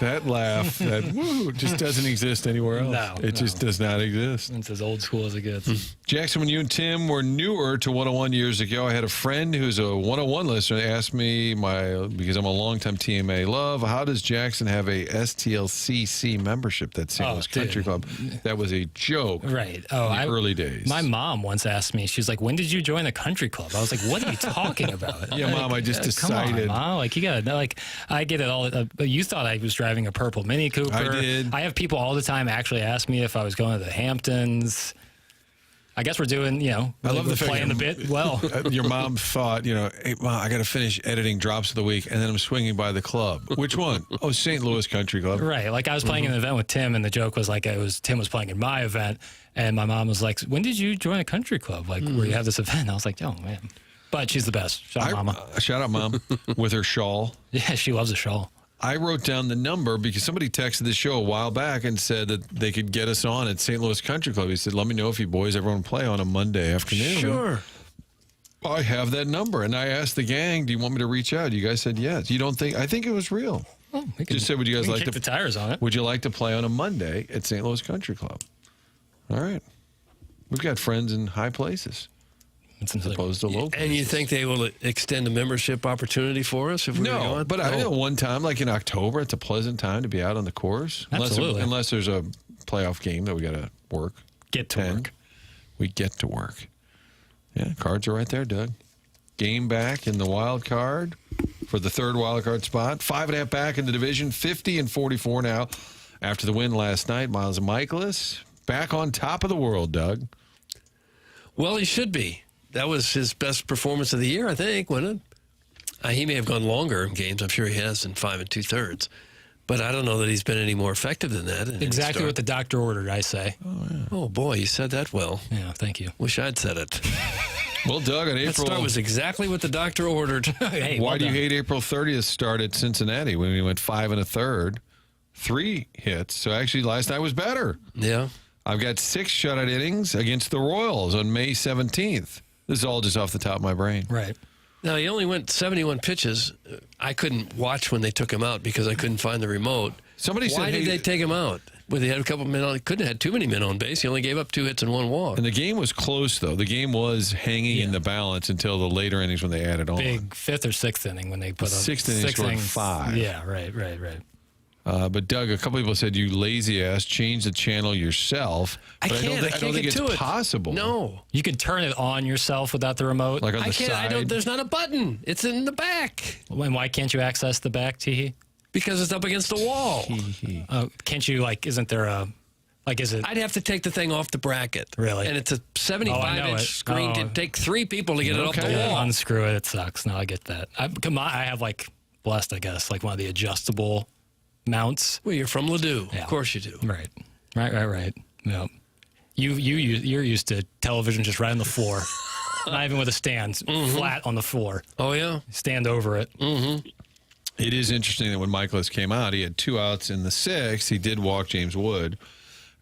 That laugh, that woo, just doesn't exist anywhere else. No, it just does not exist. It's as old school as it gets. Jackson, when you and Tim were newer to 101 years ago, I had a friend who's a 101 listener ask me, because I'm a longtime TMA love, how does Jackson have a STLCC membership, that St. Louis Country Club? That was a joke. Right. In the early days. My mom once asked me, she's like, when did you join the country club? I was like, what are you talking about? Yeah, Mom, I just decided. Come on, Mom. Like, you got to, like, I get it all. You thought I was driving a purple Mini Cooper. I did. I have people all the time actually ask me if I was going to the Hamptons. I guess we're doing, I love the playing the bit well. Your mom thought, hey, Mom, I got to finish editing Drops of the Week, and then I'm swinging by the club. Which one? Oh, St. Louis Country Club. Right. Like, I was playing an event with Tim, and the joke was like, Tim was playing in my event, and my mom was like, when did you join a country club? Like, where you have this event? And I was like, oh, man. But she's the best. Shout out, Mama. Shout out, Mom, with her shawl. Yeah, she loves a shawl. I wrote down the number because somebody texted the show a while back and said that they could get us on at St. Louis Country Club. He said, let me know if you boys ever want to play on a Monday afternoon. Sure. I have that number. And I asked the gang, do you want me to reach out? You guys said yes. You don't think? I think it was real. Oh, Just said, would you guys like to kick the tires on it? Would you like to play on a Monday at St. Louis Country Club? All right. We've got friends in high places. As opposed to low places. And you think they will extend a membership opportunity for us if we go on? But I know one time, like in October, it's a pleasant time to be out on the course. Absolutely. Unless there's a playoff game that we got to work. Get to work. We get to work. Yeah, cards are right there, Doug. Game back in the wild card for the third wild card spot. 5.5 back in the division, 50-44 now after the win last night. Miles Mikolas back on top of the world, Doug. Well, he should be. That was his best performance of the year, I think, wasn't it? He may have gone longer in games. I'm sure he has in 5 2/3. But I don't know that he's been any more effective than that. Exactly what the doctor ordered, I say. Oh, boy, you said that well. Yeah, thank you. Wish I'd said it. Well, Doug, on That April... start was exactly what the doctor ordered. Hey, Why well do you done. hate April 30th start at Cincinnati when we went 5 1/3, 3 hits? So actually, last night was better. Yeah. I've got 6 shutout innings against the Royals on May 17th. This is all just off the top of my brain. Right. Now, he only went 71 pitches. I couldn't watch when they took him out because I couldn't find the remote. Somebody said, Why did hey- they take him out? Well, they had a couple men on. He couldn't have had too many men on base. He only gave up 2 hits and 1 walk. And the game was close, though. The game was hanging in the balance until the later innings when they added on. Big 5th or 6th inning when they put on 6th inning scored 5. Yeah, right. But Doug, a couple people said, you lazy ass, change the channel yourself. I But can't. I don't can't think get to it's it. possible. No. You could turn it on yourself without the remote. Like on I the can't. side. There's not a button. It's in the back. And why can't you access the back, Teehee? Because it's up against the wall. Can't you, isn't there a, is it? I'd have to take the thing off the bracket. Really? And it's a Oh, I know 75-inch it. screen. Oh. It'd take 3 people to get it off the Yeah, wall. unscrew it. It sucks. No, I get that. I have, blessed, I guess, one of the adjustable mounts. Well, you're from Ladue. Yeah. Of course you do. Right. Yeah. You're used to television just right on the floor. Not even with a stand, flat on the floor. Oh, yeah. Stand over it. Mm-hmm. It is interesting that when Mikolas came out, he had 2 outs in the 6th. He did walk James Wood.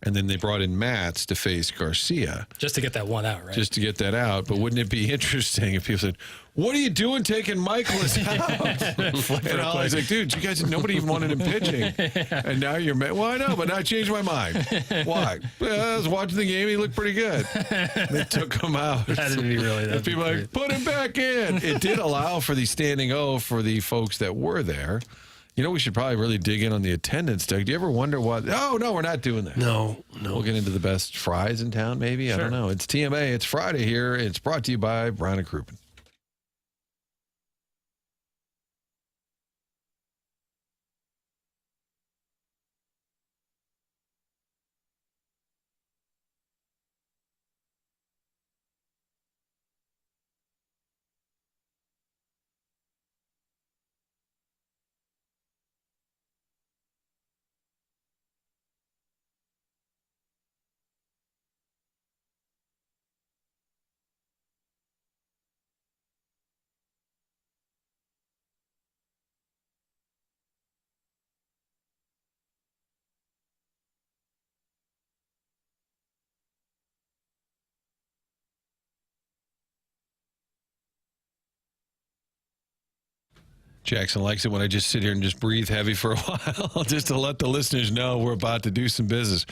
And then they brought in Matz to face Garcia. Just to get that 1 out, right? Just to get that out. But wouldn't it be interesting if people said, what are you doing taking Mikolas out? And I was like, dude, you guys, nobody even wanted him pitching. And now you're, well, I know, but now I changed my mind. Why? Well, I was watching the game. He looked pretty good. They took him out. That'd be really, and people are like, put him back in. It did allow for the standing O for the folks that were there. You know, we should probably really dig in on the attendance, Doug. Do you ever wonder what? Oh, no, we're not doing that. No. We'll get into the best fries in town, maybe. I don't know. It's TMA. It's Friday here. It's brought to you by Brown and Crouppen. Jackson likes it when I just sit here and just breathe heavy for a while, just to let the listeners know we're about to do some business.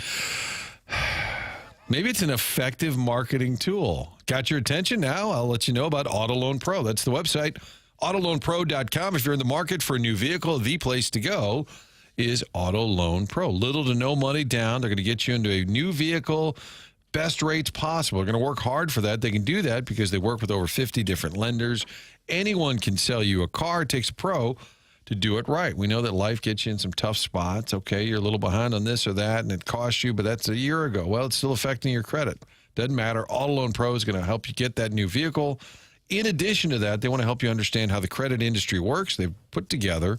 Maybe it's an effective marketing tool. Got your attention now? I'll let you know about Auto Loan Pro. That's the website, autoloanpro.com. If you're in the market for a new vehicle, the place to go is Auto Loan Pro. Little to no money down. They're going to get you into a new vehicle, best rates possible. They're going to work hard for that. They can do that because they work with over 50 different lenders. Anyone can sell you a car. It takes a pro to do it right. We know that life gets you in some tough spots. Okay, you're a little behind on this or that, and it costs you, but that's a year ago. Well, it's still affecting your credit. Doesn't matter. Auto Loan Pro is going to help you get that new vehicle. In addition to that, they want to help you understand how the credit industry works. They've put together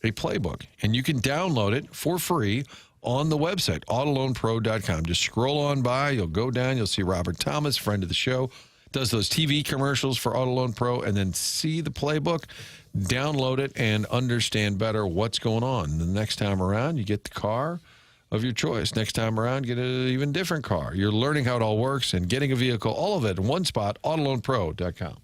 a playbook, and you can download it for free on the website, autoloanpro.com. Just scroll on by. You'll go down. You'll see Robert Thomas, friend of the show, does those TV commercials for Auto Loan Pro, and then see the playbook, download it, and understand better what's going on. The next time around, you get the car of your choice. Next time around, get an even different car. You're learning how it all works and getting a vehicle, all of it in one spot, autoloanpro.com.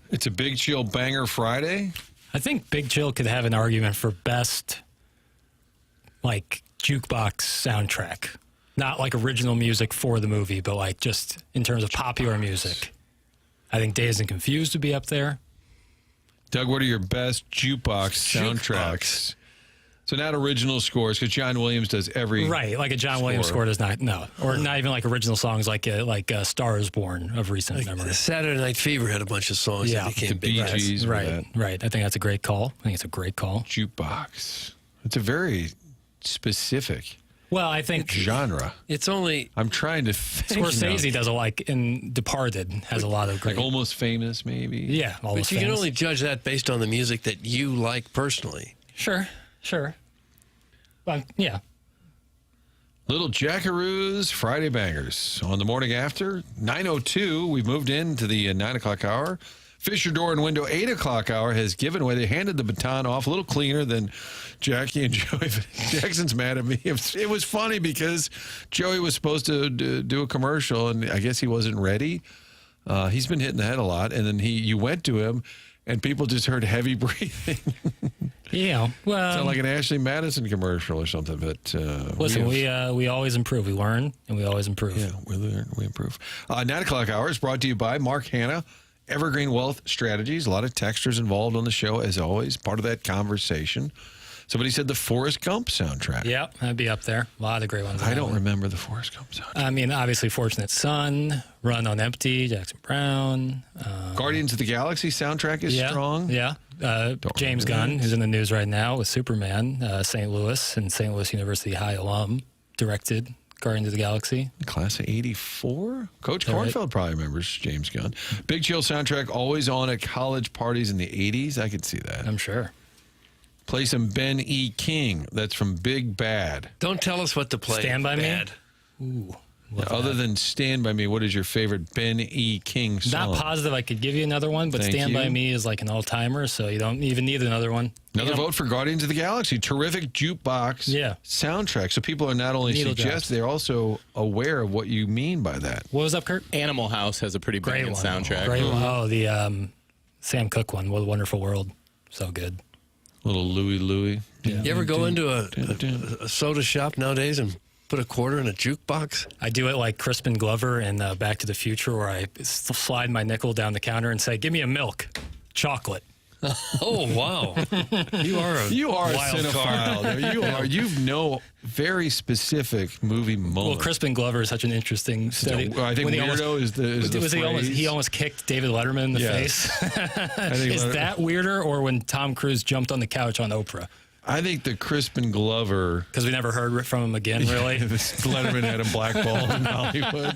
It's a Big Chill Banger Friday. I think Big Chill could have an argument for best, like, jukebox soundtrack. Not like original music for the movie, but like just in terms of popular music. I think Dazed and Confused would be up there. Doug, what are your best jukebox soundtracks? So not original scores, because John Williams does every right, like a John Williams score does not, no, or not even like original songs like Star Is Born of recent memory. Saturday Night Fever had a bunch of songs that became the Bee Gees. Right. I think that's a great call. I think it's a great call. Jukebox. It's a very specific. Well, I think genre. It's only. I'm trying to think. Scorsese does a like in Departed has a lot of great. Like Almost Famous, maybe. Yeah, But you can only judge that based on the music that you like personally. Sure. Yeah. Little Jackaroos Friday Bangers on the morning after 9:02. We've moved into the 9 o'clock hour. Fisher Door and Window 8 o'clock hour has given away. They handed the baton off a little cleaner than Jackie and Joey. Jackson's mad at me. It was funny because Joey was supposed to do a commercial, and I guess he wasn't ready. He's been hitting the head a lot, and then you went to him, and people just heard heavy breathing. Yeah, well, sound like an Ashley Madison commercial or something. But listen, we always improve. We learn, and we always improve. Yeah, we learn, we improve. 9 o'clock hour is brought to you by Mark Hanna, Evergreen Wealth Strategies. A lot of texters involved on the show, as always. Part of that conversation. Somebody said the Forrest Gump soundtrack. Yeah, that'd be up there. A lot of great ones. I don't remember the Forrest Gump soundtrack. I mean, obviously, Fortunate Son, Run on Empty, Jackson Brown. Guardians of the Galaxy soundtrack is strong. Yeah. James Gunn, who's in the news right now with Superman, St. Louis and St. Louis University High alum, directed Guardians of the Galaxy. Class of 84? Coach Kornfeld probably remembers James Gunn. Big Chill soundtrack, always on at college parties in the 80s. I could see that. I'm sure. Play some Ben E. King. That's from Big Bad. Don't tell us what to play. Stand By Me? Ooh. Other than Stand By Me, what is your favorite Ben E. King song? Not positive I could give you another one, but Stand By Me is like an all-timer, so you don't even need another one. Another vote for Guardians of the Galaxy. Terrific jukebox soundtrack. So people are not only suggesting, they're also aware of what you mean by that. What was up, Kurt? Animal House has a pretty banging soundtrack. Great one. Oh, the Sam Cooke one, What a Wonderful World. So good. Little Louie. Yeah. You ever go into a soda shop nowadays and put a quarter in a jukebox? I do it like Crispin Glover in Back to the Future, where I slide my nickel down the counter and say, "Give me a milk, chocolate." Oh wow! You are a wild cinephile. You know very specific movie moments. Well, Crispin Glover is such an interesting study. I think weirdo is the phrase. He almost kicked David Letterman in the face. Is that weirder, or when Tom Cruise jumped on the couch on Oprah? I think the Crispin Glover, because we never heard from him again. Really, Letterman had him blackballed in Hollywood.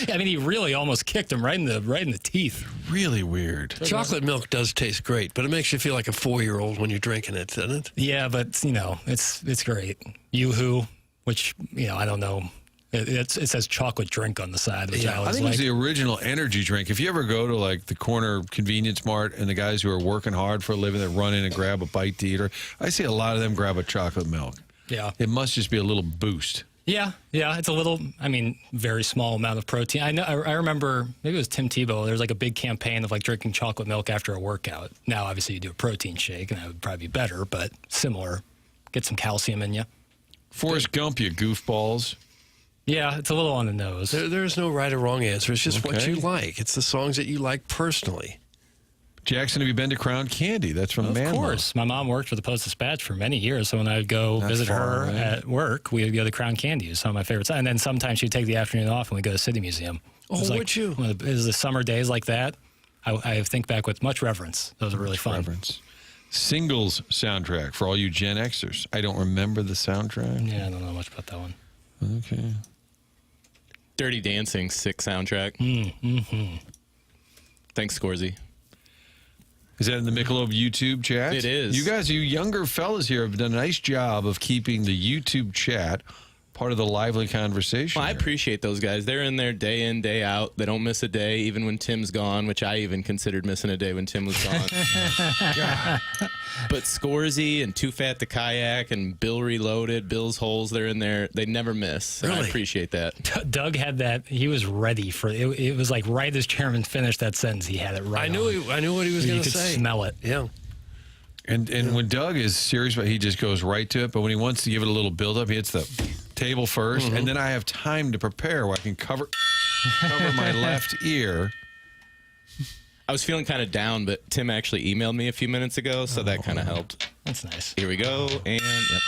I mean, he really almost kicked him right in the teeth. Really weird. Chocolate milk does taste great, but it makes you feel like a 4-year-old when you're drinking it, doesn't it? Yeah, but it's great. Yoo-hoo, which I don't know. It says chocolate drink on the side, which I think it's the original energy drink. If you ever go to like the corner convenience mart and the guys who are working hard for a living that run in and grab a bite to eat, I see a lot of them grab a chocolate milk. Yeah. It must just be a little boost. Yeah. It's a little, very small amount of protein. I remember, maybe it was Tim Tebow, there was like a big campaign of like drinking chocolate milk after a workout. Now, obviously, you do a protein shake, and that would probably be better, but similar. Get some calcium in you. Forrest Gump, you goofballs. Yeah, it's a little on the nose. There's no right or wrong answer. It's just what you like. It's the songs that you like personally. Jackson, have you been to Crown Candy? That's from Manlo. Of course. My mom worked for the Post-Dispatch for many years, so when I would go visit her at work, we would go to Crown Candy. It was some of my favorites. And then sometimes she'd take the afternoon off and we'd go to City Museum. Would you? It was the summer days like that. I think back with much reverence. Those were really fun. Reverence. Singles soundtrack for all you Gen Xers. I don't remember the soundtrack. Yeah, I don't know much about that one. Okay. Dirty Dancing, sick soundtrack. Mm-hmm. Thanks, Scorsese. Is that in the Michelob YouTube chat? It is. You guys, you younger fellas here have done a nice job of keeping the YouTube chat part of the lively conversation. Well, I appreciate those guys. They're in there day in, day out. They don't miss a day, even when Tim's gone, which I even considered missing a day when Tim was gone. But Scorsy and Too Fat to Kayak and Bill Reloaded, Bill's Holes, they're in there. They never miss. And I appreciate that. Doug had that. He was ready for it. It was like right as Chairman finished that sentence, he had it right. I knew what he was going to say. You could smell it. Yeah. And when Doug is serious about it, he just goes right to it. But when he wants to give it a little build-up, he hits the table first. And then I have time to prepare where I can cover my left ear. I was feeling kind of down, but Tim actually emailed me a few minutes ago, so that kind of helped. That's nice. Here we go. And, yep.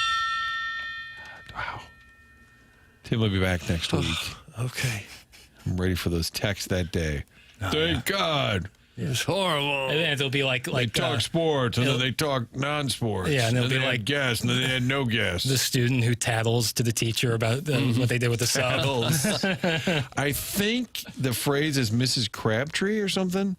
Wow. Tim will be back next week. Okay. I'm ready for those texts that day. Thank God. It was horrible. And then it'll be like they talk sports, and then they talk non-sports. Yeah, and then it'll be they like had guests, and then they had no guests. the student who tattles to the teacher about what they did with the sub. I think the phrase is Mrs. Crabtree or something.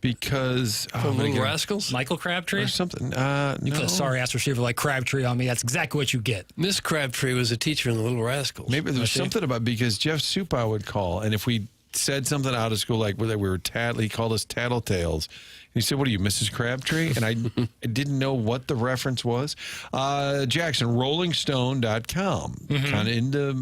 Because Little Rascals, Michael Crabtree or something. You put a sorry ass receiver like Crabtree on me. That's exactly what you get. Miss Crabtree was a teacher in the Little Rascals. Maybe there was something about because Jeff Supai would call, and if we said something out of school like we were he called us tattletales. He said, "What are you, Mrs. Crabtree?" And I didn't know what the reference was. Jackson, RollingStone.com, kind of into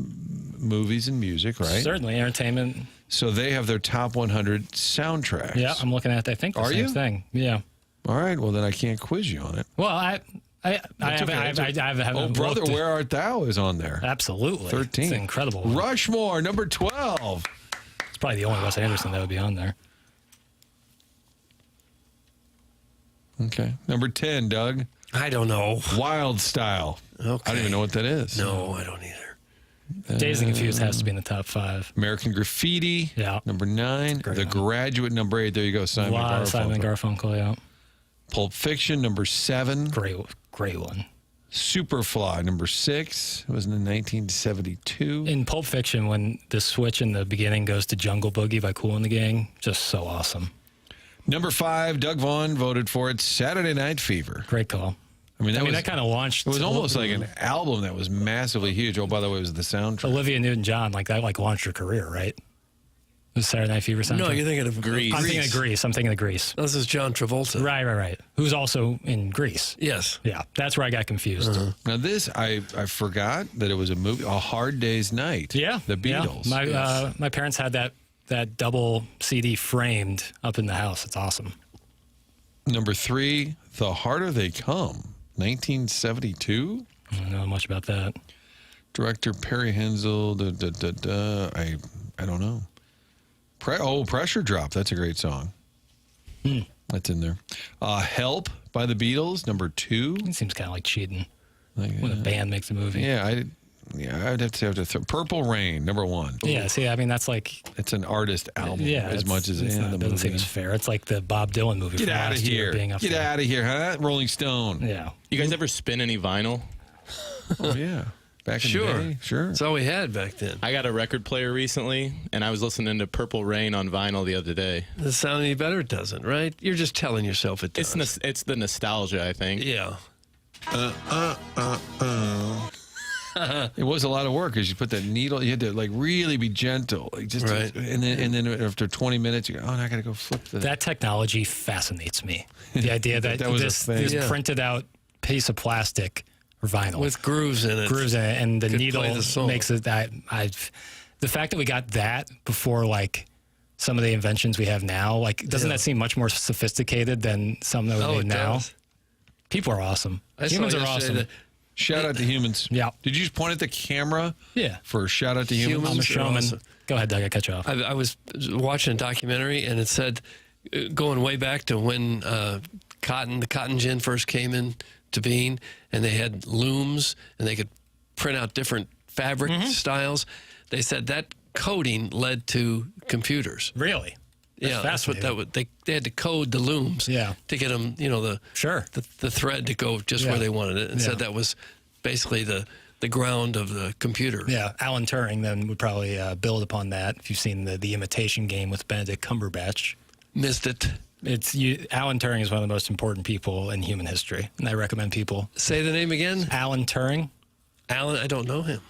movies and music, right? Certainly, entertainment. So they have their top 100 soundtracks. Yeah, I'm looking at. I think the same thing. Yeah. All right. Well, then I can't quiz you on it. Well, I haven't. Oh, Brother, looked. Where Art Thou is on there. Absolutely. 13. It's incredible. Rushmore, number 12. It's probably the only Wes Anderson that would be on there. Okay. Number 10, Doug. I don't know. Wild Style. Okay. I don't even know what that is. No, I don't either. Dazed and Confused has to be in the top 5. American Graffiti. Yeah. Number 9. The Graduate, number 8. There you go. Simon Garfunkel. Simon Garfunkel, yeah. Pulp Fiction, number 7. Great one. Superfly, number 6. It was in 1972. In Pulp Fiction, when the switch in the beginning goes to Jungle Boogie by Kool and the Gang, just so awesome. Number 5, Doug Vaughn voted for it, Saturday Night Fever. Great call. I mean, that kind of launched. It was almost like an album that was massively huge. Oh, by the way, it was the soundtrack. Olivia Newton-John, that launched her career, right? The Saturday Night Fever soundtrack. No, you're thinking of Grease. I'm thinking of Grease. This is John Travolta. Right. Who's also in Grease. Yes. Yeah, that's where I got confused. Now this, I forgot that it was a movie, A Hard Day's Night. Yeah. The Beatles. Yeah. My parents had that double CD framed up in the house. It's awesome. Number 3, The Harder They Come, 1972. I don't know much about that. Director Perry Hensel. I don't know. Pressure Drop. That's a great song. That's in there. Help by the Beatles, number 2. It seems kind of like cheating when a band makes a movie. Yeah, I'd have to Purple Rain, number 1. Yeah, see, I mean, that's like... It's an artist album as much as it's in not, the doesn't movie. seem as fair. It's like the Bob Dylan movie. Get out of here. Get out of here, huh? Rolling Stone. Yeah. You guys ever spin any vinyl? Oh, yeah. Back in the day. Sure. That's all we had back then. I got a record player recently, and I was listening to Purple Rain on vinyl the other day. Does it sound any better? It doesn't, right? You're just telling yourself it does. It's the nostalgia, I think. Yeah. It was a lot of work because you put that needle. You had to really be gentle, right. And then after 20 minutes, you go, "Oh, I got to go flip the." That technology fascinates me. The idea that this printed out piece of plastic or vinyl with grooves in it, and the needle makes it. The fact that we got that before some of the inventions we have now, doesn't that seem much more sophisticated than some that we made now? Does. People are awesome. Humans are awesome. Shout out to humans. Yeah. Did you just point at the camera? Yeah. For shout out to humans? I'm a showman. Awesome. Go ahead, Doug. I cut you off. I was watching a documentary, and it said, going way back to when the cotton gin first came in to being, and they had looms, and they could print out different fabric styles. They said that coding led to computers. Really? That's what that would. They had to code the looms to get them, the thread to go just where they wanted it, and said that was basically the ground of the computer. Yeah, Alan Turing then would probably build upon that. If you've seen the Imitation Game with Benedict Cumberbatch, missed it. Alan Turing is one of the most important people in human history, and I recommend people say the name again. Alan Turing. Alan, I don't know him.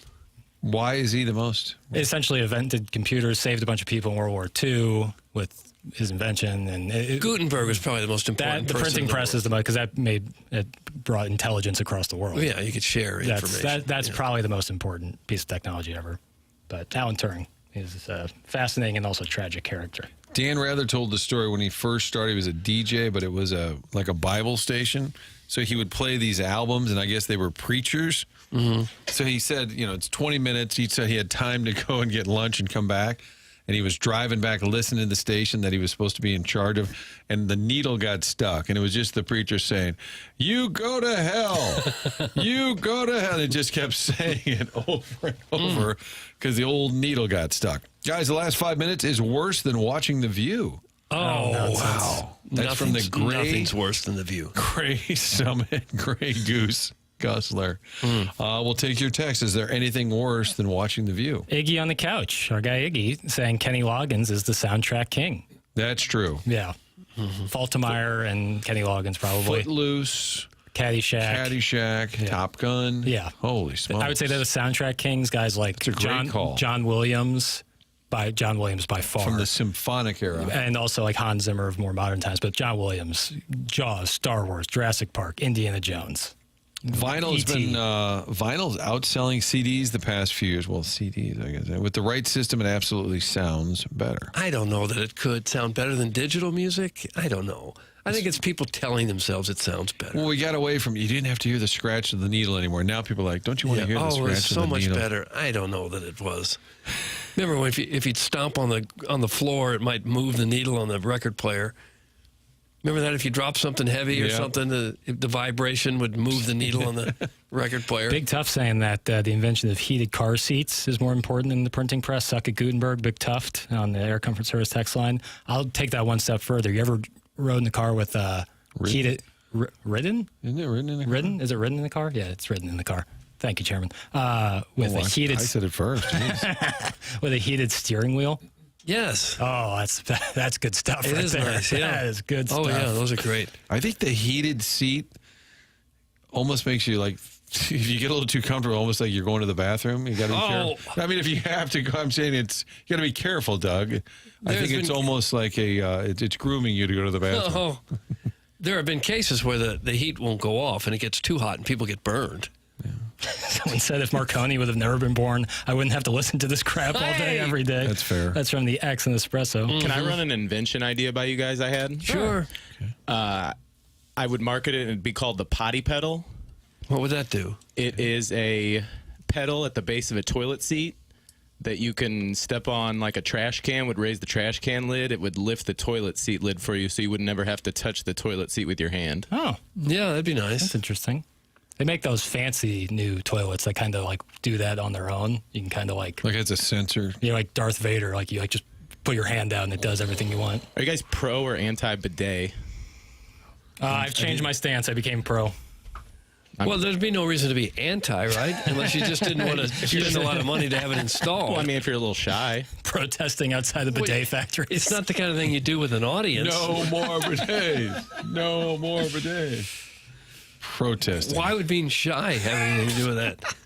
Why is he the most? Essentially invented computers, saved a bunch of people in World War II with his invention. And Gutenberg was probably the most important The printing press is the most, because it brought intelligence across the world. Well, yeah, you could share information. That's probably the most important piece of technology ever. But Alan Turing is a fascinating and also tragic character. Dan Rather told the story when he first started. He was a DJ, but it was like a Bible station. So he would play these albums, and I guess they were preachers. Mm-hmm. So he said, it's 20 minutes. He said he had time to go and get lunch and come back. And he was driving back, listening to the station that he was supposed to be in charge of. And the needle got stuck. And it was just the preacher saying, "You go to hell. You go to hell." And it just kept saying it over and over because the old needle got stuck. Guys, the last 5 minutes is worse than watching The View. Oh, wow. That's from the Gray. Nothing's worse than The View. Gray Summit, Gray Goose. Gosler. We'll take your text. Is there anything worse than watching The View? Iggy on the couch, our guy Iggy, saying Kenny Loggins is the soundtrack king. That's true. Yeah. Faltermeyer and Kenny Loggins probably. Footloose. Caddyshack. Top Gun. Yeah. Holy smokes. I would say they're the soundtrack kings, guys like John Williams. John Williams by far. From the symphonic era. And also like Hans Zimmer of more modern times. But John Williams, Jaws, Star Wars, Jurassic Park, Indiana Jones. Vinyl's been vinyl's outselling CDs the past few years. Well, CDs, I guess. With the right system, it absolutely sounds better. I don't know that it could sound better than digital music. I don't know. I think it's people telling themselves it sounds better. Well, we got away from, you didn't have to hear the scratch of the needle anymore. Now people are like, don't you want to hear the scratch of the needle? Oh, it's so much better. I don't know that it was. Remember when if you'd stomp on the floor, it might move the needle on the record player. Remember that if you drop something heavy or something, the vibration would move the needle on the record player. Big Tough saying that the invention of heated car seats is more important than the printing press. Suck at Gutenberg, Big Tuft on the Air Comfort Service text line. I'll take that one step further. You ever rode in the car with heated... Ridden? Isn't it ridden in the car? Ridden? Is it ridden in the car? Yeah, it's ridden in the car. Thank you, Chairman. With a heated... I said it first. With a heated steering wheel. Yes. Oh, that's good stuff. It right is there. nice. Yeah, that is good stuff. Oh yeah, those are great. I think the heated seat almost makes you like, if you get a little too comfortable, almost like you're going to the bathroom. You got to be careful. I mean, if you have to go, I'm saying you got to be careful, Doug. I think it's almost like it's grooming you to go to the bathroom. Oh, there have been cases where the heat won't go off and it gets too hot and people get burned. Someone said if Marconi would have never been born, I wouldn't have to listen to this crap all day, every day. That's fair. That's from the X and Espresso. Can I run an invention idea by you guys I had? Sure. I would market it and it'd be called the potty pedal. What would that do? It is a pedal at the base of a toilet seat that you can step on, like a trash can would raise the trash can lid. It would lift the toilet seat lid for you so you would never have to touch the toilet seat with your hand. Oh. Yeah, that'd be nice. That's interesting. They make those fancy new toilets that kind of like do that on their own. You can kind of like it's a sensor. You're like Darth Vader. Like you like just put your hand out and it does everything you want. Are you guys pro or anti bidet? I've changed my stance. I became pro. Well, there'd be no reason to be anti, right? Unless you just didn't want to spend a lot of money to have it installed. Well, I mean, if you're a little shy. Protesting outside the bidet factories. It's not the kind of thing you do with an audience. No more bidets. No more bidets. Protesting. Why would being shy have anything to do with that?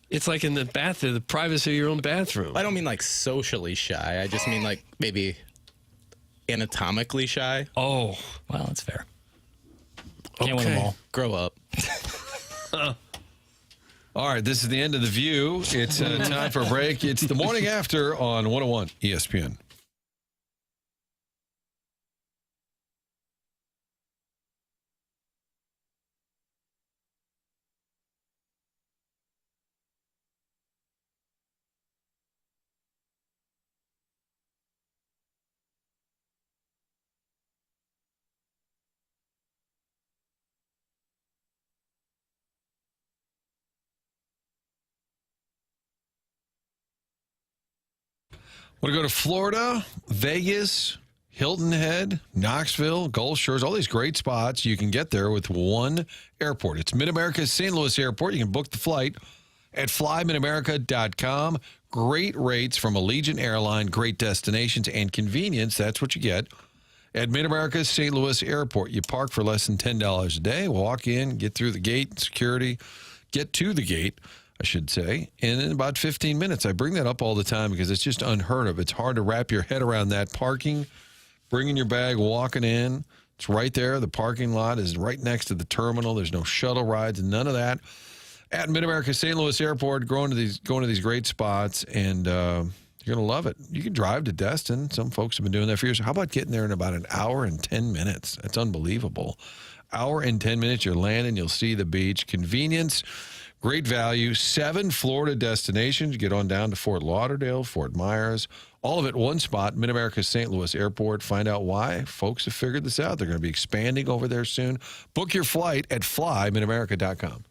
It's like in the bathroom, the privacy of your own bathroom. I don't mean like socially shy. I just mean like maybe anatomically shy. Oh. Well, that's fair. Can't win them all. Grow up. All right, this is the end of The View. It's time for a break. It's the morning after on 101 ESPN. Want to go to Florida, Vegas, Hilton Head, Knoxville, Gulf Shores, all these great spots. You can get there with one airport. It's Mid-America's St. Louis Airport. You can book the flight at flymidamerica.com. Great rates from Allegiant Airline, great destinations, and convenience. That's what you get at Mid-America's St. Louis Airport. You park for less than $10 a day, walk in, get through the gate, security, get to the gate. I should say, in about 15 minutes. I bring that up all the time because it's just unheard of. It's hard to wrap your head around that. Parking, bringing your bag, walking in. It's right there. The parking lot is right next to the terminal. There's no shuttle rides, none of that. At Mid-America St. Louis Airport, going to these great spots, and you're going to love it. You can drive to Destin. Some folks have been doing that for years. How about getting there in about an hour and 10 minutes? That's unbelievable. Hour and 10 minutes, you're landing, you'll see the beach. Convenience, great value. 7 Florida destinations. You get on down to Fort Lauderdale, Fort Myers. All of it one spot, Mid-America St. Louis Airport. Find out why folks have figured this out. They're going to be expanding over there soon. Book your flight at flymidamerica.com.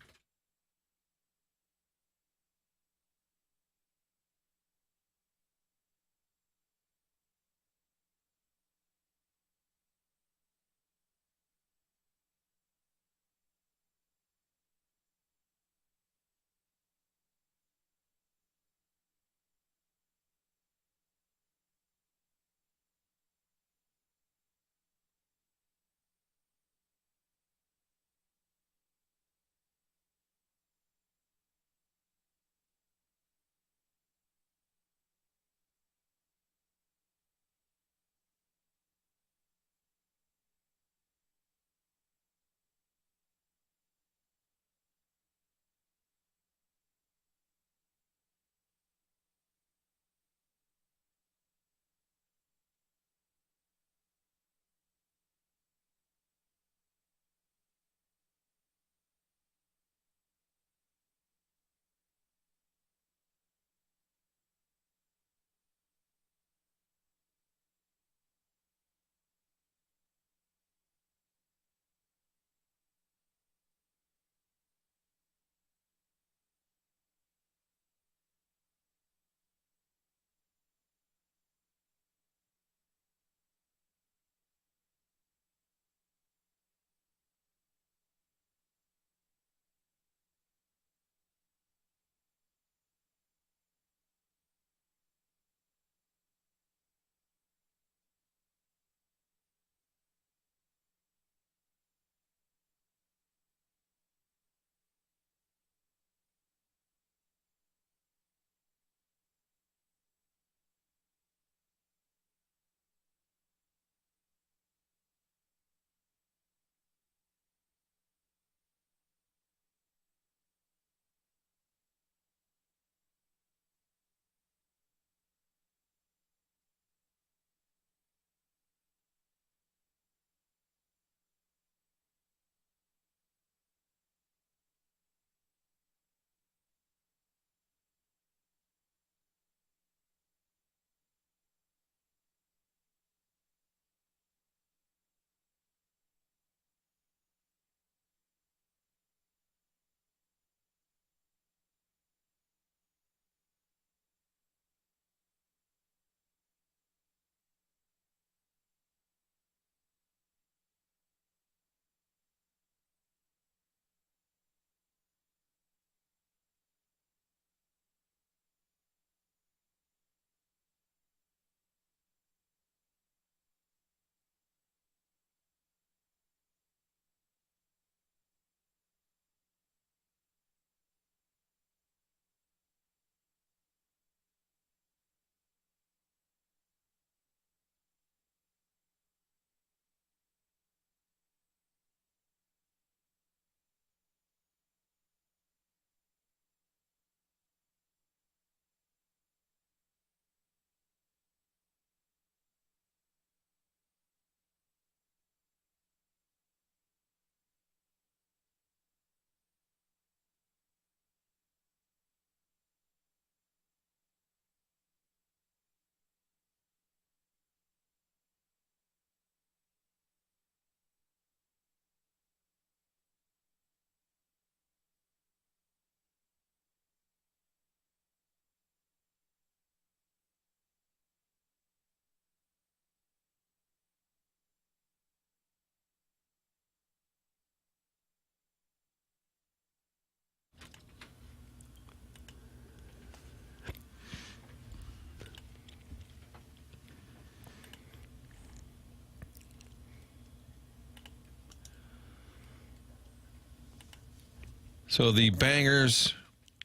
So the Bangers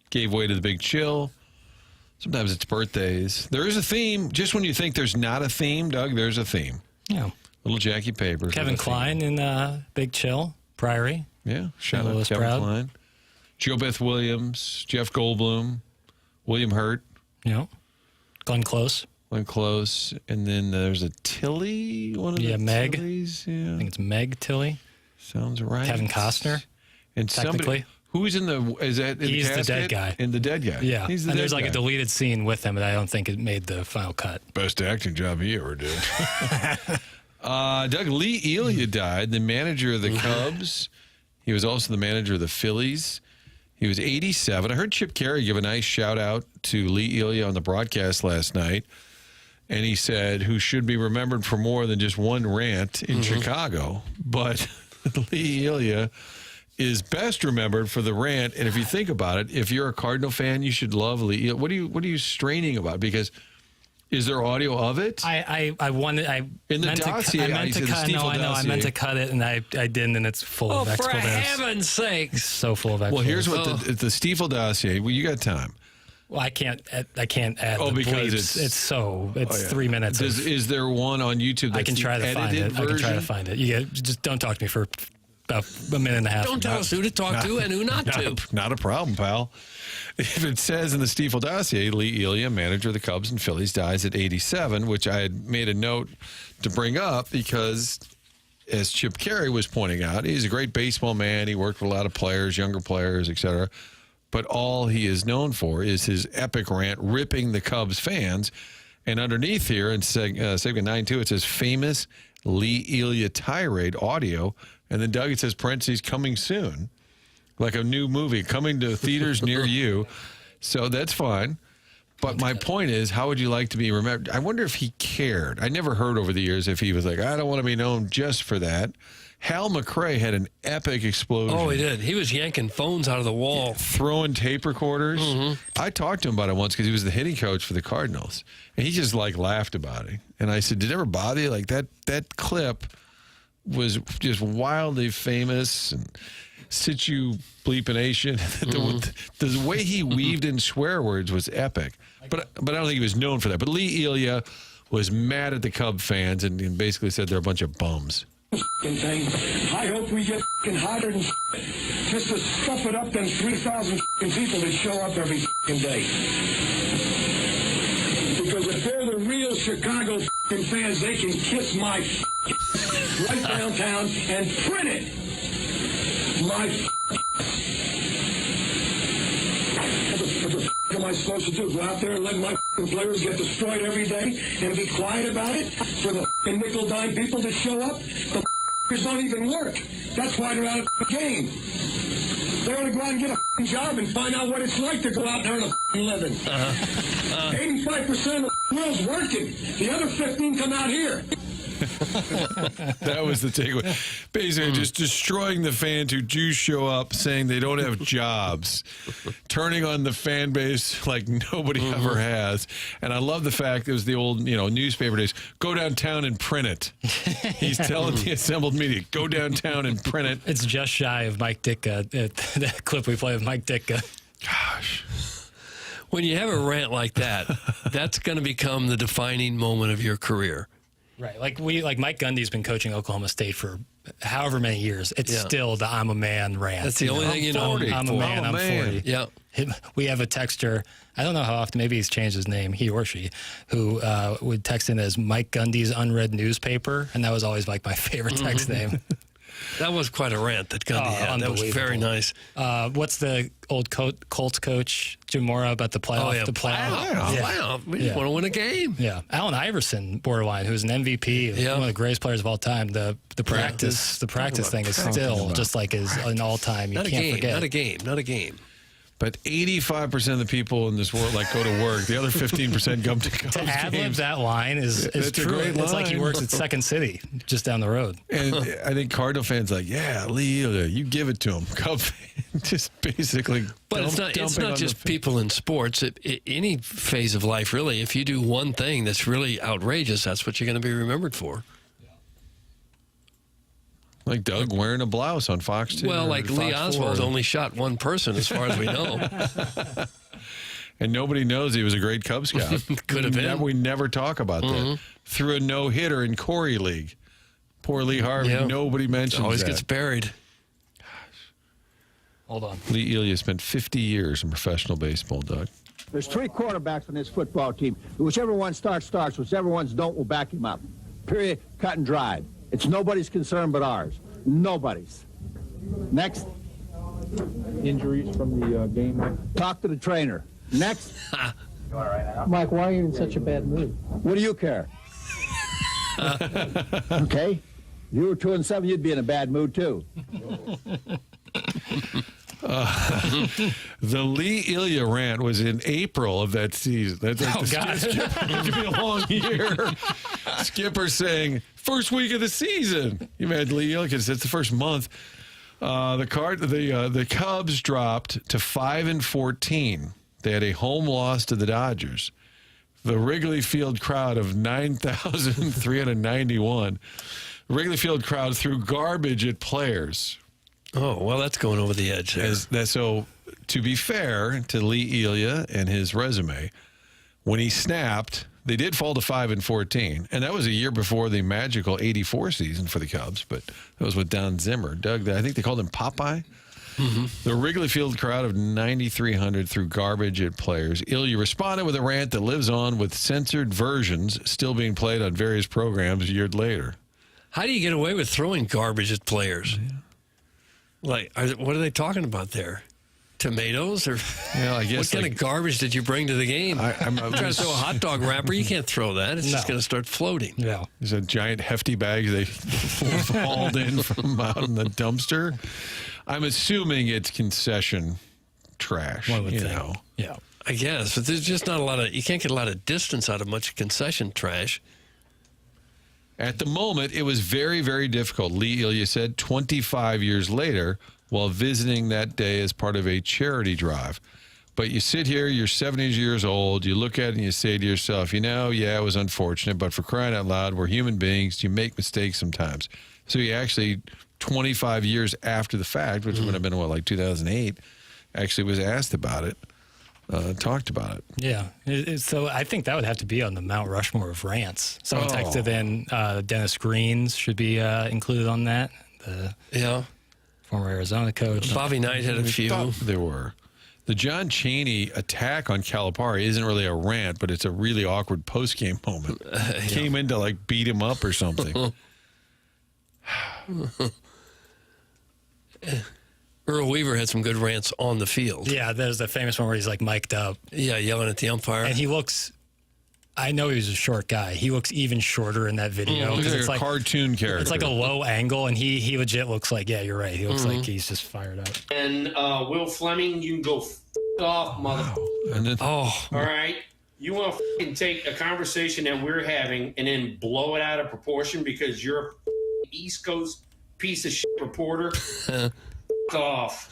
gave way to the big chill. Sometimes it's birthdays. There is a theme. Just when you think there's not a theme, Doug, there's a theme. Yeah. Little Jackie Papers. Kevin Kline in Big Chill, Priory. Yeah, shout out to Kevin Kline. Joe Beth Williams, Jeff Goldblum, William Hurt. Yeah. Glenn Close. And then there's a Tilly, one of the Meg. Tillys. Yeah. I think it's Meg Tilly. Sounds right. Kevin Costner. And technically. Who's in the, is that in He's the casket? the dead guy. In the dead guy. Yeah. He's the And dead there's like guy. a deleted scene with him, and I don't think it made the final cut. Best acting job he ever did. Doug, Lee Elia died, the manager of the Cubs. He was also the manager of the Phillies. He was 87. I heard Chip Carey give a nice shout out to Lee Elia on the broadcast last night. And he said, who should be remembered for more than just one rant in Chicago. But Lee Elia is best remembered for the rant. And if you think about it, if you're a Cardinal fan, you should love Lee Elia. What are you straining about? Because is there audio of it? I wanted. I in the meant dossier. I meant to cut. No, I know. I meant to cut it, and I didn't, and it's full of expletives. For heaven's sakes! It's so full of expletives. Well, here's what the Stiefel dossier. Well, you got time. Well, I can't add the because bleeps. It's 3 minutes. Is there one on YouTube that's I can try to find it. version? I can try to find it. You just don't talk to me for about a minute and a half. Don't tell us who to talk to and who not to. Not a problem, pal. If it says in the Stiefel dossier, Lee Elia, manager of the Cubs and Phillies, dies at 87, which I had made a note to bring up because, as Chip Carey was pointing out, he's a great baseball man. He worked with a lot of players, younger players, etc. But all he is known for is his epic rant ripping the Cubs fans. And underneath here in segment 9-2, it says famous Lee Elia tirade audio. And then, Doug, it says parentheses coming soon. Like a new movie coming to theaters near you. So that's fine. But my point is, how would you like to be remembered? I wonder if he cared. I never heard over the years if he was like, I don't want to be known just for that. Hal McRae had an epic explosion. Oh, he did. He was yanking phones out of the wall. Throwing tape recorders. I talked to him about it once because he was the hitting coach for the Cardinals. And he just laughed about it. And I said, did it ever bother you? Like that clip was just wildly famous and situ bleepination. The way he weaved in swear words was epic. But I don't think he was known for that. But Lee Elia was mad at the Cub fans and basically said they're a bunch of bums. Thing. I hope we get hotter than just to stuff it up than 3,000 people that show up every day. Because if they're the real Chicago fans, they can kiss my right downtown and print it. My what am I supposed to do? Go out there and let my players get destroyed every day and be quiet about it? For the nickel-dime people that show up? The don't even work. That's why they're out of the game. They want to go out and get a job and find out what it's like to go out there and earn a living. 85% of the world's working. The other 15 come out here. That was the takeaway. Basically, just destroying the fans who do show up, saying they don't have jobs, turning on the fan base like nobody ever has. And I love the fact it was the old, newspaper days. Go downtown and print it. He's telling the assembled media, go downtown and print it. It's just shy of Mike Ditka. That clip we play of Mike Ditka. Gosh. When you have a rant like that, that's going to become the defining moment of your career. Right, like Mike Gundy's been coaching Oklahoma State for however many years. It's still the "I'm a man" rant. That's the only thing you know. I'm a man. I'm 40. Yeah. We have a texter. I don't know how often. Maybe he's changed his name, he or she, who would text in as Mike Gundy's unread newspaper, and that was always like my favorite text name. That was quite a rant that Gundy had. That was very nice. What's the old Colts coach, Jim Mora, about the playoff? Oh, yeah. The playoff. Wow. We just want to win a game. Yeah. Allen Iverson, borderline, who's an MVP, one of the greatest players of all time. The practice thing is still just like is an all-time. You can't forget. Not a game. But 85% of the people in this world go to work. The other 15% come to Cubs To ad-lib games. that line is true. It's like he works at Second City, just down the road. And I think Cardinal fans Lee, you give it to him. Cub just basically. But it's not just people in sports. Any phase of life, really. If you do one thing that's really outrageous, that's what you're going to be remembered for. Like Doug wearing a blouse on Fox 2. Well, like Lee Oswald only shot one person, as far as we know. And nobody knows he was a great Cub Scout. Could have been. We never talk about that. Threw a no-hitter in Corey League. Poor Lee Harvey. Yeah. Nobody mentions Always that. gets buried. Hold on. Lee Elia spent 50 years in professional baseball, Doug. There's 3 quarterbacks on this football team. Whichever one starts. Whichever ones don't, will back him up. Period. Cut and dried. It's nobody's concern but ours. Nobody's. Next. Injuries from the game. Talk to the trainer. Next. Mike, why are you in such a bad mood? What do you care? Okay? If you were 2-7, you'd be in a bad mood, too. The Lee Elia rant was in April of that season. That's like it could be a long year. Skipper saying, first week of the season. You imagine Lee Elia, because it's the first month. The Cubs dropped to 5-14. They had a home loss to the Dodgers. The Wrigley Field crowd of 9,391. Wrigley Field crowd threw garbage at players. Oh, well, that's going over the edge there. So, to be fair to Lee Elia and his resume, when he snapped, they did fall to 5-14, and that was a year before the magical '84 season for the Cubs. But that was with Don Zimmer. Doug, I think they called him Popeye. The Wrigley Field crowd of 9,300 threw garbage at players. Elia responded with a rant that lives on, with censored versions still being played on various programs years later. How do you get away with throwing garbage at players? Like, what are they talking about there? Tomatoes? Or I guess what kind of garbage did you bring to the game? I'm trying to throw a hot dog wrapper. You can't throw that. It's just going to start floating. Yeah. There's a giant hefty bag they hauled in from out in the dumpster. I'm assuming it's concession trash. One would think. Know. Yeah. I guess, but there's just not a lot of, you can't get a lot of distance out of much concession trash. At the moment, it was very, very difficult, Lee Elia said 25 years later while visiting that day as part of a charity drive. But you sit here, you're 70 years old, you look at it and you say to yourself, it was unfortunate, but for crying out loud, we're human beings, you make mistakes sometimes. So he actually, 25 years after the fact, which would have been, 2008, actually was asked about it, talked about it. Yeah. So I think that would have to be on the Mount Rushmore of rants. Someone texted in Dennis Greens should be included on that. The former Arizona coach. Bobby Knight had a few. There were. The John Chaney attack on Calipari isn't really a rant, but it's a really awkward post-game moment. Came in to beat him up or something. Earl Weaver had some good rants on the field. Yeah, there's the famous one where he's mic'd up. Yeah, yelling at the umpire. And he looks, I know he was a short guy. He looks even shorter in that video. He's it's like a cartoon character. It's like a low angle, and he legit looks like, yeah, you're right. He looks like he's just fired up. And Will Fleming, you can go off, mother. All right? You want to take a conversation that we're having and then blow it out of proportion because you're a East Coast piece of shit reporter? Off.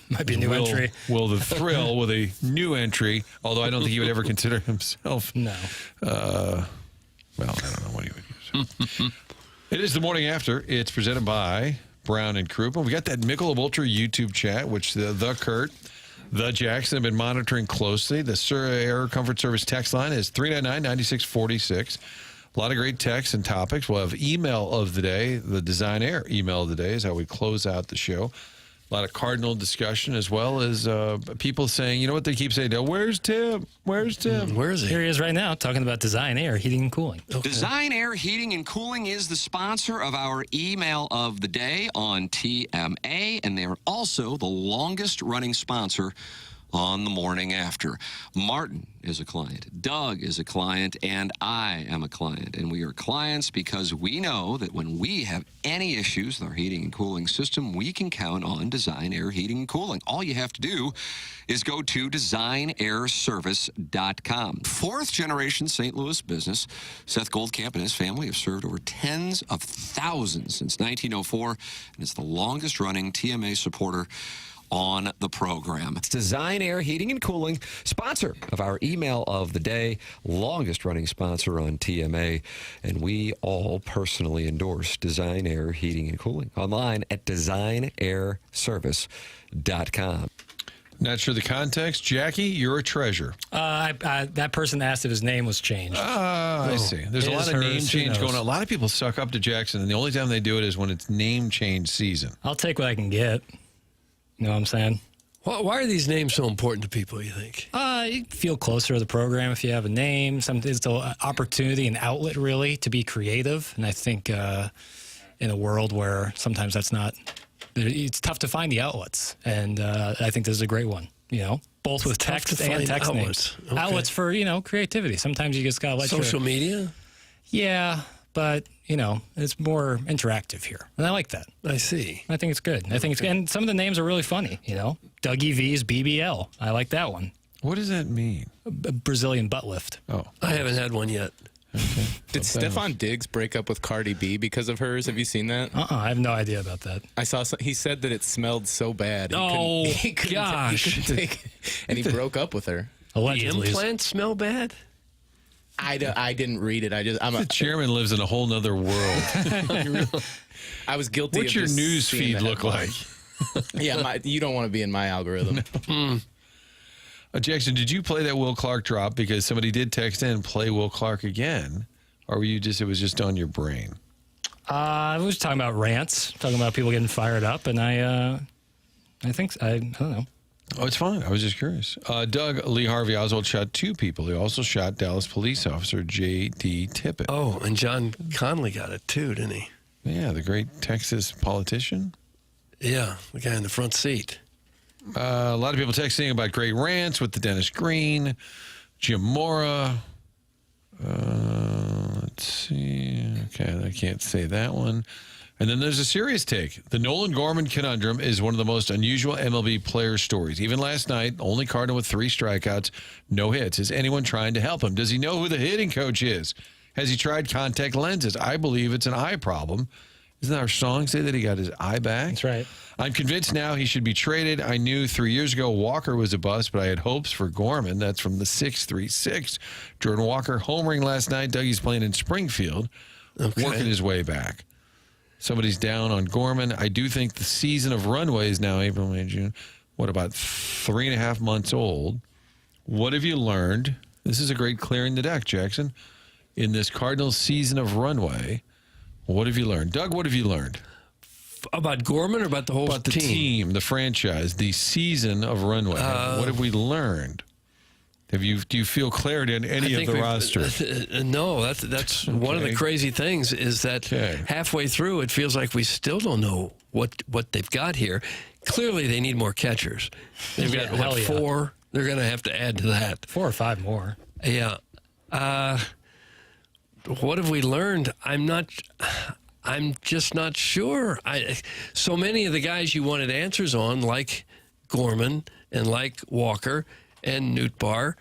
Might be a new entry. Will the Thrill with a new entry, although I don't think he would ever consider himself. No. I don't know what he would use. It is the morning after. It's presented by Brown and Crouppen. We got that Michelob Ultra YouTube chat, which the Kurt, the Jackson have been monitoring closely. The Air Comfort Service text line is 399-9646. A lot of great texts and topics. We'll have email of the day. The Design Air email of the day is how we close out the show. A lot of Cardinal discussion, as well as people saying, you know what they keep saying? Where's Tim? Where's Tim? Where is he? Here he is right now talking about Design Air Heating and Cooling. Okay. Design Air Heating and Cooling is the sponsor of our email of the day on TMA, and they are also the longest running sponsor on the morning after. Martin is a client, Doug is a client, and I am a client. And we are clients because we know that when we have any issues with our heating and cooling system, we can count on Design Air Heating and Cooling. All you have to do is go to designairservice.com. Fourth generation St. Louis business. Seth Goldcamp and his family have served over tens of thousands since 1904, and it's the longest running TMA supporter on the program. It's Design Air Heating and Cooling, sponsor of our email of the day, longest running sponsor on TMA, and we all personally endorse Design Air Heating and Cooling. Online at designairservice.com. Not sure the context. Jackie, you're a treasure. That person asked if his name was changed. I see. There's a lot of name change going on. A lot of people suck up to Jackson, and the only time they do it is when it's name change season. I'll take what I can get. You know what I'm saying? Why are these names so important to people, you think? You feel closer to the program if you have a name. It's an opportunity, an outlet, really, to be creative. And I think in a world where sometimes that's not... It's tough to find the outlets, and I think this is a great one. Both with text and text names. Okay. Outlets for creativity. Sometimes you just gotta let social media. Yeah, but it's more interactive here, and I like that. I see. I think it's good. And some of the names are really funny. Dougie V's BBL. I like that one. What does that mean? Brazilian butt lift. Oh, I haven't had one yet. Okay. Did Stefan Diggs break up with Cardi B because of hers? Have you seen that? I have no idea about that. I saw. He said that it smelled so bad. Gosh! He couldn't take it, and he broke up with her. Allegedly. The implants smell bad? I didn't read it. The chairman lives in a whole nother world. I was guilty. What's of your just news seeing feed the look like? Yeah, you don't want to be in my algorithm. No. Jackson, did you play that Will Clark drop because somebody did text in play Will Clark again, or were you it was just on your brain? I was talking about rants, talking about people getting fired up, and I don't know. Oh, it's fine. I was just curious. Doug Lee Harvey Oswald shot 2 people. He also shot Dallas police officer J.D. Tippett. Oh, and John Connolly got it too, didn't he? Yeah, the great Texas politician. Yeah, the guy in the front seat. A lot of people texting about great rants with the Dennis Green, Jim Mora. Let's see. Okay, I can't say that one. And then there's a serious take. The Nolan Gorman conundrum is one of the most unusual MLB player stories. Even last night, only Cardinal with 3 strikeouts, no hits. Is anyone trying to help him? Does he know who the hitting coach is? Has he tried contact lenses? I believe it's an eye problem. Doesn't our song say that he got his eye back? That's right. I'm convinced now he should be traded. I knew 3 years ago Walker was a bust, but I had hopes for Gorman. That's from the 636. Jordan Walker homering last night. Dougie's playing in Springfield, working his way back. Somebody's down on Gorman. I do think the season of runway is now April, May, June. What, about 3.5 months old? What have you learned? This is a great clearing the deck, Jackson. In this Cardinals season of runway, what have you learned? Doug, what have you learned? About Gorman or about the whole team? About the team, the franchise, the season of runway. What have we learned? Do you feel clarity on any of the roster? No, that's one of the crazy things is that halfway through it feels like we still don't know what they've got here. Clearly, they need more catchers. They've got 4. They're going to have to add to that. 4 or 5 more. Yeah. What have we learned? I'm just not sure. So many of the guys you wanted answers on, like Gorman and like Walker and Nootbaar,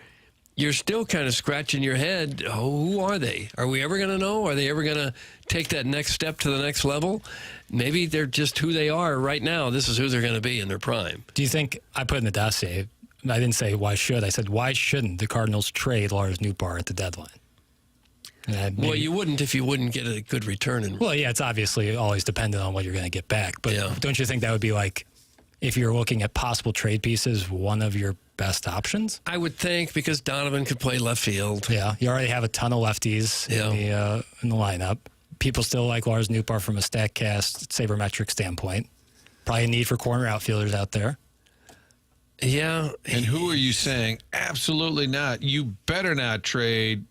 you're still kind of scratching your head. Oh, who are they? Are we ever going to know? Are they ever going to take that next step to the next level? Maybe they're just who they are right now. This is who they're going to be in their prime. Do you think, I put in the dossier, I didn't say why should, I said why shouldn't the Cardinals trade Lars Nootbaar at the deadline? Well, you wouldn't if you wouldn't get a good return. Well, yeah, it's obviously always dependent on what you're going to get back. But don't you think that would be like, if you're looking at possible trade pieces, one of your best options? I would think, because Donovan could play left field. Yeah, you already have a ton of lefties in the lineup. People still like Lars Nootbaar from a StatCast sabermetric standpoint. Probably a need for corner outfielders out there. Yeah. And who are you saying, absolutely not, you better not trade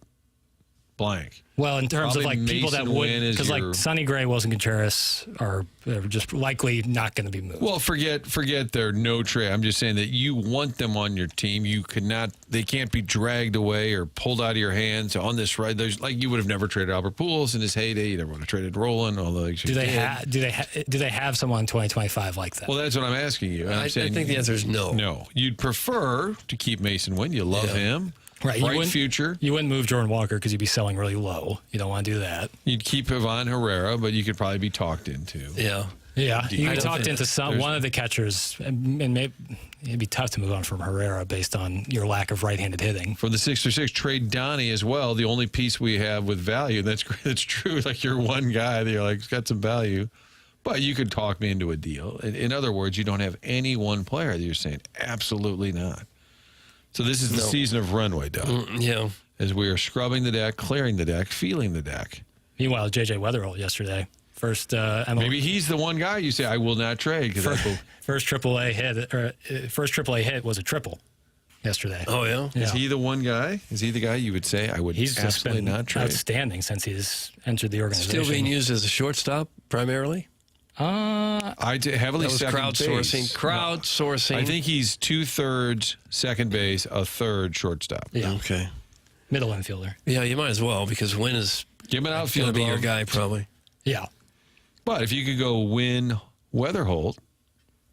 blank? Well, in terms Probably of like people that Mason would, Wynn is because like your- Sonny Gray, Wilson Contreras are just likely not going to be moved. Well, forget their no trade. I'm just saying that you want them on your team. You could not, they can't be dragged away or pulled out of your hands on this ride. There's like, you would have never traded Albert Pujols in his heyday. You never would have traded Roland, although you do they have someone in 2025 like that? Well, that's what I'm asking you. I think the answer is no. No. You'd prefer to keep Mason Wynn. You love him. Right, Bright future. You wouldn't move Jordan Walker because you'd be selling really low. You don't want to do that. You'd keep Ivan Herrera, but you could probably be talked into. Yeah. Yeah, you deal. talked into one of the catchers, and maybe it'd be tough to move on from Herrera based on your lack of right-handed hitting. For the 636, trade Donnie as well. The only piece we have with value. That's true. Like you're one guy that you're like, it's got some value. But you could talk me into a deal. In other words, you don't have any one player that you're saying. Absolutely not. So this is the season of runway, Doug. Yeah. As we are scrubbing the deck, clearing the deck, feeling the deck. Meanwhile, J.J. Wetherell yesterday. First MLB. Maybe he's the one guy you say, I will not trade. First AAA hit was a triple yesterday. Oh, yeah? Is he the one guy? Is he the guy you would say, I would absolutely not trade? Outstanding since he's entered the organization. Still being used as a shortstop, primarily? I heavily that was second crowdsourcing. base. Crowdsourcing. I think he's 2/3 second base, a third shortstop. Yeah. Okay. Middle infielder. Yeah, you might as well because Wynn is Give him an going outfield to be your glove. guy probably. Yeah. But if you could go win Weatherholt,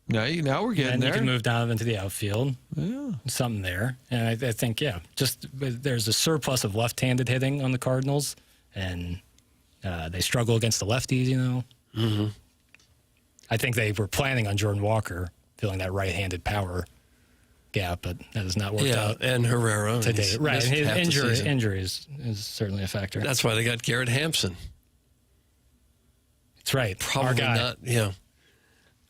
now we're getting And there. you can move down into the outfield. Yeah. Something there. And I think, just there's a surplus of left-handed hitting on the Cardinals, and they struggle against the lefties, Mm-hmm. I think they were planning on Jordan Walker filling that right-handed power gap, but that has not worked out. And Herrera. Today. Right, His injury is certainly a factor. That's why they got Garrett Hampson. That's right. Probably Our guy. not,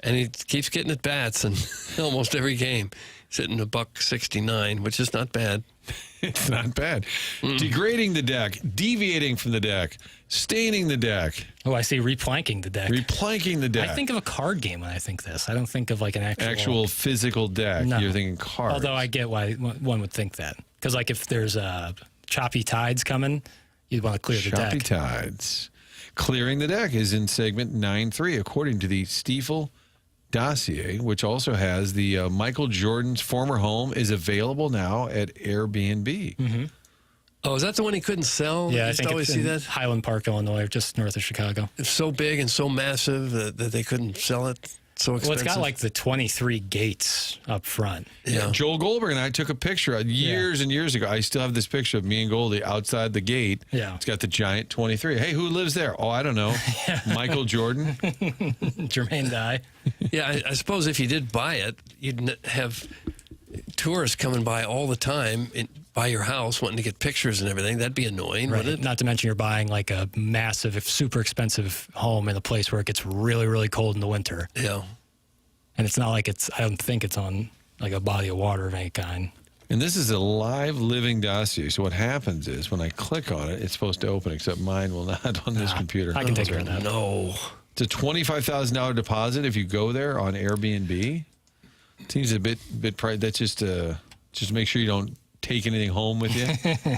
And he keeps getting at bats in almost every game. He's hitting $169, which is not bad. It's not bad. Degrading the deck, deviating from the deck, staining the deck. Oh, I see replanking the deck. Replanking the deck. I think of a card game when I think this. I don't think of like an actual physical deck. No. You're thinking cards. Although I get why one would think that. Because like if there's choppy tides coming, you'd want to clear the deck. Choppy tides. Clearing the deck is in segment 9.3, according to the Stiefel dossier, which also has the Michael Jordan's former home is available now at Airbnb. Mm-hmm. Oh, is that the one he couldn't sell? Yeah, I Just think always it's see in that. Highland Park, Illinois, just north of Chicago. It's so big and so massive that they couldn't sell it. So expensive. Well, it's got like the 23 gates up front. Yeah. Joel Goldberg and I took a picture years and years ago. I still have this picture of me and Goldie outside the gate. Yeah. It's got the giant 23. Hey, who lives there? Oh, I don't know. Michael Jordan. Jermaine Dye. Yeah, I suppose if you did buy it, you'd have tourists coming by all the time by your house wanting to get pictures and everything. That'd be annoying, Right. wouldn't it? Not to mention you're buying like a massive, super expensive home in a place where it gets really, really cold in the winter. Yeah. And it's not like I don't think it's on like a body of water of any kind. And this is a live living dossier. So what happens is when I click on it, it's supposed to open, except mine will not on this computer. I can take care of that. No. It's a $25,000 deposit if you go there on Airbnb. Seems a bit pricey. That's just make sure you don't take anything home with you.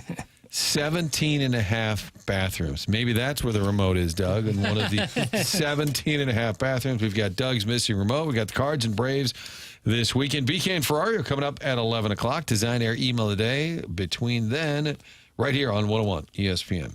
17 and a half bathrooms. Maybe that's where the remote is, Doug, in one of the 17 and a half bathrooms. We've got Doug's missing remote. We've got the Cards and Braves this weekend. BK and Ferrari are coming up at 11 o'clock. Design Air Email a day. Between then, right here on 101 ESPN.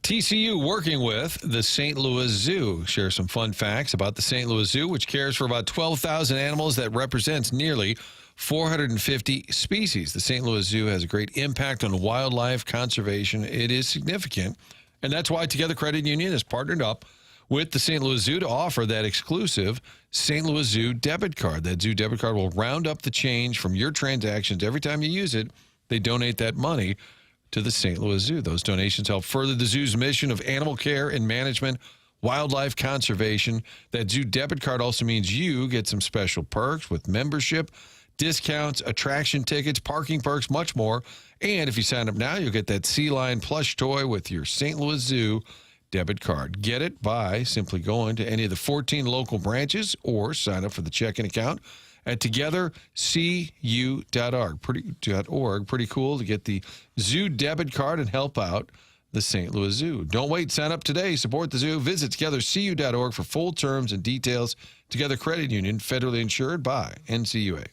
TCU working with the St. Louis Zoo. Share some fun facts about the St. Louis Zoo, which cares for about 12,000 animals that represents nearly 450 species. The St. Louis Zoo has a great impact on wildlife conservation. It is significant, and that's why Together Credit Union has partnered up with the St. Louis Zoo to offer that exclusive St. Louis Zoo debit card. That Zoo debit card will round up the change from your transactions. Every time you use it, they donate that money to the St. Louis Zoo. Those donations help further the zoo's mission of animal care and management, wildlife conservation. That Zoo debit card also means you get some special perks with membership, discounts, attraction tickets, parking perks, much more. And if you sign up now, you'll get that sea lion plush toy with your St. Louis Zoo debit card. Get it by simply going to any of the 14 local branches or sign up for the checking account at togethercu.org. Pretty cool to get the zoo debit card and help out the St. Louis Zoo. Don't wait. Sign up today. Support the zoo. Visit togethercu.org for full terms and details. Together Credit Union, federally insured by NCUA.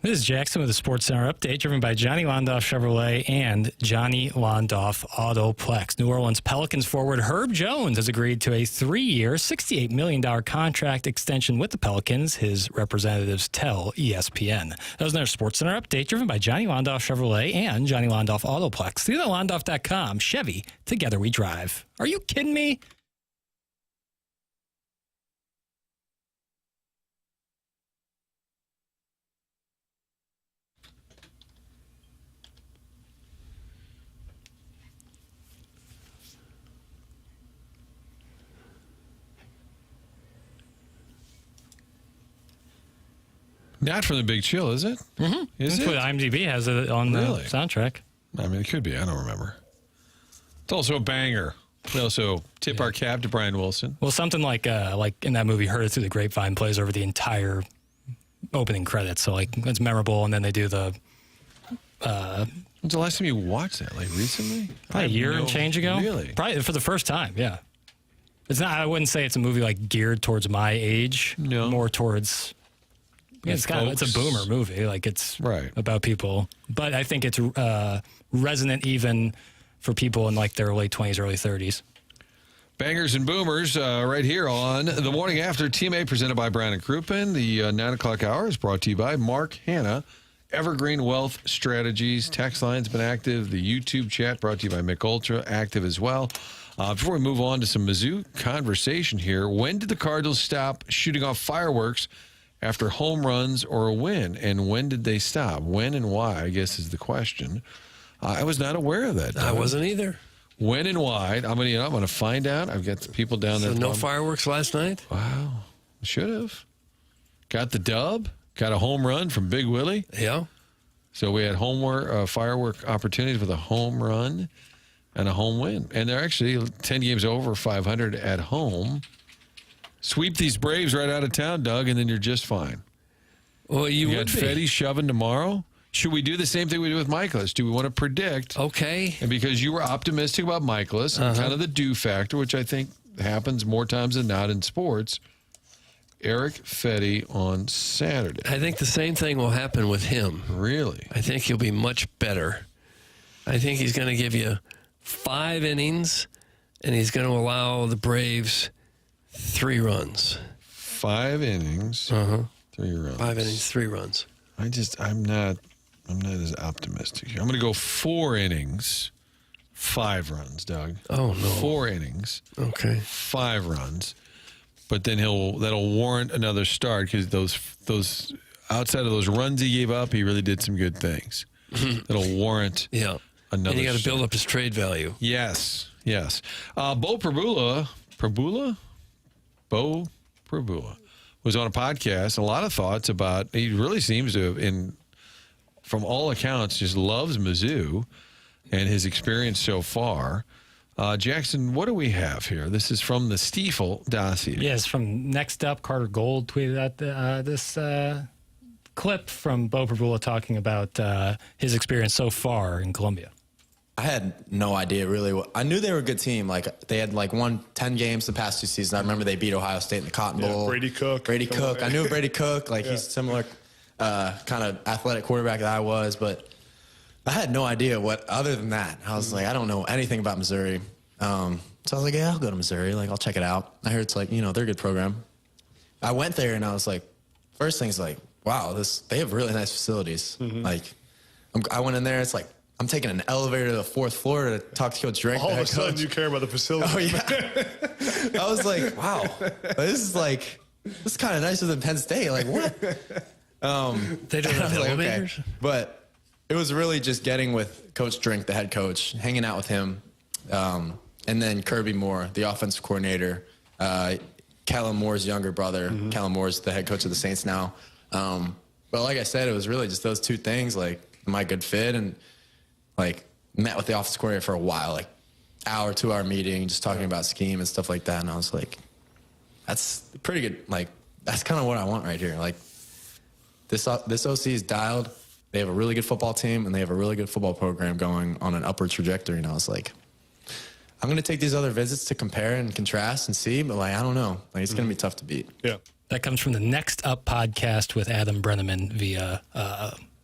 This is Jackson with the Sports Center update, driven by Johnny Londoff Chevrolet and Johnny Londoff Autoplex. New Orleans Pelicans forward Herb Jones has agreed to a 3-year, $68 million contract extension with the Pelicans, his representatives tell ESPN. That was another Sports Center update, driven by Johnny Londoff Chevrolet and Johnny Londoff Autoplex. See Londoff.com. Chevy, together we drive. Are you kidding me? Not from the Big Chill, is it? Mm-hmm. Is That's it? what IMDb has it on the soundtrack. I mean, it could be. I don't remember. It's also a banger. We also tip our cap to Brian Wilson. Well, something like in that movie, Heard It Through the Grapevine plays over the entire opening credits. So, it's memorable, and then they do the... When's the last time you watched that? Like, recently? Probably a year and change ago. Really? Probably for the first time, yeah. It's not. I wouldn't say it's a movie, geared towards my age. No. More towards... It's a boomer movie. It's about people. But I think it's resonant even for people in their late 20s, early 30s. Bangers and boomers right here on The Morning After. TMA presented by Brown & Crouppen. The 9 o'clock hour is brought to you by Mark Hanna. Evergreen Wealth Strategies. Text line's been active. The YouTube chat brought to you by Mick Ultra, active as well. Before we move on to some Mizzou conversation here, when did the Cardinals stop shooting off fireworks after home runs or a win? And when did they stop? When and why, I guess, is the question. I was not aware of that. I wasn't either. When and why? I'm going to find out. I've got the people down there. So no fireworks last night? Wow. Should have. Got the dub. Got a home run from Big Willie. Yeah. So we had firework opportunities with a home run and a home win. And they're actually 10 games over 500 at home. Sweep these Braves right out of town, Doug, and then you're just fine. Well, you got Fedde shoving tomorrow. Should we do the same thing we do with Mikolas? Do we want to predict? Okay. And because you were optimistic about Mikolas and kind of the do factor, which I think happens more times than not in sports, Eric Fedde on Saturday. I think the same thing will happen with him. Really? I think he'll be much better. I think he's going to give you 5 innings, and he's going to allow the Braves 3 runs. 5 innings, 3 runs. 5 innings, 3 runs. I'm not as optimistic here. I'm going to go 4 innings, 5 runs, Doug. Oh, no. 4 innings. Okay. 5 runs. But then that'll warrant another start because those outside of those runs he gave up, he really did some good things. That'll warrant another And you got to start. build up his trade value. Yes. Beau Pribula was on a podcast. A lot of thoughts about, he really seems to, from all accounts, just loves Mizzou and his experience so far. Jackson, what do we have here? This is from the Stiefel dossier. Yes, from Next Up, Carter Gold tweeted out this clip from Beau Pribula talking about his experience so far in Columbia. I had no idea really. I knew they were a good team. Like they had won 10 games the past 2 seasons. I remember they beat Ohio State in the Cotton Bowl. Brady Cook. I knew Brady Cook. He's similar kind of athletic quarterback that I was, but I had no idea what other than that. I was like, I don't know anything about Missouri. So I was like, yeah, I'll go to Missouri. I'll check it out. I heard it's they're a good program. I went there and I was like, first thing's wow, they have really nice facilities. I went in there, it's I'm taking an elevator to the 4th floor to talk to Coach Drake. All of a sudden, you care about the facility. Oh, yeah. I was like, wow, this is kind of nicer than Penn State. What? They don't have elevators? Okay. But it was really just getting with Coach Drink, the head coach, hanging out with him, and then Kirby Moore, the offensive coordinator, Kellen Moore's younger brother. Kellen Moore's the head coach of the Saints now. But like I said, it was really just those 2 things, am I a good fit? And met with the offensive coordinator for a while, hour, 2-hour meeting, just talking about scheme and stuff like that. And I was like, that's pretty good. That's kind of what I want right here. This OC is dialed. They have a really good football team, and they have a really good football program going on an upward trajectory. And I was like, I'm going to take these other visits to compare and contrast and see, but I don't know. It's going to be tough to beat. Yeah. That comes from the Next Up podcast with Adam Brenneman via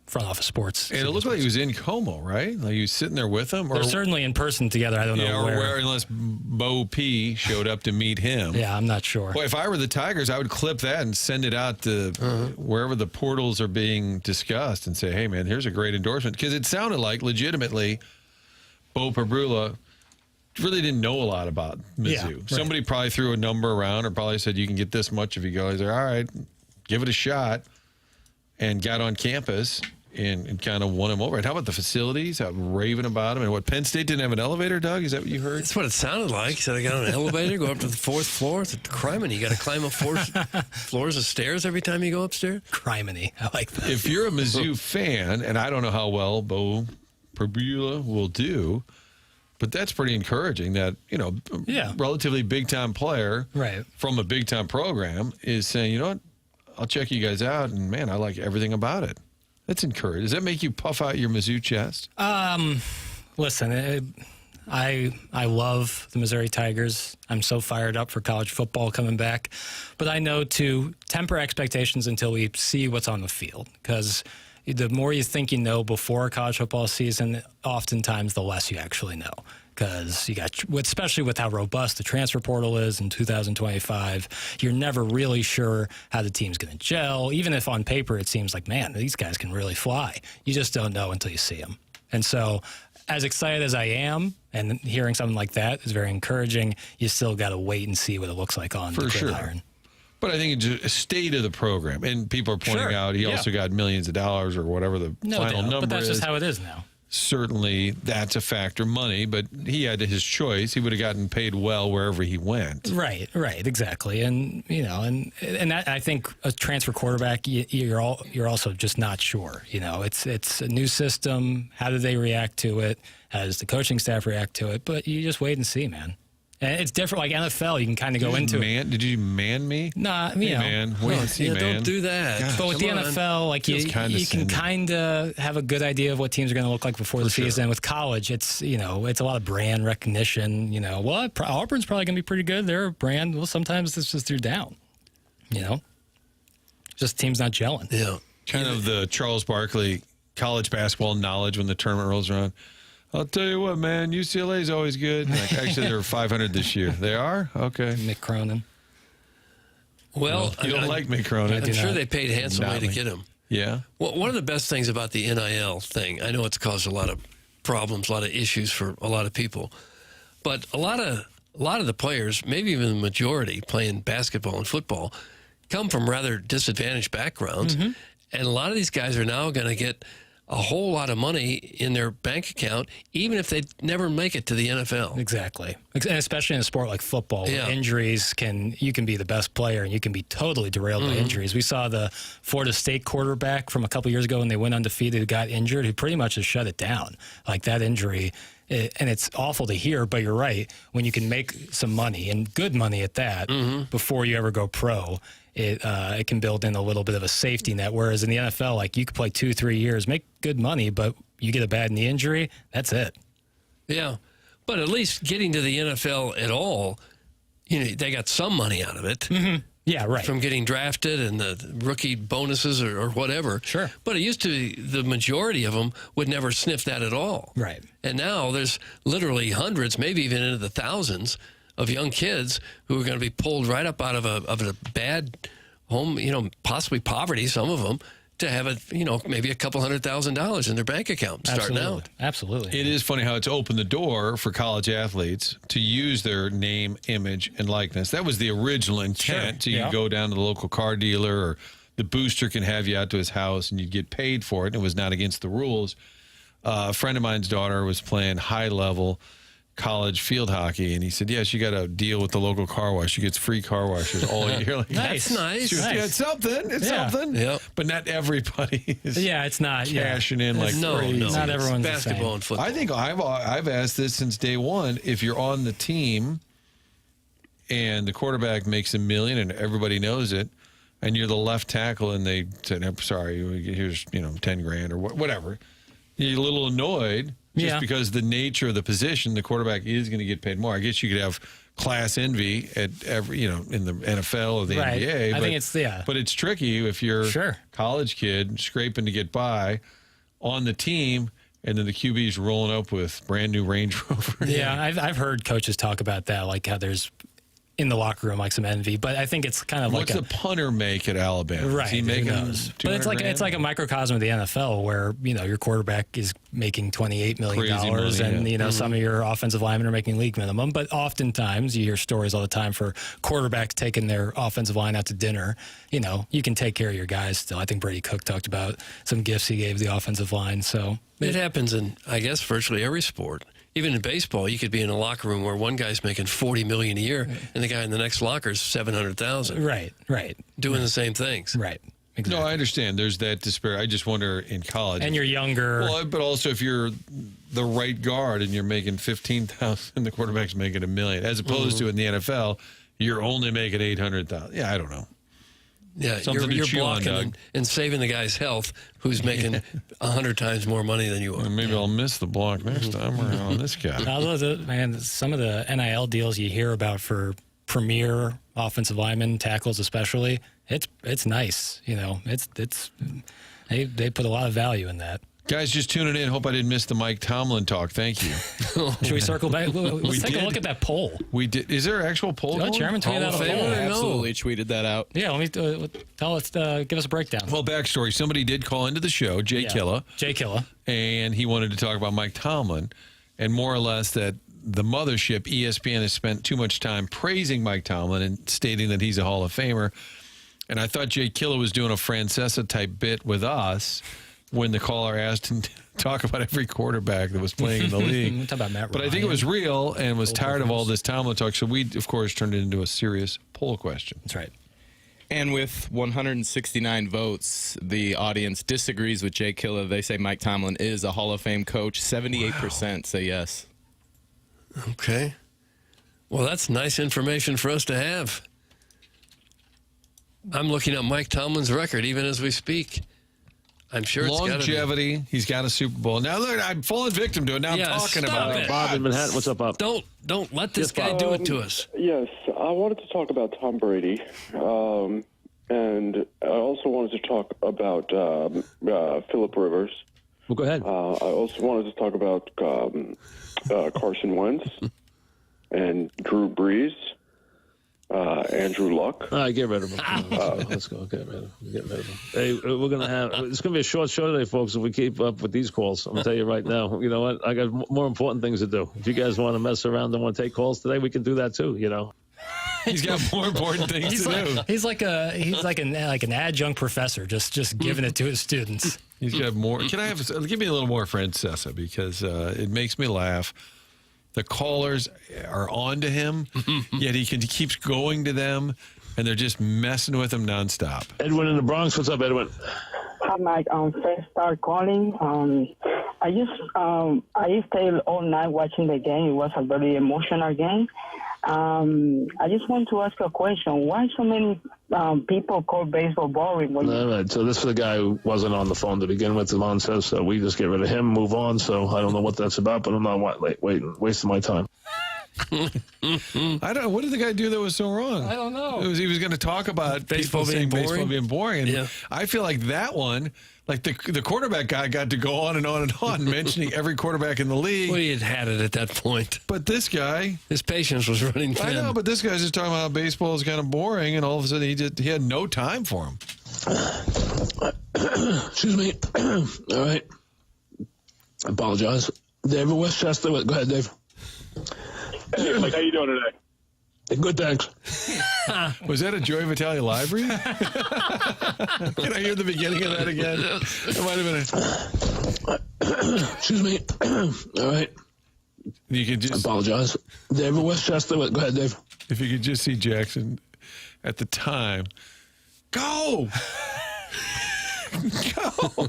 Front Office Sports. And it looked like he was in Como, right? He was sitting there with him? They're certainly in person together. I don't know where. Unless Beau P showed up to meet him. Yeah, I'm not sure. Boy, if I were the Tigers, I would clip that and send it out to wherever the portals are being discussed and say, hey, man, here's a great endorsement. Because it sounded like, legitimately, Beau Pribula really didn't know a lot about Mizzou. Yeah, right. Somebody probably threw a number around or probably said, you can get this much if you go. He's like, all right, give it a shot. And got on campus and kind of won him over. And how about the facilities? How raving about him. And what, Penn State didn't have an elevator, Doug? Is that what you heard? That's what it sounded like. He said, I got on an elevator, go up to the 4th floor. It's criminy. You got to climb up 4 floors of stairs every time you go upstairs? Criminy. I like that. If you're a Mizzou fan, and I don't know how well Beau Pribula will do, but that's pretty encouraging that, relatively big-time player from a big-time program is saying, you know what, I'll check you guys out, and, man, I like everything about it. That's encouraging. Does that make you puff out your Mizzou chest? Listen, I love the Missouri Tigers. I'm so fired up for college football coming back. But I know to temper expectations until we see what's on the field, because the more you think you know before a college football season, oftentimes the less you actually know. Because you got, especially with how robust the transfer portal is in 2025, you're never really sure how the team's going to gel. Even if on paper it seems like, man, these guys can really fly. You just don't know until you see them. And so, as excited as I am, and hearing something like that is very encouraging, you still got to wait and see what it looks like on the gridiron. But I think it's a state of the program. And people are pointing out he also got millions of dollars or whatever the final number is. But that's just how it is now. Certainly that's a factor, money, but he had his choice. He would have gotten paid well wherever he went. Right, exactly. And, and that, I think a transfer quarterback, you're also just not sure. It's a new system. How do they react to it? How does the coaching staff react to it? But you just wait and see, man. And it's different, like NFL, you can kind of go into it. Did you man me? Nah, man. Wait and see, man. Don't do that. God, but with the NFL, you can kind of have a good idea of what teams are going to look like before the season. With college, it's it's a lot of brand recognition. Well, Auburn's probably going to be pretty good. They're a brand. Well, sometimes it's just they're down. Just teams not gelling. Yeah, kind of the Charles Barkley college basketball knowledge when the tournament rolls around. I'll tell you what, man, UCLA's always good. Actually, they're 500 this year. They are? Okay. McKernan. Well, you don't like McKernan. I'm sure they paid handsomely to get him. Yeah. Well, one of the best things about the NIL thing, I know it's caused a lot of problems, a lot of issues for a lot of people, but a lot of the players, maybe even the majority playing basketball and football, come from rather disadvantaged backgrounds, and a lot of these guys are now going to get a whole lot of money in their bank account, even if they never make it to the NFL. Exactly. And especially in a sport like football, where injuries you can be the best player and you can be totally derailed by injuries. We saw the Florida State quarterback from a couple years ago when they went undefeated, got injured, who pretty much has shut it down. Like that injury and it's awful to hear, but you're right. When you can make some money, and good money at that, before you ever go pro, it can build in a little bit of a safety net. Whereas in the NFL, like, you could play 2-3 years, make good money, but you get a bad knee injury, that's it. Yeah, but at least getting to the NFL at all, they got some money out of it. Yeah, right. From getting drafted and the rookie bonuses or whatever. Sure. But it used to be the majority of them would never sniff that at all. Right. And now there's literally hundreds, maybe even into the thousands of young kids who are going to be pulled right up out of a bad home, possibly poverty, some of them, to have maybe a couple $100,000 in their bank account starting out. Absolutely. It is funny how it's opened the door for college athletes to use their name, image, and likeness. That was the original intent. So you can go down to the local car dealer, or the booster can have you out to his house and you get paid for it. And it was not against the rules. A friend of mine's daughter was playing high-level college field hockey, and he said, yes, you got to deal with the local car wash. She gets free car washes all year. Like, That's nice. It's something. It's something. Yep. But not everybody is it's not cashing in like no, crazy. No. Not everyone's basketball and football. I think I've asked this since day one. If you're on the team and the quarterback makes $1 million and everybody knows it, and you're the left tackle and they said, I'm sorry, here's $10,000 or whatever, you're a little annoyed. Just because the nature of the position, the quarterback is going to get paid more. I guess you could have class envy at every, in the NFL or the NBA. I think it's, But it's tricky if you're a college kid scraping to get by on the team, and then the QB's rolling up with brand new Range Rover. Yeah, I've heard coaches talk about that, like how there's in the locker room like some envy, but I think it's kind of What's the punter make at Alabama? Right. Is he making But it's like a microcosm of the NFL where, your quarterback is making $28 million and, some of your offensive linemen are making league minimum. But oftentimes you hear stories all the time for quarterbacks taking their offensive line out to dinner. You can take care of your guys still. I think Brady Cook talked about some gifts he gave the offensive line. So it happens in, I guess, virtually every sport. Even in baseball, you could be in a locker room where one guy's making $40 million a year, and the guy in the next locker is $700,000. Right. Doing the same things. Right. Exactly. No, I understand. There's that disparity. I just wonder in college, and you're younger. Well, but also if you're the right guard and you're making $15,000, and the quarterback's making $1 million, as opposed to in the NFL, you're only making $800,000. Yeah, I don't know. Yeah, you're blocking and saving the guy's health who's making 100 times more money than you are. Well, maybe I'll miss the block next time around this guy. Some of the NIL deals you hear about for premier offensive linemen, tackles especially, it's nice. They put a lot of value in that. Guys, just tuning in. Hope I didn't miss the Mike Tomlin talk. Thank you. Should we circle back? Let's take a look at that poll. We did. Is there an actual poll? Oh, Chairman tweeted out a poll. I absolutely tweeted that out. Yeah, let me give us a breakdown. Well, backstory. Somebody did call into the show, Jay Killa. And he wanted to talk about Mike Tomlin, and more or less that the mothership, ESPN, has spent too much time praising Mike Tomlin and stating that he's a Hall of Famer. And I thought Jay Killa was doing a Francesa-type bit with us when the caller asked him to talk about every quarterback that was playing in the league. Talk about Matt But I think it was real and was tired of all this Tomlin talk. So we, of course, turned it into a serious poll question. That's right. And with 169 votes, the audience disagrees with Jay Killa. They say Mike Tomlin is a Hall of Fame coach. 78% say yes. Okay. Well, that's nice information for us to have. I'm looking at Mike Tomlin's record even as we speak. I'm sure it's longevity. He's got a Super Bowl. Now, look, I'm falling victim to it. Now I'm talking about it. Bob in Manhattan, what's up, Bob? Don't let this guy do it to us. Yes, I wanted to talk about Tom Brady, and I also wanted to talk about Phillip Rivers. Well, go ahead. I also wanted to talk about Carson Wentz and Drew Brees. Andrew Luck. All right, get rid of him. Let's go. Get rid of him. Hey, we're going to have... It's going to be a short show today, folks, if we keep up with these calls. I'm going to tell you right now. You know what? I got more important things to do. If you guys want to mess around and want to take calls today, we can do that too, He's got more important things to do. He's like an adjunct professor, just giving it to his students. He's got more. Give me a little more Francesa, because it makes me laugh. The callers are on to him, yet he keeps going to them, and they're just messing with him nonstop. Edwin in the Bronx. What's up, Edwin? Hi, Mike. First start calling. I stayed all night watching the game. It was a very emotional game. I just want to ask a question. Why so many people call baseball boring? All right, so this is a guy who wasn't on the phone to begin with. Vaughn says so. We just get rid of him, move on. So I don't know what that's about, but I'm not wasting my time. I don't know. What did the guy do that was so wrong? I don't know. He was going to talk about Baseball people being saying baseball boring? being boring. And Yeah. I feel like that one, like the quarterback guy got to go on and on and on, mentioning every quarterback in the league. Well, he had it at that point. But this guy, his patience was running thin. I know, but this guy's just talking about how baseball is kind of boring, and all of a sudden he had no time for him. Excuse me. All right. I apologize. David Westchester. Go ahead, Dave. Hey, Mike, how you doing today? Good, thanks. Was that a Joey Vitale live read? Can I hear the beginning of that again? It might have been Excuse me. All right. You could just I apologize. David Westchester. Go ahead, Dave. If you could just see Jackson at the time. Go! Go!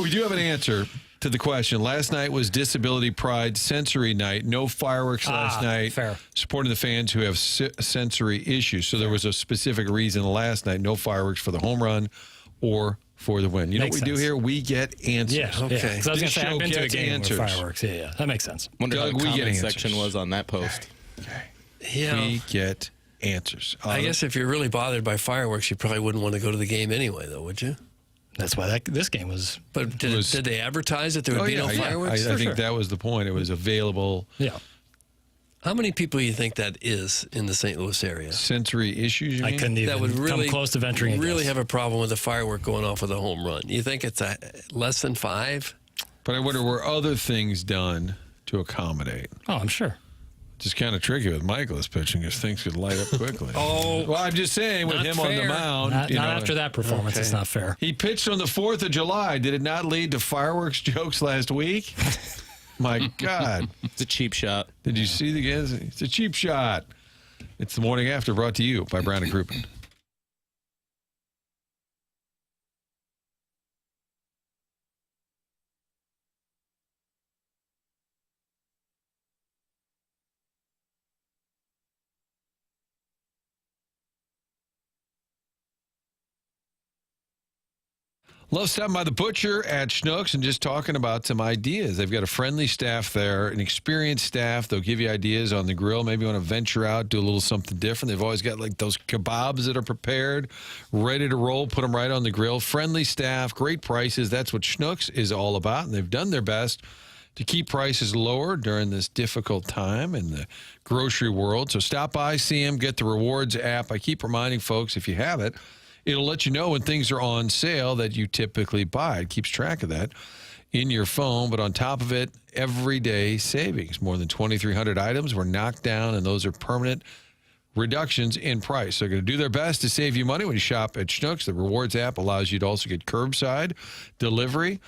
We do have an answer to the question. Last night was Disability Pride Sensory Night. No fireworks last night. Fair. Supporting the fans who have sensory issues. So there was a specific reason last night. No fireworks for the home run or for the win. You know Makes what we do sense. here? We get answers. Yeah, okay. Okay. 'Cause I was going This to say, show I've been to a gets game answers. with fireworks. Yeah, that makes sense. Wonder Doug, how we the get comment answers. section was on that post. Yeah. We get answers. I guess if you're really bothered by fireworks, you probably wouldn't want to go to the game anyway, though, would you? That's why this game was. But did they advertise that there would be no fireworks? I think that was the point. It was available. Yeah. How many people do you think that is in the St. Louis area? Sensory issues, you I mean? couldn't even That would really come close to venturing a really guess. have a problem with a firework going off with a home run. You think it's less than 5? But I wonder, were other things done to accommodate? Oh, I'm sure. Just kind of tricky with Mikolas pitching because things could light up quickly. Oh, well, I'm just saying with not him on the fair. mound. Not after that performance. Okay. It's not fair. He pitched on the 4th of July. Did it not lead to fireworks jokes last week? My God. It's a cheap shot. Did you see the guys? It's a cheap shot. It's the morning after, brought to you by Brown and Crouppen. Love stopping by the butcher at Schnucks and just talking about some ideas. They've got a friendly staff there, an experienced staff. They'll give you ideas on the grill. Maybe you want to venture out, do a little something different. They've always got like those kebabs that are prepared, ready to roll, put them right on the grill. Friendly staff, great prices. That's what Schnucks is all about, and they've done their best to keep prices lower during this difficult time in the grocery world. So stop by, see them, get the rewards app. I keep reminding folks, if you have it, it'll let you know when things are on sale that you typically buy. It keeps track of that in your phone. But on top of it, everyday savings. More than 2,300 items were knocked down, and those are permanent reductions in price. They're going to do their best to save you money when you shop at Schnucks. The Rewards app allows you to also get curbside delivery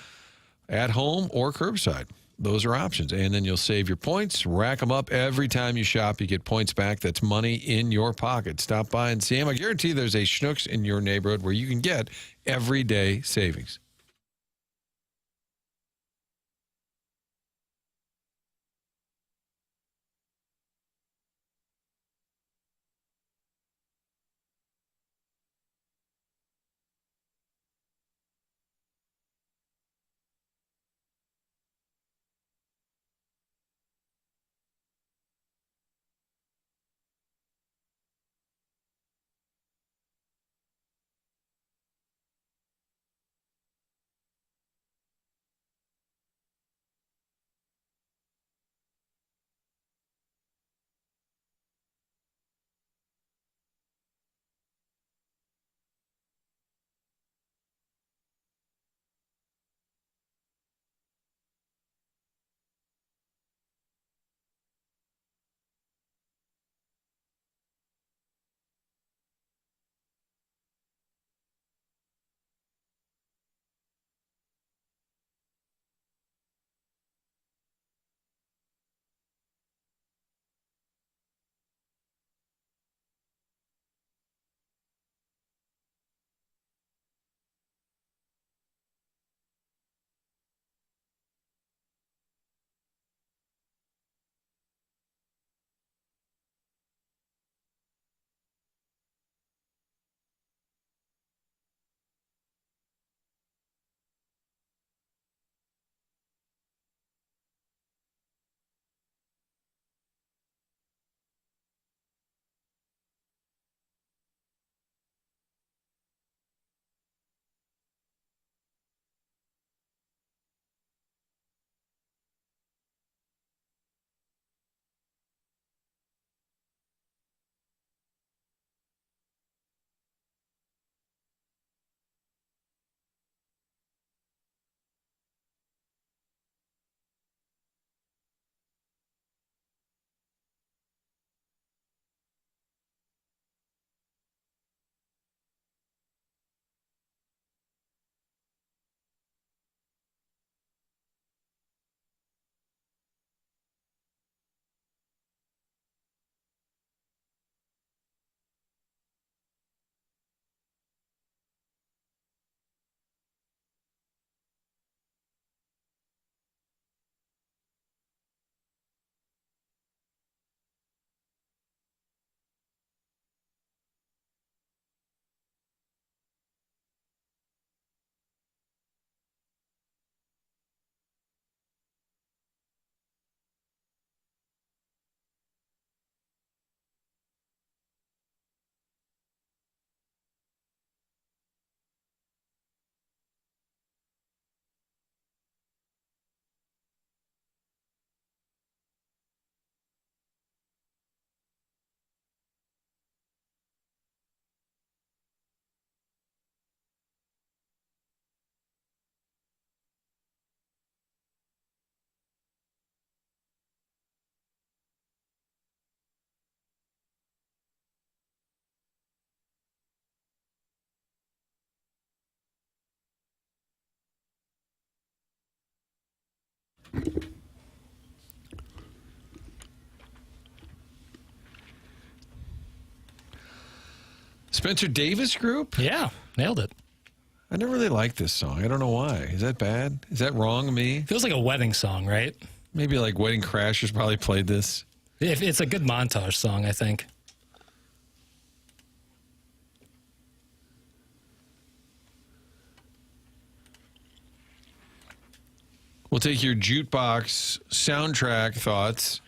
at home or curbside. Those are options. And then you'll save your points, rack them up every time you shop. You get points back. That's money in your pocket. Stop by and see them. I guarantee there's a Schnucks in your neighborhood where you can get everyday savings. Spencer Davis Group? Yeah, nailed it. I never really liked this song. I don't know why. Is that bad? Is that wrong of me? Feels like a wedding song, right? Maybe like Wedding Crashers probably played this. It's a good montage song, I think. We'll take your jukebox soundtrack thoughts.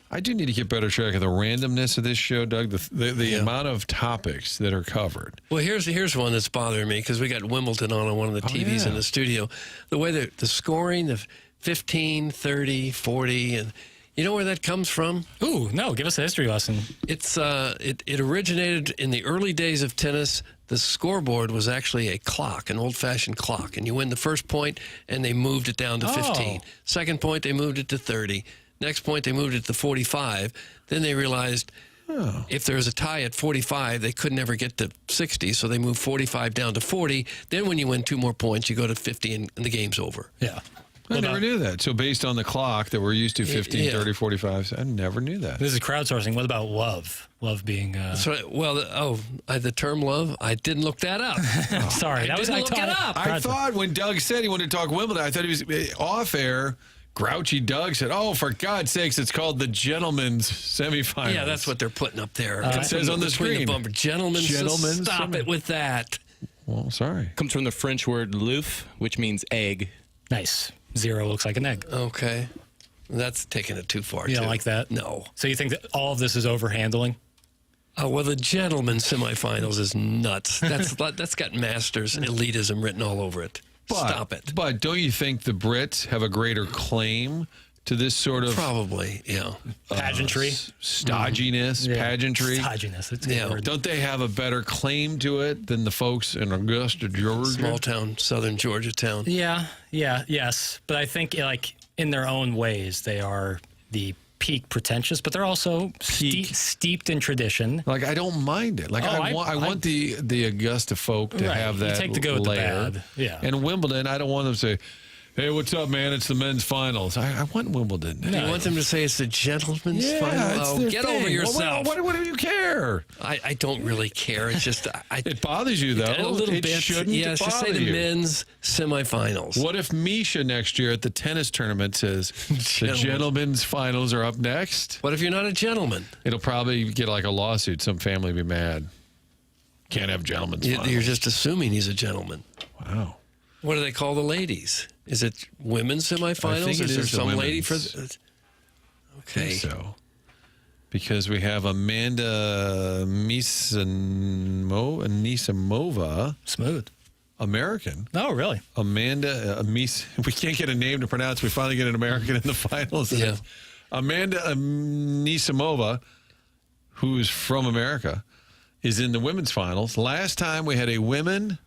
I do need to get better track of the randomness of this show, Doug. The amount of topics that are covered. Well, here's one that's bothering me because we got Wimbledon on one of the TVs in the studio. The way the scoring, the 15, 30, 40, and you know where that comes from? Ooh, no, give us a history lesson. It's it originated in the early days of tennis. The scoreboard was actually a clock, an old-fashioned clock, and you win the first point, and they moved it down to 15. Second point, they moved it to 30. Next point, they moved it to 45. Then they realized if there was a tie at 45, they could never get to 60, so they moved 45 down to 40. Then when you win 2 more points, you go to 50, and the game's over. Yeah. I never knew that. So based on the clock that we're used to, 15, 30, 45, I never knew that. This is crowdsourcing. What about love? Love being... the term love, I didn't look that up. Sorry, that was look it up. I thought when Doug said he wanted to talk Wimbledon, I thought he was off air. Grouchy Doug said, "Oh, for God's sakes, it's called the Gentlemen's Semifinals." Yeah, that's what they're putting up there. It says on the screen. Gentlemen's. Stop it with that. Well, sorry. Comes from the French word "louf," which means egg. Nice. 0 looks like an egg. Okay. That's taking it too far, You too. don't like that? No. So you think that all of this is overhandling? Well, the Gentlemen's Semifinals is nuts. That's got Masters elitism written all over it. Stop it. But don't you think the Brits have a greater claim to this sort of... Probably, yeah. Pageantry? Stodginess, pageantry. Stodginess, it's a good word. Don't they have a better claim to it than the folks in Augusta, Georgia? Small town, southern Georgia town. Yes. But I think, like, in their own ways, they are the peak pretentious, but they're also steeped in tradition. Like, I don't mind it. Like, I want the Augusta folk to have that you take the good with the layer. bad. Yeah. And Wimbledon, I don't want them to say, "Hey, what's up, man? It's the men's finals." I want Wimbledon. You want them to say it's the gentleman's final? It's Get their over thing. yourself. What do you care? I don't really care. It's just... it bothers you, though. A little it bit. shouldn't Yes, just say bother the you. men's semifinals. What if Misha next year at the tennis tournament says, the gentlemen's finals are up next? What if you're not a gentleman? It'll probably get like a lawsuit. Some family will be mad. Can't have gentlemen's finals. You're just assuming he's a gentleman. Wow. What do they call the ladies? Is it women's semifinals? I think it Is there is the some lady for? women's. Okay. I think so. Because we have Amanda Anisimova. Smooth. American. Oh, really? Amanda we can't get a name to pronounce. We finally get an American in the finals. Yeah. Amanda Anisimova, who's from America, is in the women's finals. Last time we had a women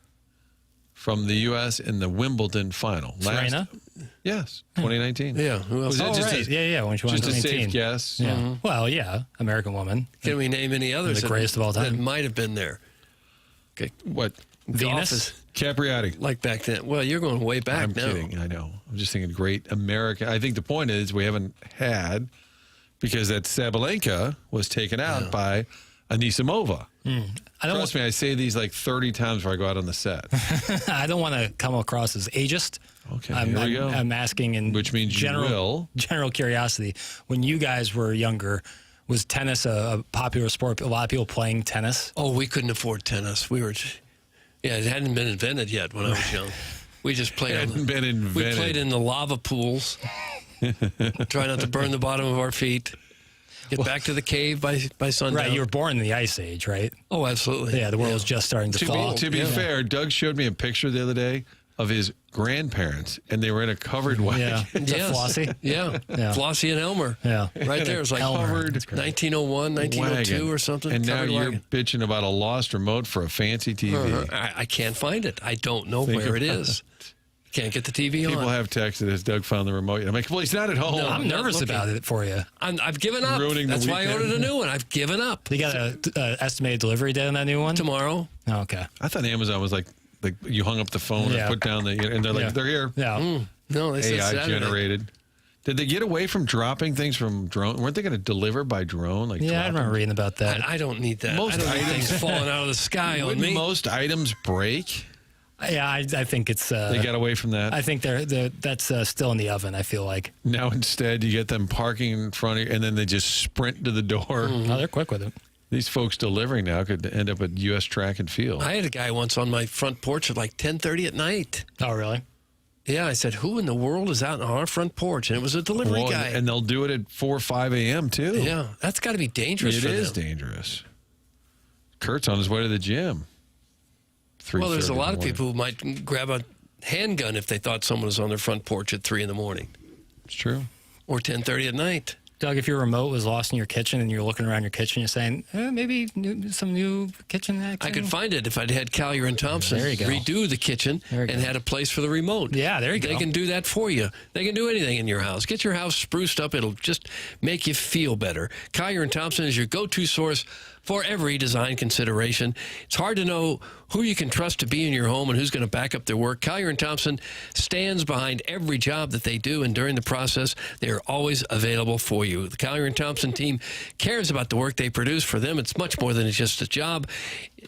from the U.S. in the Wimbledon final. Serena? Yes, 2019. Yeah. Who else? Was it just right. Yeah. When she won just a 2018. safe guess? Yeah. Mm-hmm. Well, yeah. American woman. Can we name any others? The greatest of all time. That might have been there. Okay. What? Venus? Capriati. Like back then. Well, you're going way back I'm now. kidding. I know. I'm just thinking great American. I think the point is we haven't had, because that Sabalenka was taken out by Anisimova. Trust me, I say these like 30 times before I go out on the set. I don't want to come across as ageist. Okay, here we go. I'm asking in Which means general curiosity. When you guys were younger, was tennis a popular sport? A lot of people playing tennis? Oh, we couldn't afford tennis. We were... Yeah, it hadn't been invented yet when I was young. We just played. We played in the lava pools. Try not to burn the bottom of our feet. Get back to the cave by sundown. Right, you were born in the Ice Age, right? Oh, absolutely. Yeah, the world was just starting to fall. To be fair, Doug showed me a picture the other day of his grandparents, and they were in a covered wagon. Yeah, yes. Flossie? Yeah. Flossie and Elmer. Yeah. Right there. It was like covered 1901, 1902 wagon. or something. And now Covered you're wagon. bitching about a lost remote for a fancy TV. I can't find it. I don't know where it is. Can't get the TV on. People have texted us, Doug found the remote. I'm like, well, he's not at home. No, I'm nervous about it for you. I've given up. Ruining the That's why I weekend. ordered a new one. I've given up. You got an estimated delivery date on that new one? Tomorrow. Oh, okay. I thought Amazon was like you hung up the phone and put down and they're like, they're here. Yeah. No, they said AI Saturday. generated. Did they get away from dropping things from drone? Weren't they going to deliver by drone? Like Yeah, I remember reading about that. I don't need that. Most I don't need items- things falling out of the sky on Wouldn't me. most items break? Yeah, I think it's. They got away from that. I think that's still in the oven. I feel like. Now instead, you get them parking in front of you, and then they just sprint to the door. Oh, they're quick with it. These folks delivering now could end up at U.S. Track and Field. I had a guy once on my front porch at like 10:30 at night. Oh, really? Yeah, I said, who in the world is out on our front porch? And it was a delivery Well, guy. and they'll do it at 4 or 5 a.m. too. Yeah, that's got to be dangerous It for is them. dangerous. Kurt's on his way to the gym. Well, there's a 3:30 lot in of the people who might grab a handgun if they thought someone was on their front porch at 3 in the morning. It's true. Or 10:30 at night. Doug, if your remote was lost in your kitchen and you're looking around your kitchen, you're saying, maybe some new kitchen action? I could find it if I'd had Collier and Thompson There you go. redo the kitchen and had a place for the remote. Yeah, there you go. They can do that for you. They can do anything in your house. Get your house spruced up. It'll just make you feel better. Collier and Thompson is your go-to source for every design consideration. It's hard to know who you can trust to be in your home and who's going to back up their work. Collier and Thompson stands behind every job that they do, and during the process, they are always available for you. The Collier and Thompson team cares about the work they produce. For them, it's much more than just a job.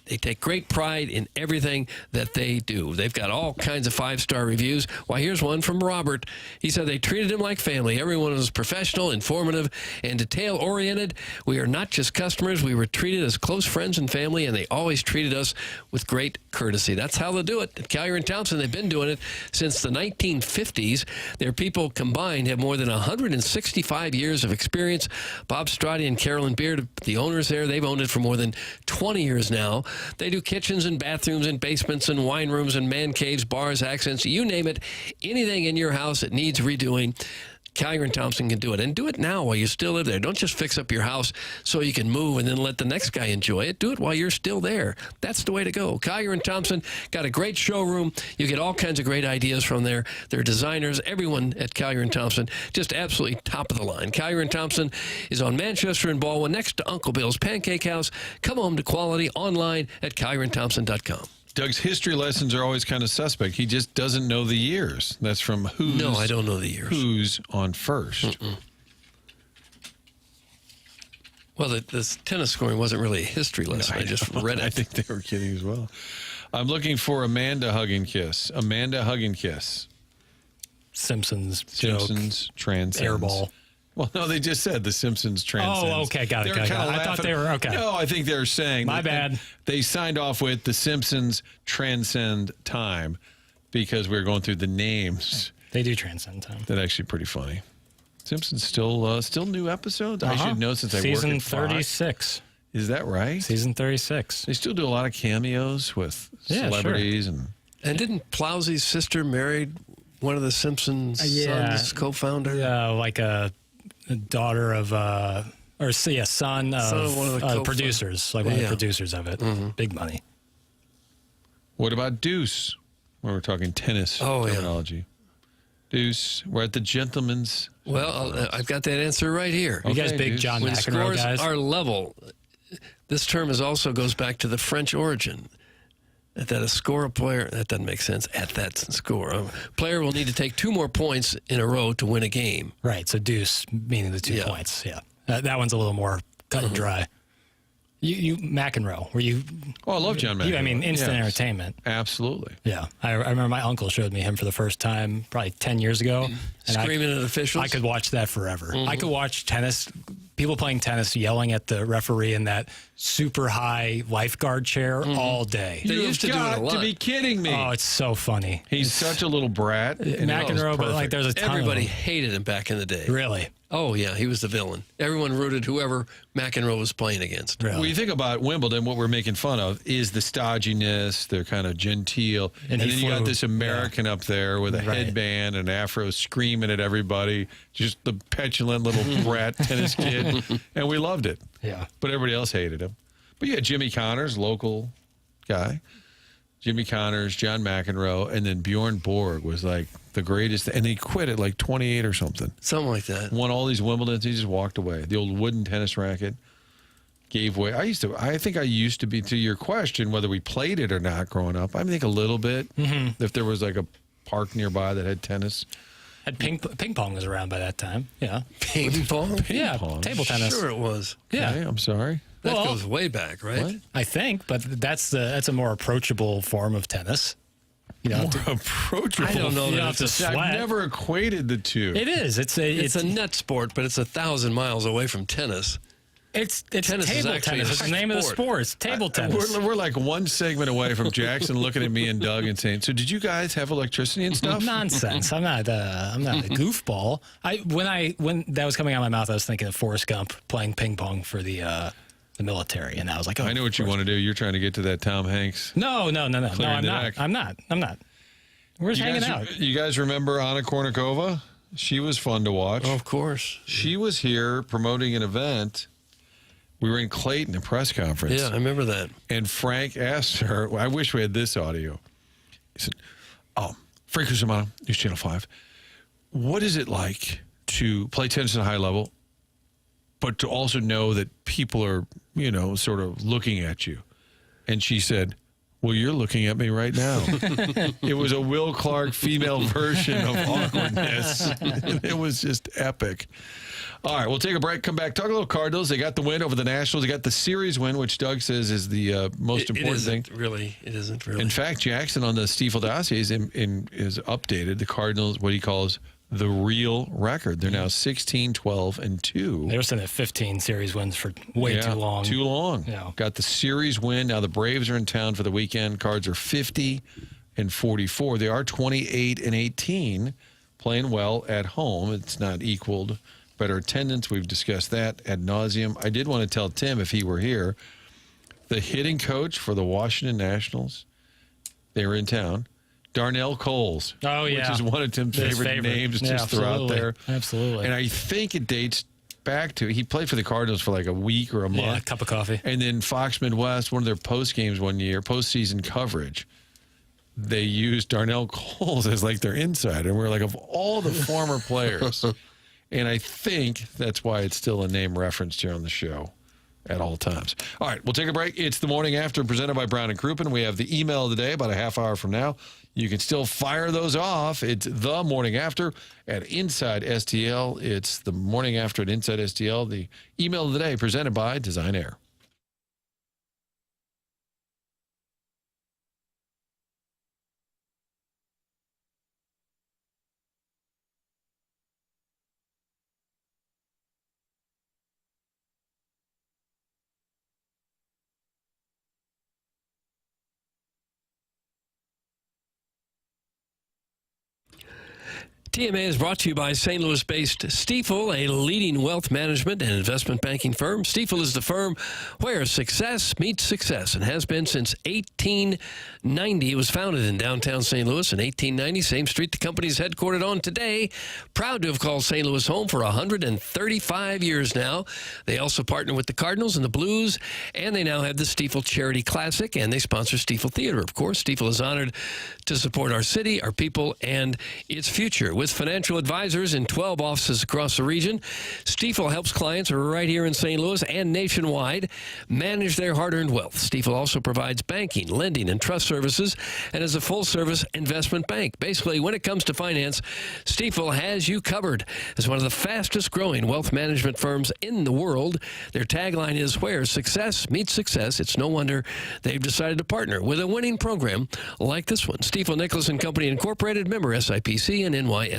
They take great pride in everything that they do. They've got all kinds of 5-star reviews. Why, here's one from Robert. He said they treated him like family. Everyone was professional, informative, and detail-oriented. We are not just customers. We were treated as close friends and family, and they always treated us with great courtesy. That's how they do it. At Collier and Thompson, they've been doing it since the 1950s. Their people combined have more than 165 years of experience. Bob Strati and Carolyn Beard, the owners there, they've owned it for more than 20 years now. They do kitchens and bathrooms and basements and wine rooms and man caves, bars, accents, you name it. Anything in your house that needs redoing, Collier and Thompson can do it. And do it now while you still live there. Don't just fix up your house so you can move and then let the next guy enjoy it. Do it while you're still there. That's the way to go. Collier and Thompson got a great showroom. You get all kinds of great ideas from there. They're designers. Everyone at Collier and Thompson, just absolutely top of the line. Collier and Thompson is on Manchester and Baldwin next to Uncle Bill's Pancake House. Come home to quality online at collierandthompson.com. Doug's history lessons are always kind of suspect. He just doesn't know the years. That's from Who's. No, I don't know the years. Who's on first. Well, this tennis scoring wasn't really a history lesson. I just read it. I think they were kidding as well. I'm looking for Amanda Hug and Kiss. Amanda Hug and Kiss. Simpsons transcends. Airball. Well, no, they just said the Simpsons transcends. Oh, okay, got it. They're kinda I thought laughing. they were okay. No, I think they're saying My that bad. They signed off with the Simpsons transcend time because we were going through the names. They do transcend time. That's actually pretty funny. Simpsons still new episodes. I should know since I work Season at Fox. 36. Is that right? Season 36. They still do a lot of cameos with celebrities And didn't Plowsy's sister married one of the Simpsons' sons, co-founder? Yeah, like a daughter of, son of one of the producers, like one of the producers of it. Big money. What about Deuce? When we're talking tennis terminology. Deuce, we're at the gentleman's. Well, I've got that answer right here. You guys big John when McEnroe scores guys? are level, this term also goes back to the French origin. That a score a player, that doesn't make sense, at that score. A player will need to take 2 more points in a row to win a game. Right, so deuce, meaning the 2 points. Yeah, that one's a little more cut and dry. You McEnroe, were you? Oh, I love John McEnroe. I mean, instant entertainment. Absolutely. Yeah, I remember my uncle showed me him for the first time probably 10 years ago. And Screaming at officials? I could watch that forever. I could watch tennis, people playing tennis yelling at the referee in that super high lifeguard chair all day. They used to do it a lot. To be kidding me. Oh, it's so funny. He's such a little brat. McEnroe, but like there's a ton Everybody of them. hated him back in the day. Really? Oh, yeah, he was the villain. Everyone rooted whoever McEnroe was playing against. When you think about Wimbledon, what we're making fun of is the stodginess. They're kind of genteel. And then you got this American up there with a headband and afro screaming at everybody. Just the petulant little brat tennis kid. And we loved it. Yeah. But everybody else hated him. But yeah, Jimmy Connors, local guy. Jimmy Connors, John McEnroe, and then Bjorn Borg was like the greatest. And he quit at like 28 or something. Something like that. Won all these Wimbledons. He just walked away. The old wooden tennis racket gave way. I think I used to be, to your question, whether we played it or not growing up, I think a little bit. If there was like a park nearby that had tennis. And ping pong was around by that time. Yeah. Ping pong? Yeah, table tennis. Sure it was. Yeah. Okay, I'm sorry. That goes way back, right? What? I think, but that's a more approachable form of tennis. More approachable. I don't know. You don't have to sweat. I've never equated the two. It is. It's a net sport, but it's 1,000 miles away from tennis. It's tennis is table actually tennis. a It's the name of the sport. It's table tennis. We're like one segment away from Jackson looking at me and Doug and saying, "So did you guys have electricity and stuff?" Nonsense. I'm not a goofball. When that was coming out of my mouth, I was thinking of Forrest Gump playing ping pong for the military, and I was like, "Oh, I know what you want to do. You're trying to get to that Tom Hanks. No, I'm not. deck. I'm not. We're just hanging out. You guys remember Anna Kournikova? She was fun to watch. Oh, of course. She was here promoting an event. We were in Clayton, a press conference. Yeah, I remember that. And Frank asked her, I wish we had this audio. He said, Frank Cusimano, News Channel 5. What is it like to play tennis at a high level, but to also know that people are, sort of looking at you? And she said, well, you're looking at me right now. It was a Will Clark female version of awkwardness. It was just epic. All right, we'll take a break, come back, talk a little Cardinals. They got the win over the Nationals. They got the series win, which Doug says is the most important thing. It isn't really. In fact, Jackson on the Stiefel dossier is updated the Cardinals, what he calls the real record. They're now 16, 12, and 2. They were sitting at 15 series wins for way too long. Too long. Yeah. Got the series win. Now the Braves are in town for the weekend. Cards are 50 and 44. They are 28 and 18, playing well at home. It's not equaled. Better attendance. We've discussed that ad nauseum. I did want to tell Tim, if he were here, the hitting coach for the Washington Nationals, they were in town. Darnell Coles. Oh, yeah. Which is one of Tim's favorite names just throughout there. Absolutely. And I think it dates back to, he played for the Cardinals for like a week or a month. Yeah, a cup of coffee. And then Fox Midwest, one of their post games one year, postseason coverage, they used Darnell Coles as like their insider. And we're like, of all the former players. And I think that's why it's still a name referenced here on the show at all times. All right, we'll take a break. It's the Morning After presented by Brown & Crouppen. We have the email of the day about a half hour from now. You can still fire those off. It's the Morning After at Inside STL. It's the Morning After at Inside STL. The email of the day presented by Design Air. TMA is brought to you by St. Louis-based Stifel, a leading wealth management and investment banking firm. Stifel is the firm where success meets success and has been since 1890. It was founded in downtown St. Louis in 1890, same street the company is headquartered on today. Proud to have called St. Louis home for 135 years now. They also partner with the Cardinals and the Blues, and they now have the Stifel Charity Classic, and they sponsor Stifel Theater, of course. Stifel is honored to support our city, our people, and its future. With financial advisors in 12 offices across the region, Stifel helps clients right here in St. Louis and nationwide manage their hard-earned wealth. Stifel also provides banking, lending, and trust services and is a full-service investment bank. Basically, when it comes to finance, Stifel has you covered. As one of the fastest-growing wealth management firms in the world, their tagline is, where success meets success. It's no wonder they've decided to partner with a winning program like this one. Stifel Nicholas and Company Incorporated, member SIPC and NYSE.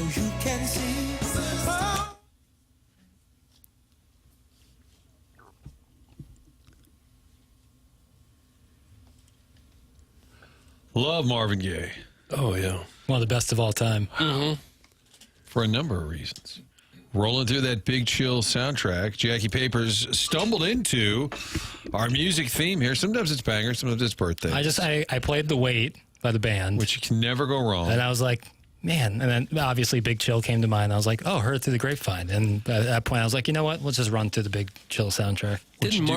you can see. Oh. Love Marvin Gaye. Oh, yeah. One of the best of all time. Mm-hmm. For a number of reasons. Rolling through that Big Chill soundtrack, Jackie Papers stumbled into our music theme here. Sometimes it's bangers, sometimes it's birthdays. I played The Wait by the band. Which you can never go wrong. And I was like, man. And then obviously Big Chill came to mind. I was like, oh, heard it through the grapevine. And at that point, I was like, you know what? Let's just run through the Big Chill soundtrack. Didn't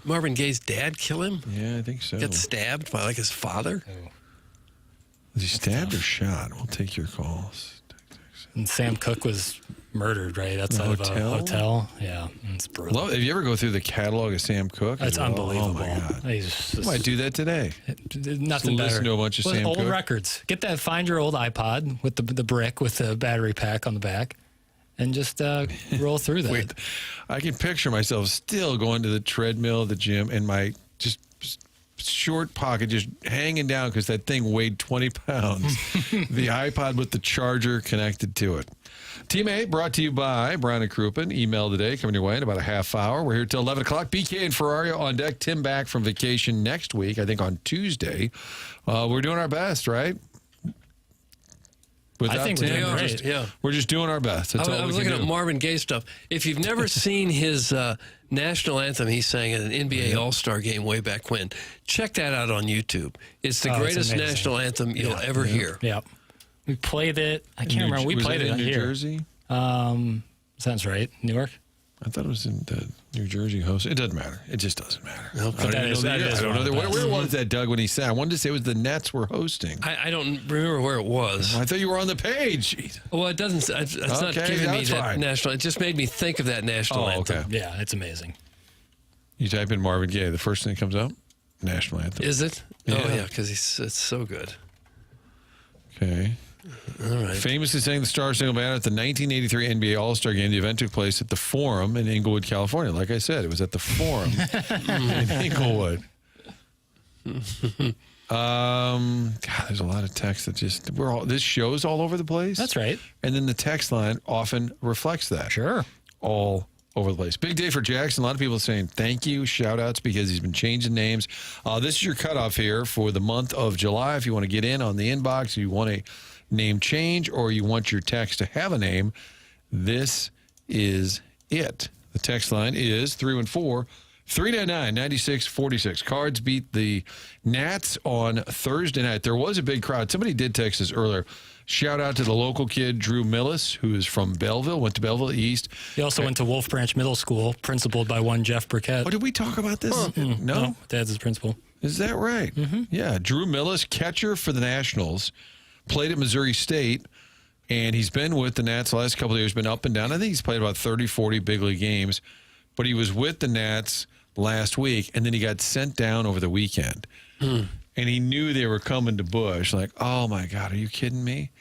Marvin Gaye's dad kill him? Yeah, I think so. Get stabbed by like his father? Oh. Was he stabbed or shot? We'll take your calls. And Sam Cooke was murdered right outside of a hotel. Yeah, it's brutal. If you ever go through the catalog of Sam Cooke, It's unbelievable. Oh my God! He's Might do that today. Nothing better. Listen to a bunch of Sam old Cooke records. Get that. Find your old iPod with the brick with the battery pack on the back, and just roll through that. Wait, I can picture myself still going to the treadmill at the gym and my just short pocket just hanging down because that thing weighed 20 pounds. The iPod with the charger connected to it. Teammate brought to you by Brian and Crouppen. Email today coming your way in about a half hour. We're here till 11 o'clock. BK and Ferrario on deck. Tim back from vacation next week, I think on Tuesday. We're doing our best, right? I think Tim, we're doing great. Yeah. We're just doing our best. That's all I we was can looking do. at Marvin Gaye stuff. If you've never seen his national anthem he sang at an NBA All-Star game way back when, check that out on YouTube. It's the greatest amazing. national anthem you'll ever hear. Yeah. We played it. I can't remember. We played it in New here. Jersey? Sounds right. Newark? I thought it was in the New Jersey host. It doesn't matter. It just doesn't matter. No, I don't know. Where was that, Doug, when he said? I wanted to say it was the Nets were hosting. I don't remember where it was. I thought you were on the page. Jeez. Well, it doesn't. It's not giving me that national. It just made me think of that national anthem. Okay. Yeah, it's amazing. You type in Marvin Gaye, the first thing that comes up, national anthem. Is it? Yeah. Oh, yeah, because it's so good. Okay. All right. Famously sang the Star Spangled Banner at the 1983 NBA All-Star Game. The event took place at the Forum in Inglewood, California. Like I said, it was at the Forum in Inglewood. God, there's a lot of text that just this show's all over the place. That's right. And then the text line often reflects that. Sure. All over the place. Big day for Jackson. A lot of people saying thank you, shout outs because he's been changing names. This is your cutoff here for the month of July. If you want to get in on the inbox, you want a name change, or you want your text to have a name, this is it. The text line is 314-399-9646. Cards beat the Nats on Thursday night. There was a big crowd. Somebody did text us earlier. Shout out to the local kid, Drew Millis, who is from Belleville, went to Belleville East. He also went to Wolf Branch Middle School, principaled by one Jeff Burkett. Oh, did we talk about this? No? Dad's his principal. Is that right? Mm-hmm. Yeah. Drew Millis, catcher for the Nationals, played at Missouri State, and he's been with the Nats the last couple of years, been up and down. I think he's played about 30, 40 big league games, but he was with the Nats last week, and then he got sent down over the weekend. And he knew they were coming to Busch. Like, oh, my God, are you kidding me?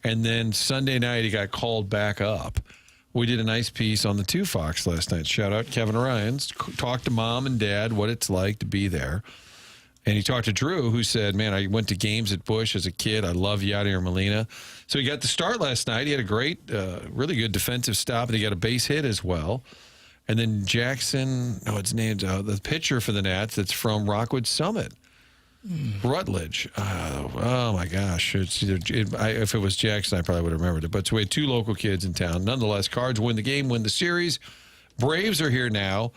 And then Sunday night, he got called back up. We did a nice piece on the 2 Fox last night. Shout out Kevin Ryans. Talked to mom and dad what it's like to be there. And he talked to Drew, who said, man, I went to games at Busch as a kid. I love Yadier Molina. So he got the start last night. He had a great, really good defensive stop, and he got a base hit as well. And then Jackson, it's named the pitcher for the Nats that's from Rockwood Summit, Rutledge. Oh, my gosh. If it was Jackson, I probably would have remembered it. But so we had 2 local kids in town. Nonetheless, Cards win the game, win the series. Braves are here now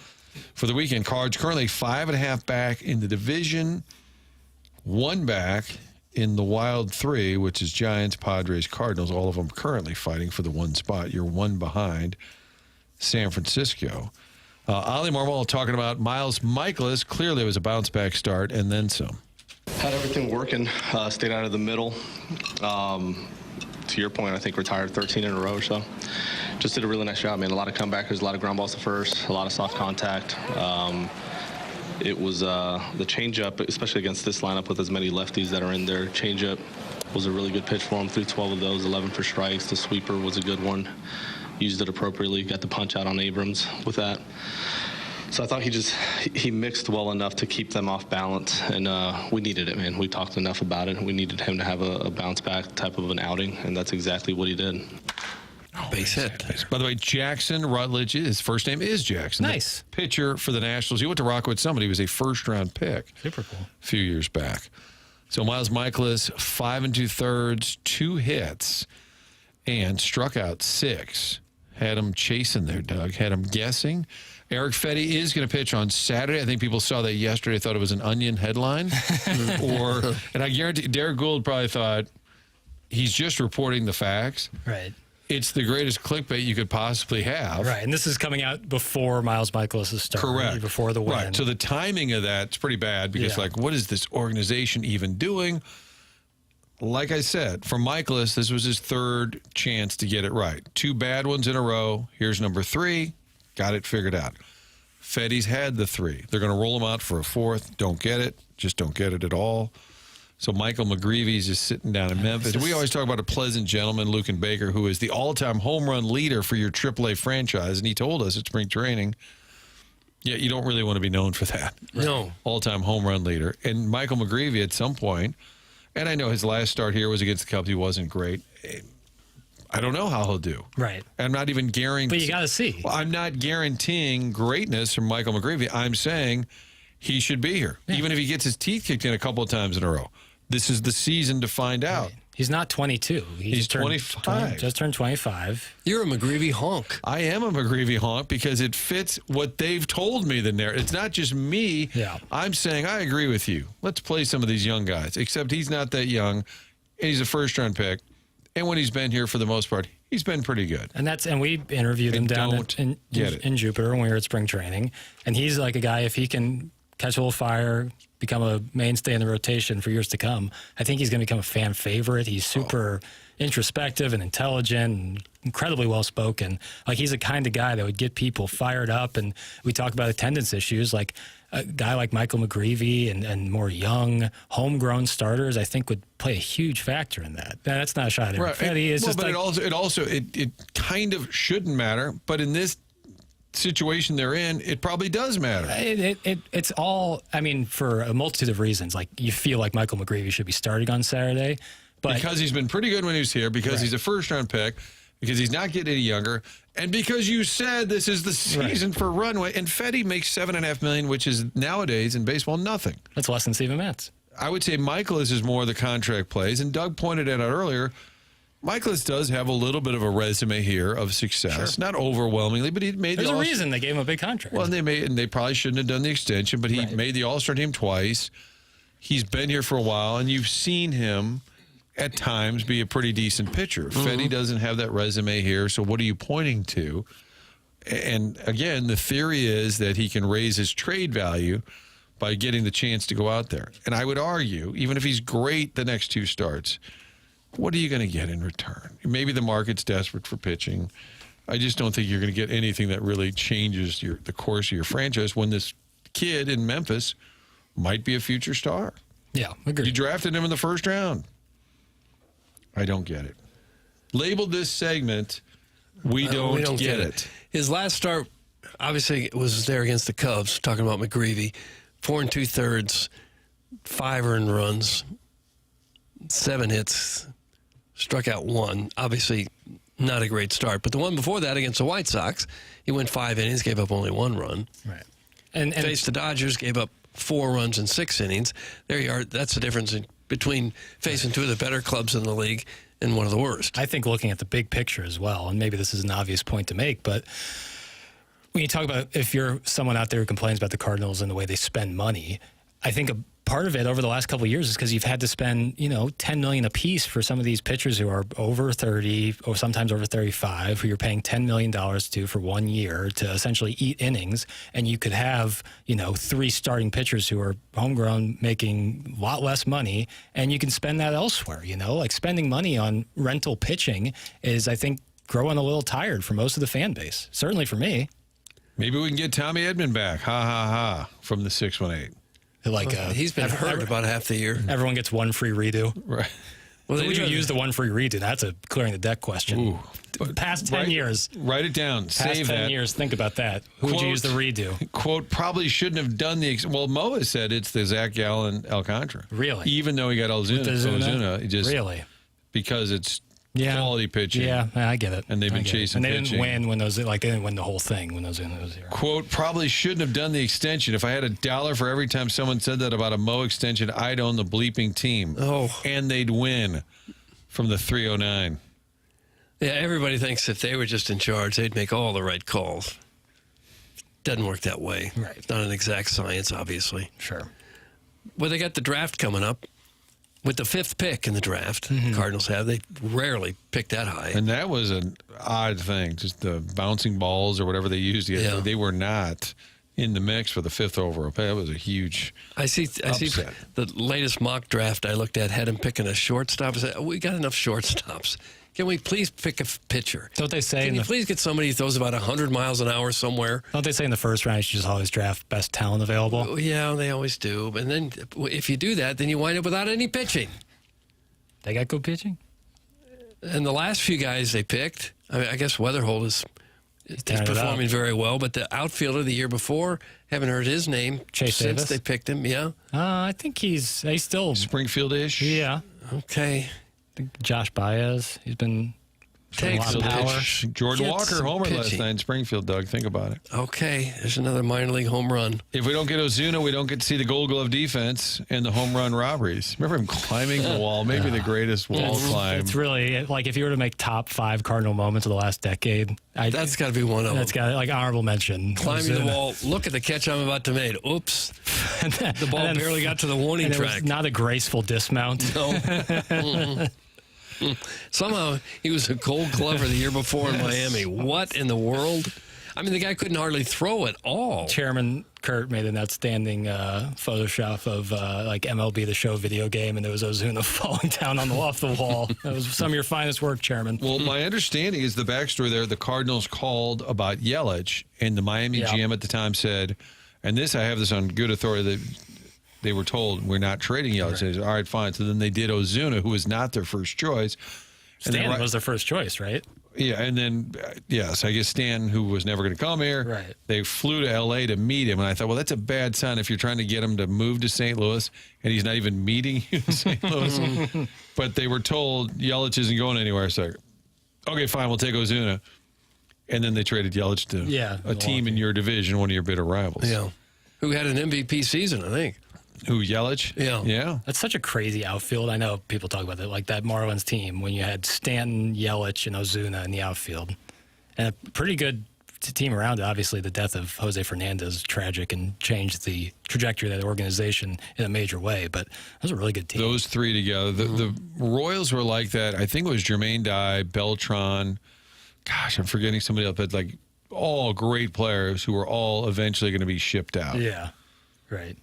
for the weekend. Cards currently 5.5 back in the division, 1 back in the Wild 3, which is Giants, Padres, Cardinals, all of them currently fighting for the 1 spot. You're 1 behind San Francisco. Ollie Marmol talking about Miles Mikolas. Clearly it was a bounce-back start and then some. Had everything working, stayed out of the middle. To your point, I think retired 13 in a row or so. Just did a really nice job, man. A lot of comebackers, a lot of ground balls to first, a lot of soft contact. It was the changeup, especially against this lineup with as many lefties that are in there. Changeup was a really good pitch for him. Threw 12 of those, 11 for strikes. The sweeper was a good one. Used it appropriately. Got the punch out on Abrams with that. So I thought he mixed well enough to keep them off balance, and we needed it, man. We talked enough about it. We needed him to have a bounce back type of an outing, and that's exactly what he did. Base hit. By the way, Jackson Rutledge, his first name is Jackson. Nice. The pitcher for the Nationals. He went to Rockwood Summit. He was a first-round pick. Super cool. A few years back. So Miles Mikolas, 5 2/3, 2 hits, and struck out 6. Had him chasing there, Doug. Had him guessing. Eric Fedde is going to pitch on Saturday. I think people saw that yesterday, thought it was an Onion headline. And I guarantee Derek Gould probably thought he's just reporting the facts. Right. It's the greatest clickbait you could possibly have. Right, and this is coming out before Miles Mikolas' start. Correct. Before the win. Right, so the timing of that's pretty bad because, what is this organization even doing? Like I said, for Mikolas, this was his 3rd chance to get it right. 2 bad ones in a row. Here's number 3. Got it figured out. Fedde's had the 3. They're going to roll him out for a 4th. Don't get it. Just don't get it at all. So Michael McGreevy's just sitting down in Memphis. We always talk about a pleasant gentleman, Lucan Baker, who is the all-time home run leader for your AAA franchise. And he told us at spring training, you don't really want to be known for that. No. All-time home run leader. And Michael McGreevy at some point, and I know his last start here was against the Cubs. He wasn't great. I don't know how he'll do. Right. I'm not even guaranteeing. But you got to see. Well, I'm not guaranteeing greatness from Michael McGreevy. I'm saying he should be here, even if he gets his teeth kicked in a couple of times in a row. This is the season to find out. Right. He's not 22. He's 25. Just turned 25. You're a McGreevy honk. I am a McGreevy honk because it fits what they've told me. The narrative. It's not just me. Yeah. I'm saying I agree with you. Let's play some of these young guys. Except he's not that young, and he's a first-round pick. And when he's been here, for the most part, he's been pretty good. And we interviewed him down in Jupiter when we were at spring training. And he's like a guy, if he can catch a little fire, become a mainstay in the rotation for years to come, I think he's going to become a fan favorite. He's super introspective and intelligent and incredibly well-spoken. Like, he's the kind of guy that would get people fired up. And we talk about attendance issues. Like, a guy like Michael McGreevy and more young, homegrown starters, I think, would play a huge factor in that. That's not a shot at Eric Fedde. But it kind of shouldn't matter. But in this situation they're in, it probably does matter. It's all, I mean, for a multitude of reasons. Like, you feel like Michael McGreevy should be starting on Saturday. But because he's been pretty good when he was here, because he's a first-round pick, because he's not getting any younger, and because you said this is the season for runway, and Fedde makes $7.5 million, which is nowadays in baseball nothing. That's less than Steven Matz. I would say Mikolas is more the contract plays, and Doug pointed it out earlier. Mikolas does have a little bit of a resume here of success, not overwhelmingly, but he made. There's a reason they gave him a big contract. Well, and they probably shouldn't have done the extension, but he made the All-Star team twice. He's been here for a while, and you've seen him at times be a pretty decent pitcher. Fedde doesn't have that resume here, so what are you pointing to? And again, the theory is that he can raise his trade value by getting the chance to go out there. And I would argue, even if he's great the next 2 starts, what are you going to get in return? Maybe the market's desperate for pitching. I just don't think you're going to get anything that really changes the course of your franchise when this kid in Memphis might be a future star. Yeah, agreed. You drafted him in the first round. I don't get it. Labeled this segment, we don't get it. His last start, obviously, was there against the Cubs, talking about McGreevy. 4 2/3, 5 earned runs, 7 hits, struck out 1. Obviously, not a great start. But the one before that against the White Sox, he went 5 innings, gave up only 1 run. Right. And faced the Dodgers, gave up 4 runs in 6 innings. There you are. That's the difference between facing 2 of the better clubs in the league and one of the worst. I think looking at the big picture as well, and maybe this is an obvious point to make, but when you talk about if you're someone out there who complains about the Cardinals and the way they spend money, I think a part of it over the last couple of years is because you've had to spend, $10 million a piece for some of these pitchers who are over 30 or sometimes over 35, who you're paying $10 million to for 1 year to essentially eat innings. And you could have, 3 starting pitchers who are homegrown making a lot less money, and you can spend that elsewhere, like spending money on rental pitching is, I think, growing a little tired for most of the fan base. Certainly for me. Maybe we can get Tommy Edman back. Ha, ha, ha, from the 618. He's been hurt about half the year. Everyone gets 1 free redo. Right. Well, Who would you use the one free redo? That's a clearing the deck question. Ooh. Past 10 years. Write it down. Past Save 10 that. years, think about that. Who would you use the redo? Quote, probably shouldn't have done the... Well, Mo has said it's the Zach Gallen Alcantara. Really? Even though he got Ozuna. Just really? Because it's quality pitching. Yeah, I get it. And they've been chasing pitching. And they pitching. didn't win when those... Like, they didn't win the whole thing when Ozuna was here. Quote, probably shouldn't have done the extension. If I had $1 for every time someone said that about a Mo extension, I'd own the bleeping team. Oh. And they'd win from the 309. Yeah, everybody thinks if they were just in charge, they'd make all the right calls. Doesn't work that way. Right. It's not an exact science, obviously. Sure. Well, they got the draft coming up. With the 5th pick in the draft, Cardinals have. They rarely pick that high. And that was an odd thing, just the bouncing balls or whatever they used. They were not in the mix for the 5th overall pick. That was a huge I see upset. The latest mock draft I looked at had him picking a shortstop. I said, we got enough shortstops. Can we please pick a pitcher? Don't they say... Can you please get somebody who throws about 100 miles an hour somewhere? Don't they say in the first round you should just always draft best talent available? Yeah, they always do. And then if you do that, then you wind up without any pitching. They got good pitching? And the last few guys they picked, I mean, I guess Weatherholt is performing very well, but the outfielder the year before, haven't heard his name Chase since Davis? they picked him. Yeah. I think he's still... Springfield-ish? Yeah. Okay. I think Josh Baez, he's been... showing a lot of power. Jordan Get Walker some homered last pitching. night in Springfield, Doug. Think about it. Okay, there's another minor league home run. If we don't get Ozuna, we don't get to see the Gold Glove defense and the home run robberies. Remember him climbing the wall? Maybe the greatest wall climb. It's really, like, if you were to make top 5 Cardinal moments of the last decade... That's got to be one of them. That's got, like, honorable mention. Climbing the wall. Look at the catch I'm about to make. Oops. The ball barely got to the warning and it track. was not a graceful dismount. No. Somehow he was a Gold Glover the year before in Miami. What in the world? I mean, the guy couldn't hardly throw at all. Chairman Kurt made an outstanding Photoshop of like MLB The Show video game, and there was Ozuna falling down off the wall. That was some of your finest work, Chairman. Well, my understanding is the backstory there, the Cardinals called about Yelich, and the Miami GM at the time said, and I have this on good authority, that they were told, we're not trading Yelich. They said, all right, fine. So then they did Ozuna, who was not their first choice. Stan was their first choice, right? Yeah, and then, yes, I guess Stan, who was never going to come here, right. They flew to L.A. to meet him. And I thought, well, that's a bad sign if you're trying to get him to move to St. Louis, and he's not even meeting you in St. Louis. But they were told Yelich isn't going anywhere. So, okay, fine, we'll take Ozuna. And then they traded Yelich to a team in your division, one of your bitter rivals. Yeah. Who had an MVP season, I think. Who, Yelich? Yeah. Yeah. That's such a crazy outfield. I know people talk about that, like that Marlins team when you had Stanton, Yelich, and Ozuna in the outfield. And a pretty good team around it. Obviously, the death of Jose Fernandez, tragic, and changed the trajectory of that organization in a major way. But that was a really good team. Those three together. The Royals were like that. I think it was Jermaine Dye, Beltran. Gosh, I'm forgetting somebody else, but like all great players who were all eventually going to be shipped out. Yeah, right.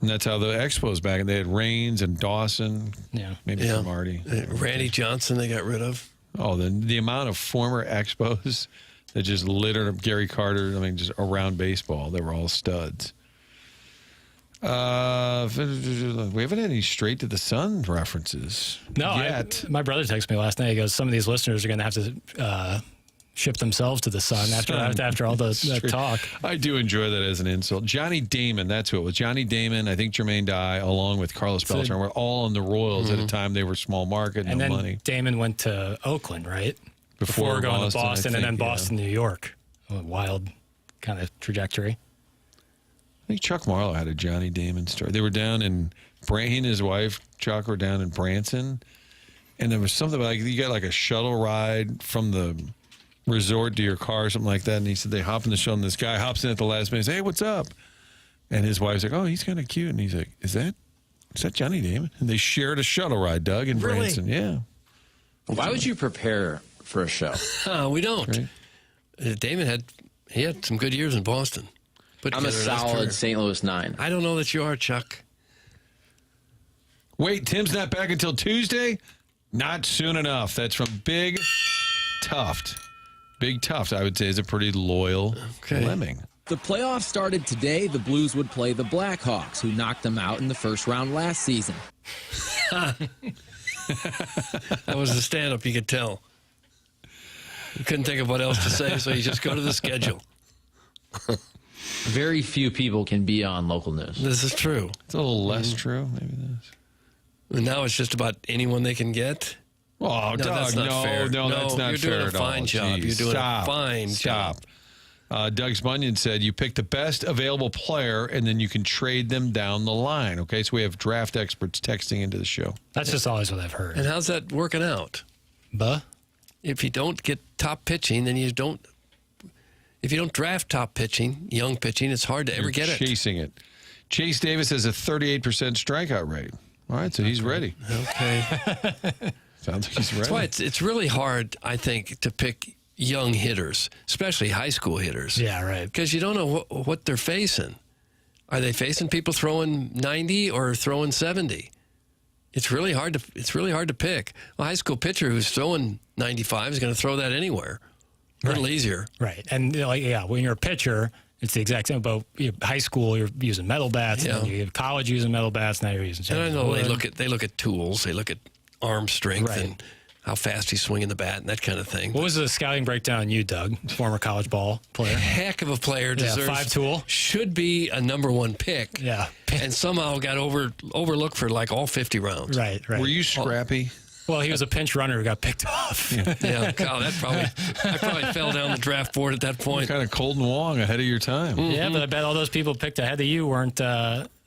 And that's how the Expos back. And they had Raines and Dawson. Yeah. Maybe some Marty. Randy Johnson they got rid of. Oh, the amount of former Expos that just littered up Gary Carter, I mean, just around baseball. They were all studs. We haven't had any straight to the sun references yet. My brother texted me last night. He goes, some of these listeners are going to have to ship themselves to the sun after all the talk. I do enjoy that as an insult. Johnny Damon, that's who it was. Johnny Damon, I think Jermaine Dye, along with Carlos Beltran, were all in the Royals at a time they were small market, and then money. Damon went to Oakland, right? Before going to Boston, and then yeah. Boston, New York. A wild kind of trajectory. I think Chuck Marlowe had a Johnny Damon story. They were down in he and his wife, Chuck, were down in Branson, and there was something like you got like a shuttle ride from the resort to your car or something like that. And he said they hop in the shuttle, and this guy hops in at the last minute and says, hey, what's up? And his wife's like, oh, he's kind of cute. And he's like, is that Johnny Damon? And they shared a shuttle ride, Doug, in Branson. Yeah. Why would you prepare for a show? We don't. Damon had some good years in Boston. I'm a solid St. Louis 9. I don't know that you are, Chuck. Wait, Tim's not back until Tuesday? Not soon enough. That's from Big Tuft. Big Tuft, I would say, is a pretty loyal lemming. The playoffs started today. The Blues would play the Blackhawks, who knocked them out in the first round last season. That was the stand-up, you could tell. You couldn't think of what else to say, so you just go to the schedule. Very few people can be on local news. This is true. It's a little less true, maybe this. And now it's just about anyone they can get. Oh, No, Doug, that's not fair. no, that's not you're fair doing a at all. fine job. Jeez, You're doing stop, a fine stop. job. Doug Spunyon said you pick the best available player, and then you can trade them down the line. Okay, so we have draft experts texting into the show. That's just always what I've heard. And how's that working out? If you don't get top pitching, then you don't. If you don't draft top pitching, young pitching, it's hard to ever get it. Chasing it. Chase Davis has a 38% strikeout rate. All right, so he's ready. Okay. Sounds like he's ready. That's why it's really hard, I think, to pick young hitters, especially high school hitters. Yeah, right. Because you don't know what they're facing. Are they facing people throwing 90 or throwing 70? It's really hard to pick. A high school pitcher who's throwing 95 is going to throw that anywhere. A little easier. Right. And when you're a pitcher, it's the exact same. But high school, you're using metal bats. Yeah. And you have college using metal bats. Now you're using. And I know they look at tools. They look at arm strength and how fast he's swinging the bat and that kind of thing. What was the scouting breakdown on you, Doug? Former college ball player. Heck of a player. Deserves, 5-tool. Should be a number one pick. Yeah. And somehow got overlooked for like all 50 rounds. Right. Were you scrappy? Well, he was a pinch runner who got picked off. Yeah, God, I probably fell down the draft board at that point. Kind of Colton Wong ahead of your time. Mm-hmm. Yeah, but I bet all those people picked ahead of you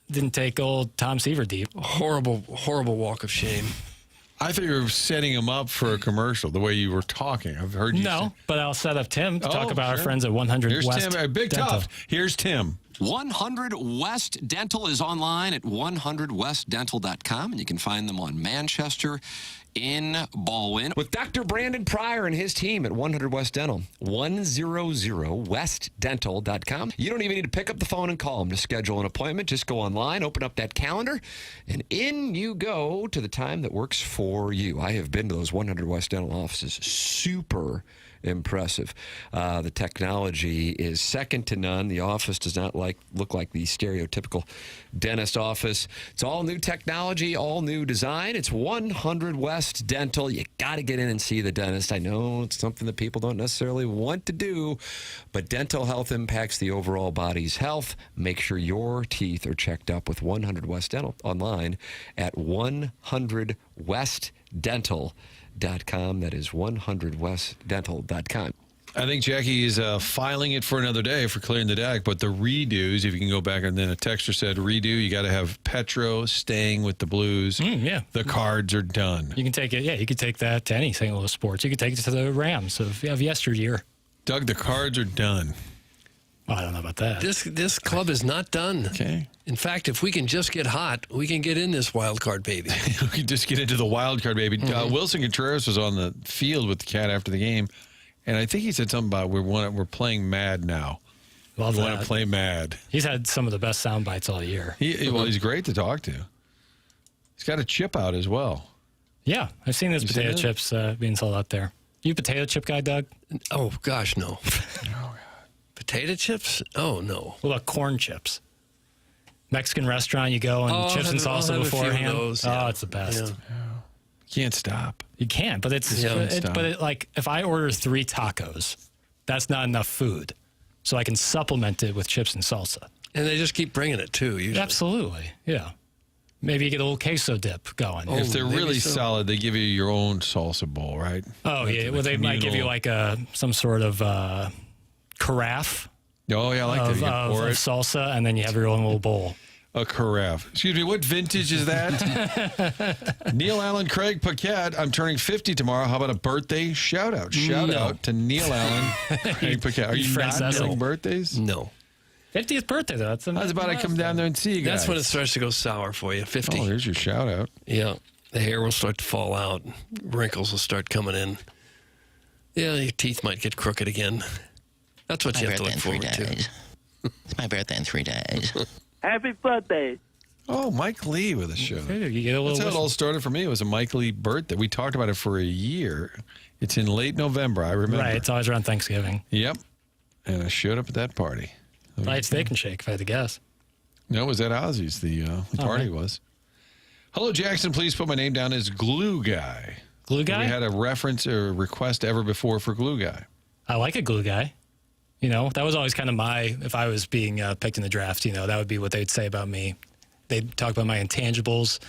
didn't take old Tom Seaver deep. Horrible walk of shame. I thought you were setting him up for a commercial, the way you were talking. I've heard you say. But I'll set up Tim to talk about our friends at 100 Here's West Tim, Big Dental. Tough. Here's Tim. 100 West Dental is online at 100westdental.com, and you can find them on Manchester in Baldwin with Dr. Brandon Pryor and his team at 100 West Dental. 100westdental.com. You don't even need to pick up the phone and call them to schedule an appointment. Just go online, open up that calendar, and in you go to the time that works for you. I have been to those 100 West Dental offices. Super impressive. The technology is second to none. The office does not look like the stereotypical dentist office. It's all new technology, all new design. It's 100 West Dental. You got to get in and see the dentist. I know it's something that people don't necessarily want to do, but dental health impacts the overall body's health. Make sure your teeth are checked up with 100 West Dental online at 100westdental.com. That is 100westdental.com. I think Jackie is filing it for another day for clearing the deck, but the redos, if you can go back, and then a texter said redo, you got to have Petro staying with the Blues. Yeah. The Cards are done. You can take it. Yeah, you could take that to any St. Louis sports. You could take it to the Rams of yesteryear. Doug, the Cards are done. Well, I don't know about that. This club is not done. Okay. In fact, if we can just get hot, we can get in this wild card baby. We can just get into the wild card baby. Wilson Contreras was on the field with the Cat after the game, and I think he said something about we're playing mad now. We want to play mad. He's had some of the best sound bites all year. He's great to talk to. He's got a chip out as well. Yeah, I've seen those potato chips being sold out there. You a potato chip guy, Doug? Oh, gosh, no. Potato chips? Oh, no. What about corn chips? Mexican restaurant, you go and chips and salsa beforehand. Those, yeah. Oh, it's the best. You can't stop. You can't, but if I order 3 tacos, that's not enough food. So I can supplement it with chips and salsa. And they just keep bringing it, too, usually. Absolutely, yeah. Maybe you get a little queso dip going. If they're really solid, they give you your own salsa bowl, right? Oh, yeah. Well, they might give you like some sort of carafe. Oh, yeah, I like that. You can pour of it. salsa, and then you have your own little bowl. A carafe. Excuse me, what vintage is that? Neil Allen, Craig Paquette. I'm turning 50 tomorrow. How about a birthday shout out? Shout out to Neil Allen, Craig Paquette. Are you not doing birthdays? No. 50th birthday, though. That's about I come down there and see you guys. That's when it starts to go sour for you. 50. Oh, there's your shout out. Yeah. The hair will start to fall out. Wrinkles will start coming in. Yeah, your teeth might get crooked again. That's what you have to look forward to. It's my birthday in 3 days. Happy birthday. Oh, Mike Lee with a show. You get a little That's how it all started for me. It was a Mike Lee birthday. We talked about it for a year. It's in late November, I remember. Right, it's always around Thanksgiving. Yep. And I showed up at that party. Right, Steak and Shake, if I had to guess. No, it was at Ozzy's, the party was. Hello, Jackson. Please put my name down as Glue Guy. Glue Guy? We had a reference or request ever before for Glue Guy. I like a glue guy. You know, that was always kind of if I was being picked in the draft, you know, that would be what they'd say about me. They'd talk about my intangibles,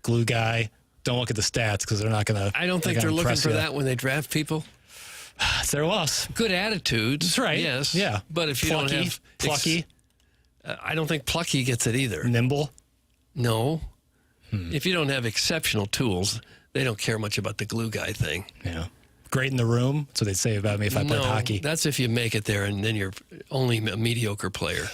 glue guy. Don't look at the stats because they're not going to. I don't think they're looking for that when they draft people. It's their loss. Good attitudes. That's right. Yes. Yeah. But if you don't have. Plucky. I don't think plucky gets it either. Nimble. No. If you don't have exceptional tools, they don't care much about the glue guy thing. Yeah. Great in the room. That's what they'd say about me if I played hockey. That's if you make it there and then you're only a mediocre player.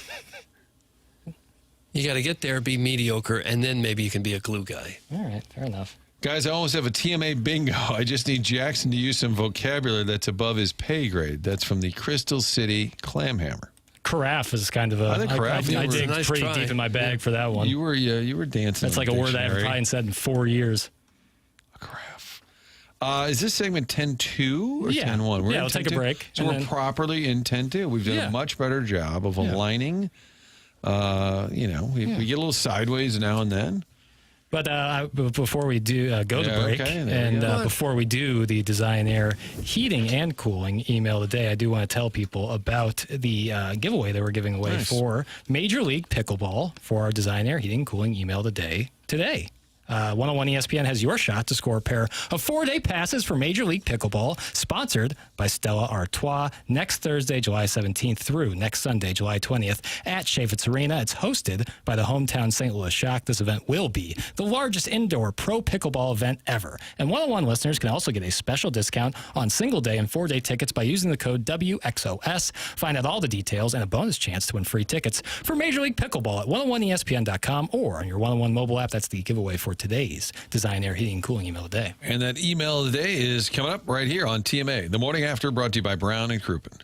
You got to get there, be mediocre, and then maybe you can be a glue guy. All right, fair enough. Guys, I almost have a TMA bingo. I just need Jackson to use some vocabulary that's above his pay grade. That's from the Crystal City Clamhammer. Carafe is kind of a. I think carafe. I dig nice pretty try. deep in my bag for that one. You were dancing. That's like a word I haven't probably said in 4 years. Is this segment 10-2 or 10-1? We're Yeah, in we'll take a 10-2. break. So we're properly in 10-2. We've done a much better job of aligning. We get a little sideways now and then. But before we do go to break, and before we do the Design Air heating and cooling email today, I do want to tell people about the giveaway that we're giving away for Major League Pickleball for our Design Air heating and cooling email today. 101 ESPN has your shot to score a pair of 4-day passes for Major League Pickleball, sponsored by Stella Artois, next Thursday, July 17th through next Sunday, July 20th at Chaffetz Arena. It's hosted by the hometown St. Louis Shock. This event will be the largest indoor pro pickleball event ever. And 101 listeners can also get a special discount on single-day and 4-day tickets by using the code WXOS. Find out all the details and a bonus chance to win free tickets for Major League Pickleball at 101ESPN.com or on your 101 mobile app. That's the giveaway for today's Design Air Heating and Cooling email today. And that email today is coming up right here on TMA. The Morning After, brought to you by Brown and Crouppen.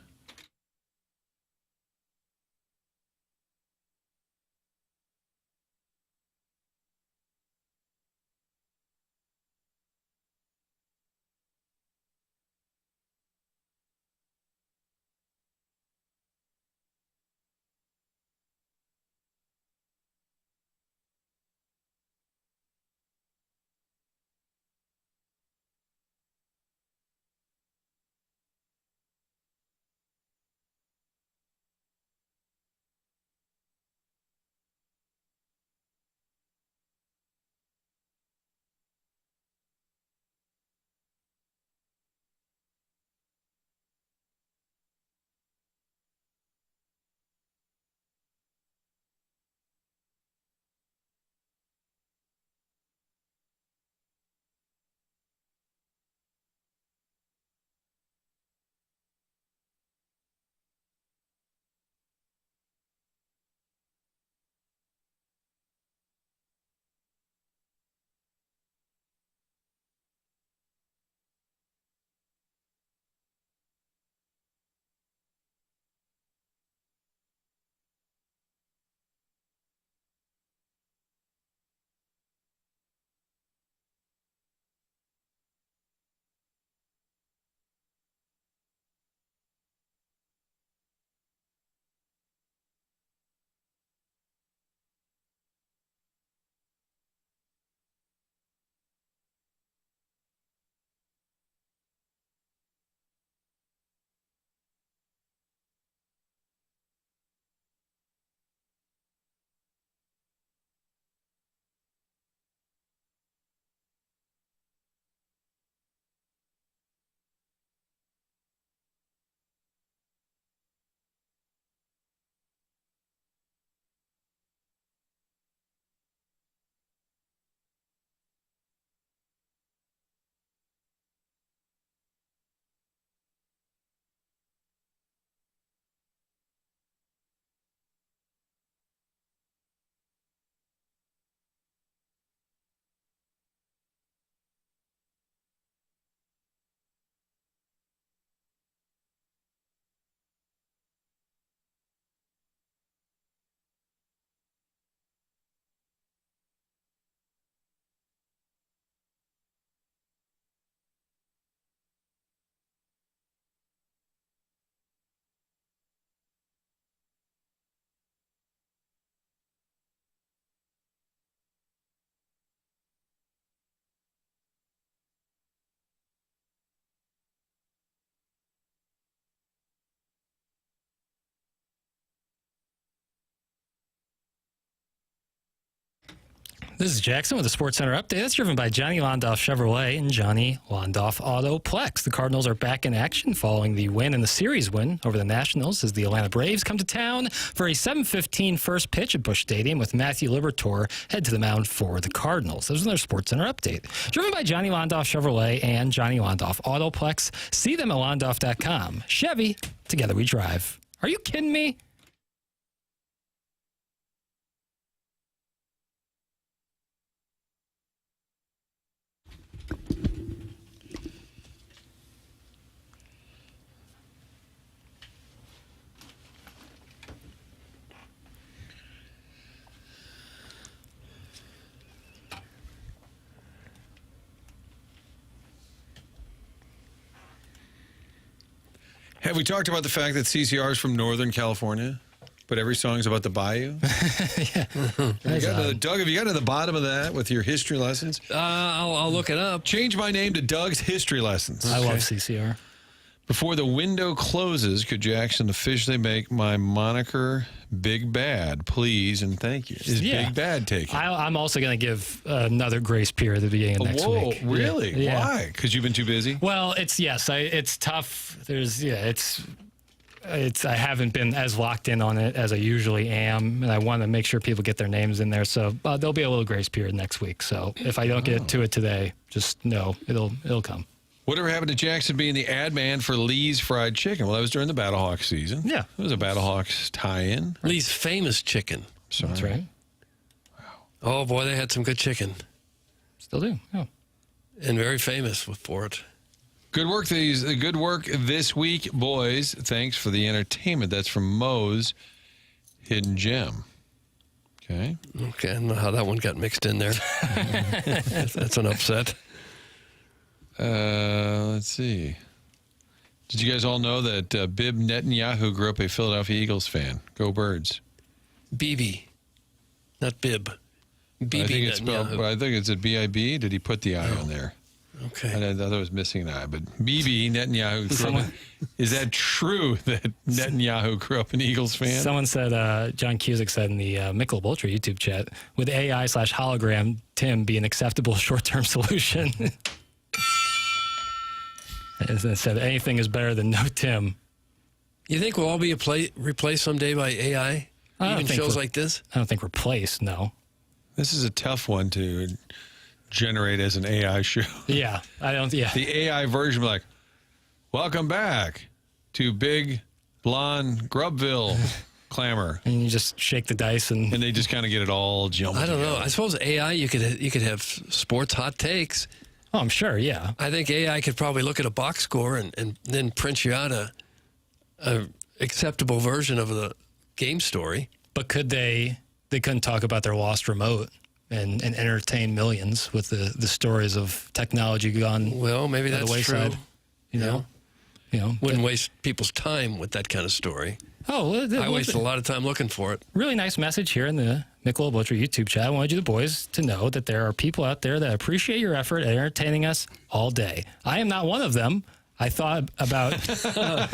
This is Jackson with the Sports Center update. That's driven by Johnny Londoff Chevrolet and Johnny Londoff Autoplex. The Cardinals are back in action following the win in the series win over the Nationals as the Atlanta Braves come to town for a 7:15 first pitch at Busch Stadium with Matthew Liberatore head to the mound for the Cardinals. Those are their Sports Center update. Driven by Johnny Londoff Chevrolet and Johnny Londoff Autoplex. See them at londoff.com. Chevy, together we drive. Are you kidding me? Have we talked about the fact that CCR is from Northern California, but every song is about the bayou? Doug, have you got to the bottom of that with your history lessons? I'll look it up. Change my name to Doug's History Lessons. I love CCR. Before the window closes, could Jackson officially make my moniker Big Bad, please and thank you? Is Big Bad taken? I'm also going to give another grace period at the beginning of next week. Whoa, really? Yeah. Why? Because you've been too busy? Well, it's tough. I haven't been as locked in on it as I usually am, and I want to make sure people get their names in there. So there'll be a little grace period next week. So if I don't get to it today, just know it'll come. Whatever happened to Jackson being the ad man for Lee's Fried Chicken? Well, that was during the Battlehawks season. Yeah. It was a Battlehawks tie-in. Lee's famous chicken. Sorry. That's right. Oh, boy, they had some good chicken. Still do, yeah. And very famous for it. Good work this week, boys. Thanks for the entertainment. That's from Moe's Hidden Gem. Okay. Okay, I don't know how that one got mixed in there. That's an upset. Let's see. Did you guys all know that Bib Netanyahu grew up a Philadelphia Eagles fan? Go Birds. Bibi, not Bib. Bibi I think it's Netanyahu. spelled. I think it's a B-I-B. Did he put the I on there? Okay. I thought it was missing an I, but Bibi Netanyahu. Is that true that Netanyahu grew up an Eagles fan? Someone said, John Cusick said in the Mikolas Ultra YouTube chat, would AI/hologram Tim be an acceptable short-term solution? And it said anything is better than no Tim. You think we'll all be replaced someday by AI? Even shows like this? I don't think replaced, no. This is a tough one to generate as an AI show. Yeah, I don't, yeah. The AI version will be like, welcome back to Big Blonde Grubville Clamor. And you just shake the dice and they just kind of get it all jumbled I don't know. together. I suppose AI, you could have sports hot takes. Oh, I'm sure, yeah. I think AI could probably look at a box score and then print you out a acceptable version of the game story. But could they couldn't talk about their lost remote and entertain millions with the stories of technology gone Well, maybe by that's the wayside. true. You know? Wouldn't waste people's time with that kind of story. Oh, I waste a lot of time looking for it. Really nice message here in the Mikolas Ultra YouTube chat. I wanted you, the boys, to know that there are people out there that appreciate your effort at entertaining us all day. I am not one of them. I thought about a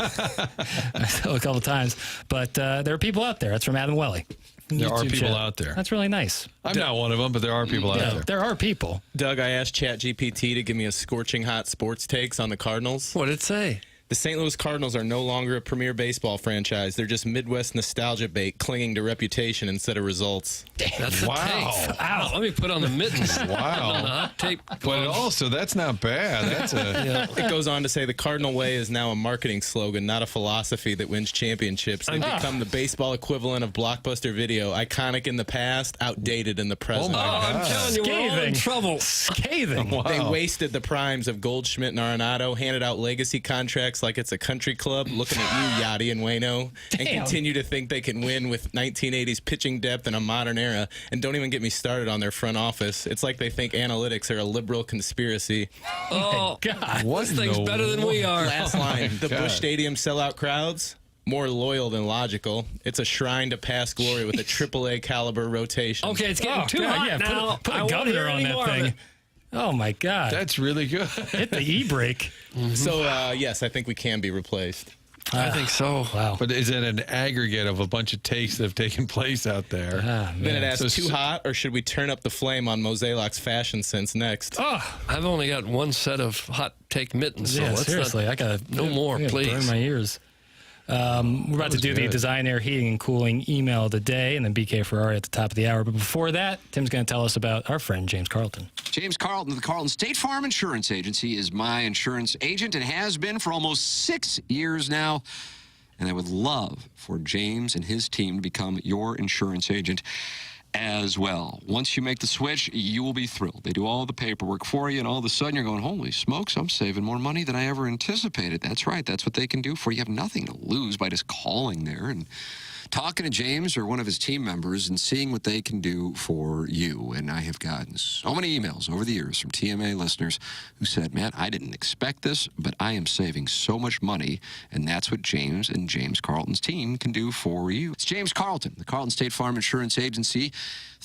couple of times, but there are people out there. That's from Adam Welly. There are YouTube people chat. out there. That's really nice. I'm not one of them, but there are people out there. There are people. Doug, I asked ChatGPT to give me a scorching hot sports takes on the Cardinals. What did it say? The St. Louis Cardinals are no longer a premier baseball franchise. They're just Midwest nostalgia bait clinging to reputation instead of results. That's a take. Ow. Let me put on the mittens. Wow. On the hot tape. But also, that's not bad. That's a. It goes on to say the Cardinal way is now a marketing slogan, not a philosophy that wins championships. They've become the baseball equivalent of Blockbuster Video, iconic in the past, outdated in the present. Oh, my God. I'm telling you, we're all in trouble. Scathing. Wow. They wasted the primes of Goldschmidt and Arenado, handed out legacy contracts like it's a country club, looking at you, Yachty and Waino, and continue to think they can win with 1980s pitching depth in a modern era. And don't even get me started on their front office. It's like they think analytics are a liberal conspiracy. Oh, God. What this thing's better than we are. Last line, the God. Busch Stadium sellout crowds, more loyal than logical. It's a shrine to past glory with a AAA caliber rotation. Okay, it's getting too God, hot yeah, now. Put I a won't governor hear on any that more of thing. it. Oh, my God. That's really good. Hit the e-brake. So, yes, I think we can be replaced. I think so. Wow. But is it an aggregate of a bunch of takes that have taken place out there? Then it asks, too hot, or should we turn up the flame on Moselak's fashion sense next? Oh, I've only got one set of hot take mittens. So Yeah, let's seriously, not, I gotta no more, please. Burn my ears. We're about to do the Design Air Heating and Cooling email of the day, and then BK Ferrari at the top of the hour. But before that, Tim's going to tell us about our friend James Carlton. James Carlton of the Carlton State Farm Insurance Agency is my insurance agent and has been for almost 6 years now. And I would love for James and his team to become your insurance agent as well. Once you make the switch, you will be thrilled. They do all the paperwork for you, and all of a sudden you're going, holy smokes, I'm saving more money than I ever anticipated. That's right. That's what they can do for you. You have nothing to lose by just calling there and talking to James or one of his team members and seeing what they can do for you. And I have gotten so many emails over the years from TMA listeners who said, man, I didn't expect this, but I am saving so much money. And that's what James and James Carlton's team can do for you. It's James Carlton, the Carlton State Farm Insurance Agency,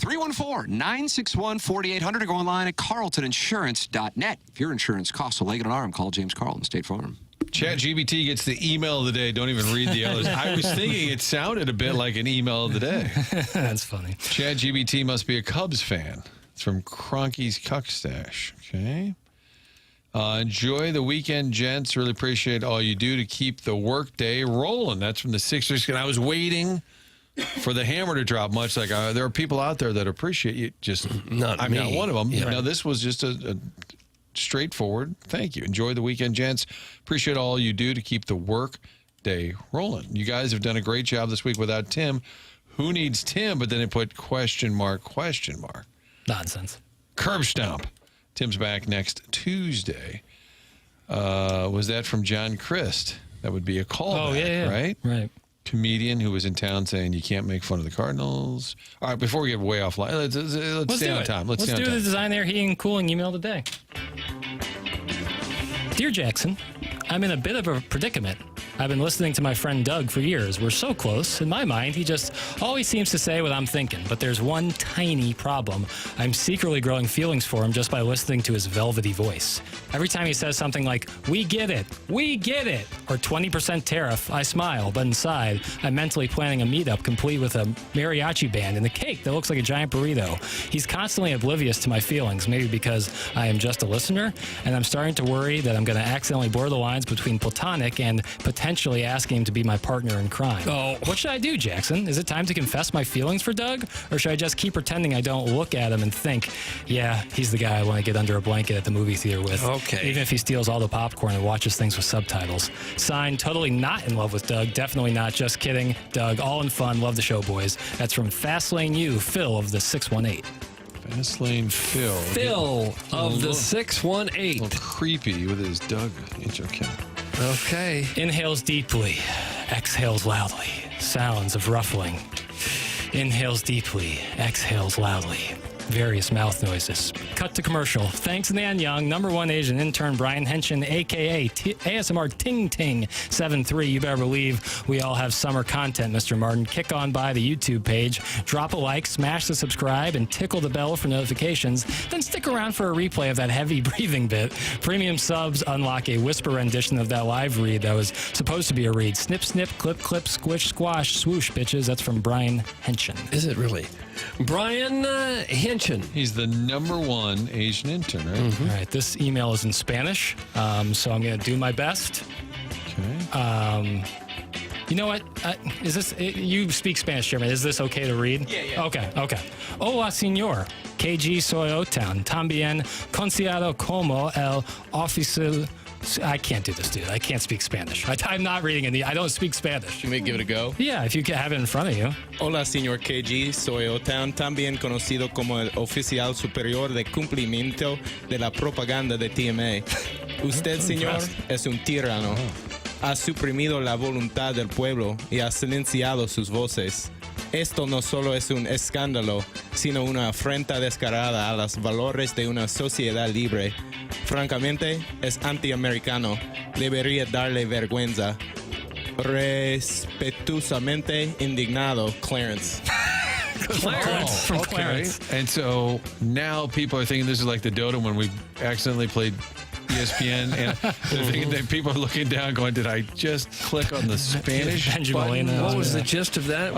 314-961-4800, or go online at carltoninsurance.net. If your insurance costs a leg and an arm, call James Carlton State Farm. ChatGPT gets the email of the day. Don't even read the others. I was thinking it sounded a bit like an email of the day. That's funny. ChatGPT must be a Cubs fan. It's from Cronky's Cuck Stash. Okay. Enjoy the weekend, gents. Really appreciate all you do to keep the workday rolling. That's from the Sixers. And I was waiting for the hammer to drop, much like there are people out there that appreciate you. Just I'm not one of them. Yeah. No, this was just a straightforward thank you. Enjoy the weekend, gents. Appreciate all you do to keep the work day rolling. You guys have done a great job this week without Tim. Who needs Tim? But then it put question mark. Nonsense. Curb stomp. Tim's back next Tuesday. Was that from John Christ? That would be a call. Oh, yeah. Right? Right. Comedian who was in town saying you can't make fun of the Cardinals. All right, before we get way off line, let's stay on time. Let's do the Design Air Heating and Cooling email today. Dear Jackson, I'm in a bit of a predicament. I've been listening to my friend Doug for years. We're so close. In my mind, he just always seems to say what I'm thinking. But there's one tiny problem. I'm secretly growing feelings for him just by listening to his velvety voice. Every time he says something like, we get it, or 20% tariff, I smile. But inside, I'm mentally planning a meetup complete with a mariachi band and a cake that looks like a giant burrito. He's constantly oblivious to my feelings, maybe because I am just a listener. And I'm starting to worry that I'm going to accidentally blur the lines between platonic and potentially asking him to be my partner in crime. Oh, what should I do, Jackson? Is it time to confess my feelings for Doug? Or should I just keep pretending I don't look at him and think, yeah, he's the guy I want to get under a blanket at the movie theater with. Okay. Even if he steals all the popcorn and watches things with subtitles. Signed, totally not in love with Doug. Definitely not. Just kidding. Doug, all in fun. Love the show, boys. That's from Fastlane U, Phil of the 618. Fastlane Phil. Phil of the 618. A little creepy with his Doug. It's okay. Okay. Inhales deeply, exhales loudly. Sounds of ruffling. Inhales deeply, exhales loudly. Various mouth noises. Cut to commercial. Thanks, Nan Young, #1 Asian intern Brian Henshin, a.k.a. ASMR Ting Ting 73. You better believe we all have summer content, Mr. Martin. Kick on by the YouTube page, drop a like, smash the subscribe, and tickle the bell for notifications. Then stick around for a replay of that heavy breathing bit. Premium subs unlock a whisper rendition of that live read that was supposed to be a read. Snip, snip, clip, clip, squish, squash, swoosh, bitches. That's from Brian Henshin. Is it really? Brian Henshin. He's the #1 Asian intern, right? Mm-hmm. All right, this email is in Spanish, so I'm going to do my best. Okay. You know what? Is this? You speak Spanish, Chairman. Is this okay to read? Yeah. Okay. Hola, señor. KG soy Otown. También considerado como el oficial. I can't do this, dude. I can't speak Spanish. I'm not reading I don't speak Spanish. You may give it a go. Yeah, if you can have it in front of you. Hola, señor KG. Soy Otown, también conocido como el oficial superior de cumplimiento de la propaganda de TMA. Usted, señor, es un tirano. Ha suprimido la voluntad del pueblo y ha silenciado sus voces. Esto no solo es un escándalo, sino una afrenta descarada a los valores de una sociedad libre. Francamente, es antiamericano. Debería darle vergüenza. Respetuosamente indignado, Clarence. Clarence from Clarence. And so now people are thinking this is like the Dota when we accidentally played ESPN, and that people are looking down going, did I just click on the Spanish button? What was the gist of that?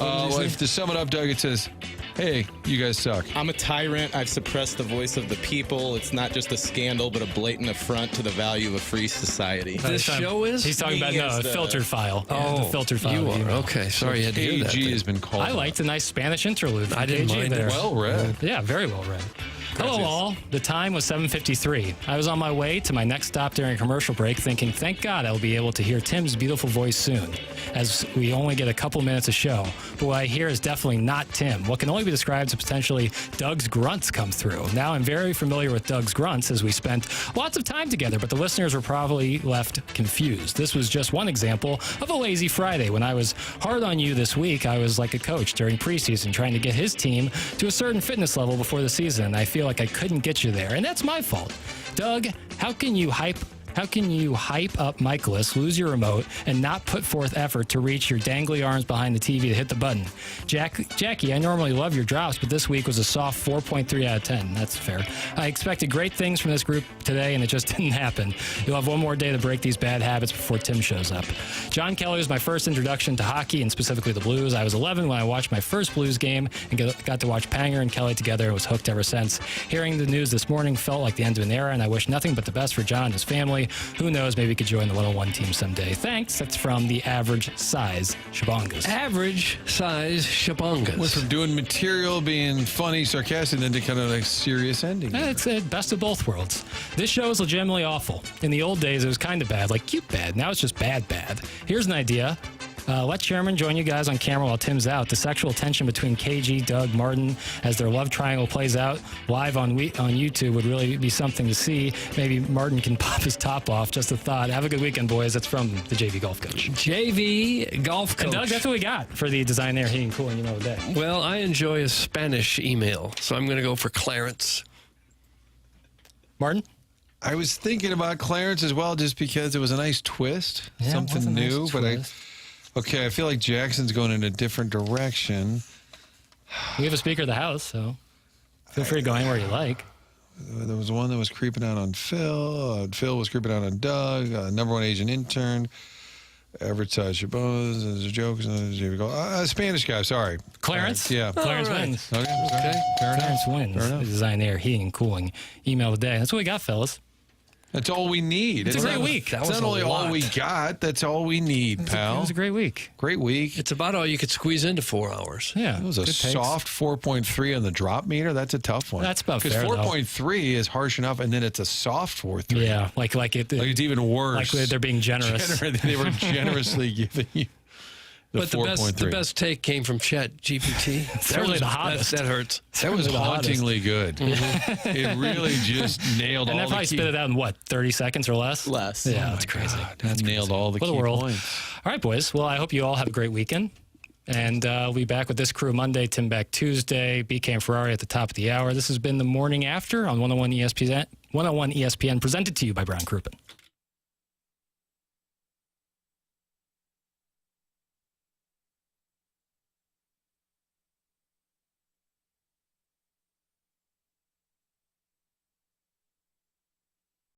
To sum it up, Doug, it says, hey, you guys suck. I'm a tyrant. I've suppressed the voice of the people. It's not just a scandal, but a blatant affront to the value of a free society. This show is? He's talking about a filtered file. Oh, the filtered file. You are. Okay, sorry you had to hear that. KG has been called. I liked a nice Spanish interlude. I didn't mind it. Well read. Yeah, very well read. Hello, all. The time was 7:53. I was on my way to my next stop during a commercial break thinking, thank God I will be able to hear Tim's beautiful voice soon, as we only get a couple minutes of show. But what I hear is definitely not Tim. What can only be described as potentially Doug's grunts come through. Now, I'm very familiar with Doug's grunts as we spent lots of time together, but the listeners were probably left confused. This was just one example of a lazy Friday. When I was hard on you this week, I was like a coach during preseason trying to get his team to a certain fitness level before the season. I feel like I couldn't get you there, and that's my fault. Doug, how can you hype up Mikolas, lose your remote, and not put forth effort to reach your dangly arms behind the TV to hit the button? Jackie, I normally love your drops, but this week was a soft 4.3 out of 10. That's fair. I expected great things from this group today, and it just didn't happen. You'll have one more day to break these bad habits before Tim shows up. John Kelly was my first introduction to hockey, and specifically the Blues. I was 11 when I watched my first Blues game and got to watch Panger and Kelly together and was hooked ever since. Hearing the news this morning felt like the end of an era, and I wish nothing but the best for John and his family. Who knows, maybe he could join the 101 team someday. Thanks. That's from the Average Size Shabongas. Average Size Shabongas. Went from doing material, being funny, sarcastic, then to kind of like serious ending. It's a best of both worlds. This show is legitimately awful. In the old days, it was kind of bad, like cute bad. Now it's just bad. Here's an idea. Let Chairman join you guys on camera while Tim's out. The sexual tension between KG, Doug, Martin, as their love triangle plays out live on YouTube would really be something to see. Maybe Martin can pop his top off. Just a thought. Have a good weekend, boys. That's from the JV Golf Coach. JV Golf Coach. And Doug, that's what we got for the Design Air Heating Cooling Day. Well, I enjoy a Spanish email, so I'm going to go for Clarence. Martin? I was thinking about Clarence as well, just because it was a nice twist, something new. Nice but twist. I feel like Jackson's going in a different direction. We have a Speaker of the House, so feel free to go anywhere you like. There was one that was creeping out on Phil. Phil was creeping out on Doug. Number one Asian intern. Average size Shabongas. There's a joke. Here we go. Spanish guy. Sorry. Clarence? Yeah. Clarence wins. Okay. Clarence wins. The Design Air Heating and Cooling email today. That's what we got, fellas. That's all we need. It's a great week. It's not only all we got. That's all we need, pal. It was a great week. Great week. It's about all you could squeeze into 4 hours. Yeah. It was a soft 4.3 on the drop meter. That's a tough one. That's about fair, Because 4.3 is harsh enough, and then it's a soft 4.3. Yeah, like it's even worse. Like they're being generous. They were generously giving you the 4.3. The best take came from Chat GPT. Certainly the hottest. That hurts. That was hauntingly good. It really just nailed all the And that probably spit it out in, what, 30 seconds or less? Less. Yeah, that's crazy. That nailed all the What key a world. points. All right, boys. Well, I hope you all have a great weekend. And we'll be back with this crew Monday, Tim back Tuesday, BK and Ferrari at the top of the hour. This has been The Morning After on 101 ESPN, presented to you by Brown Crouppen.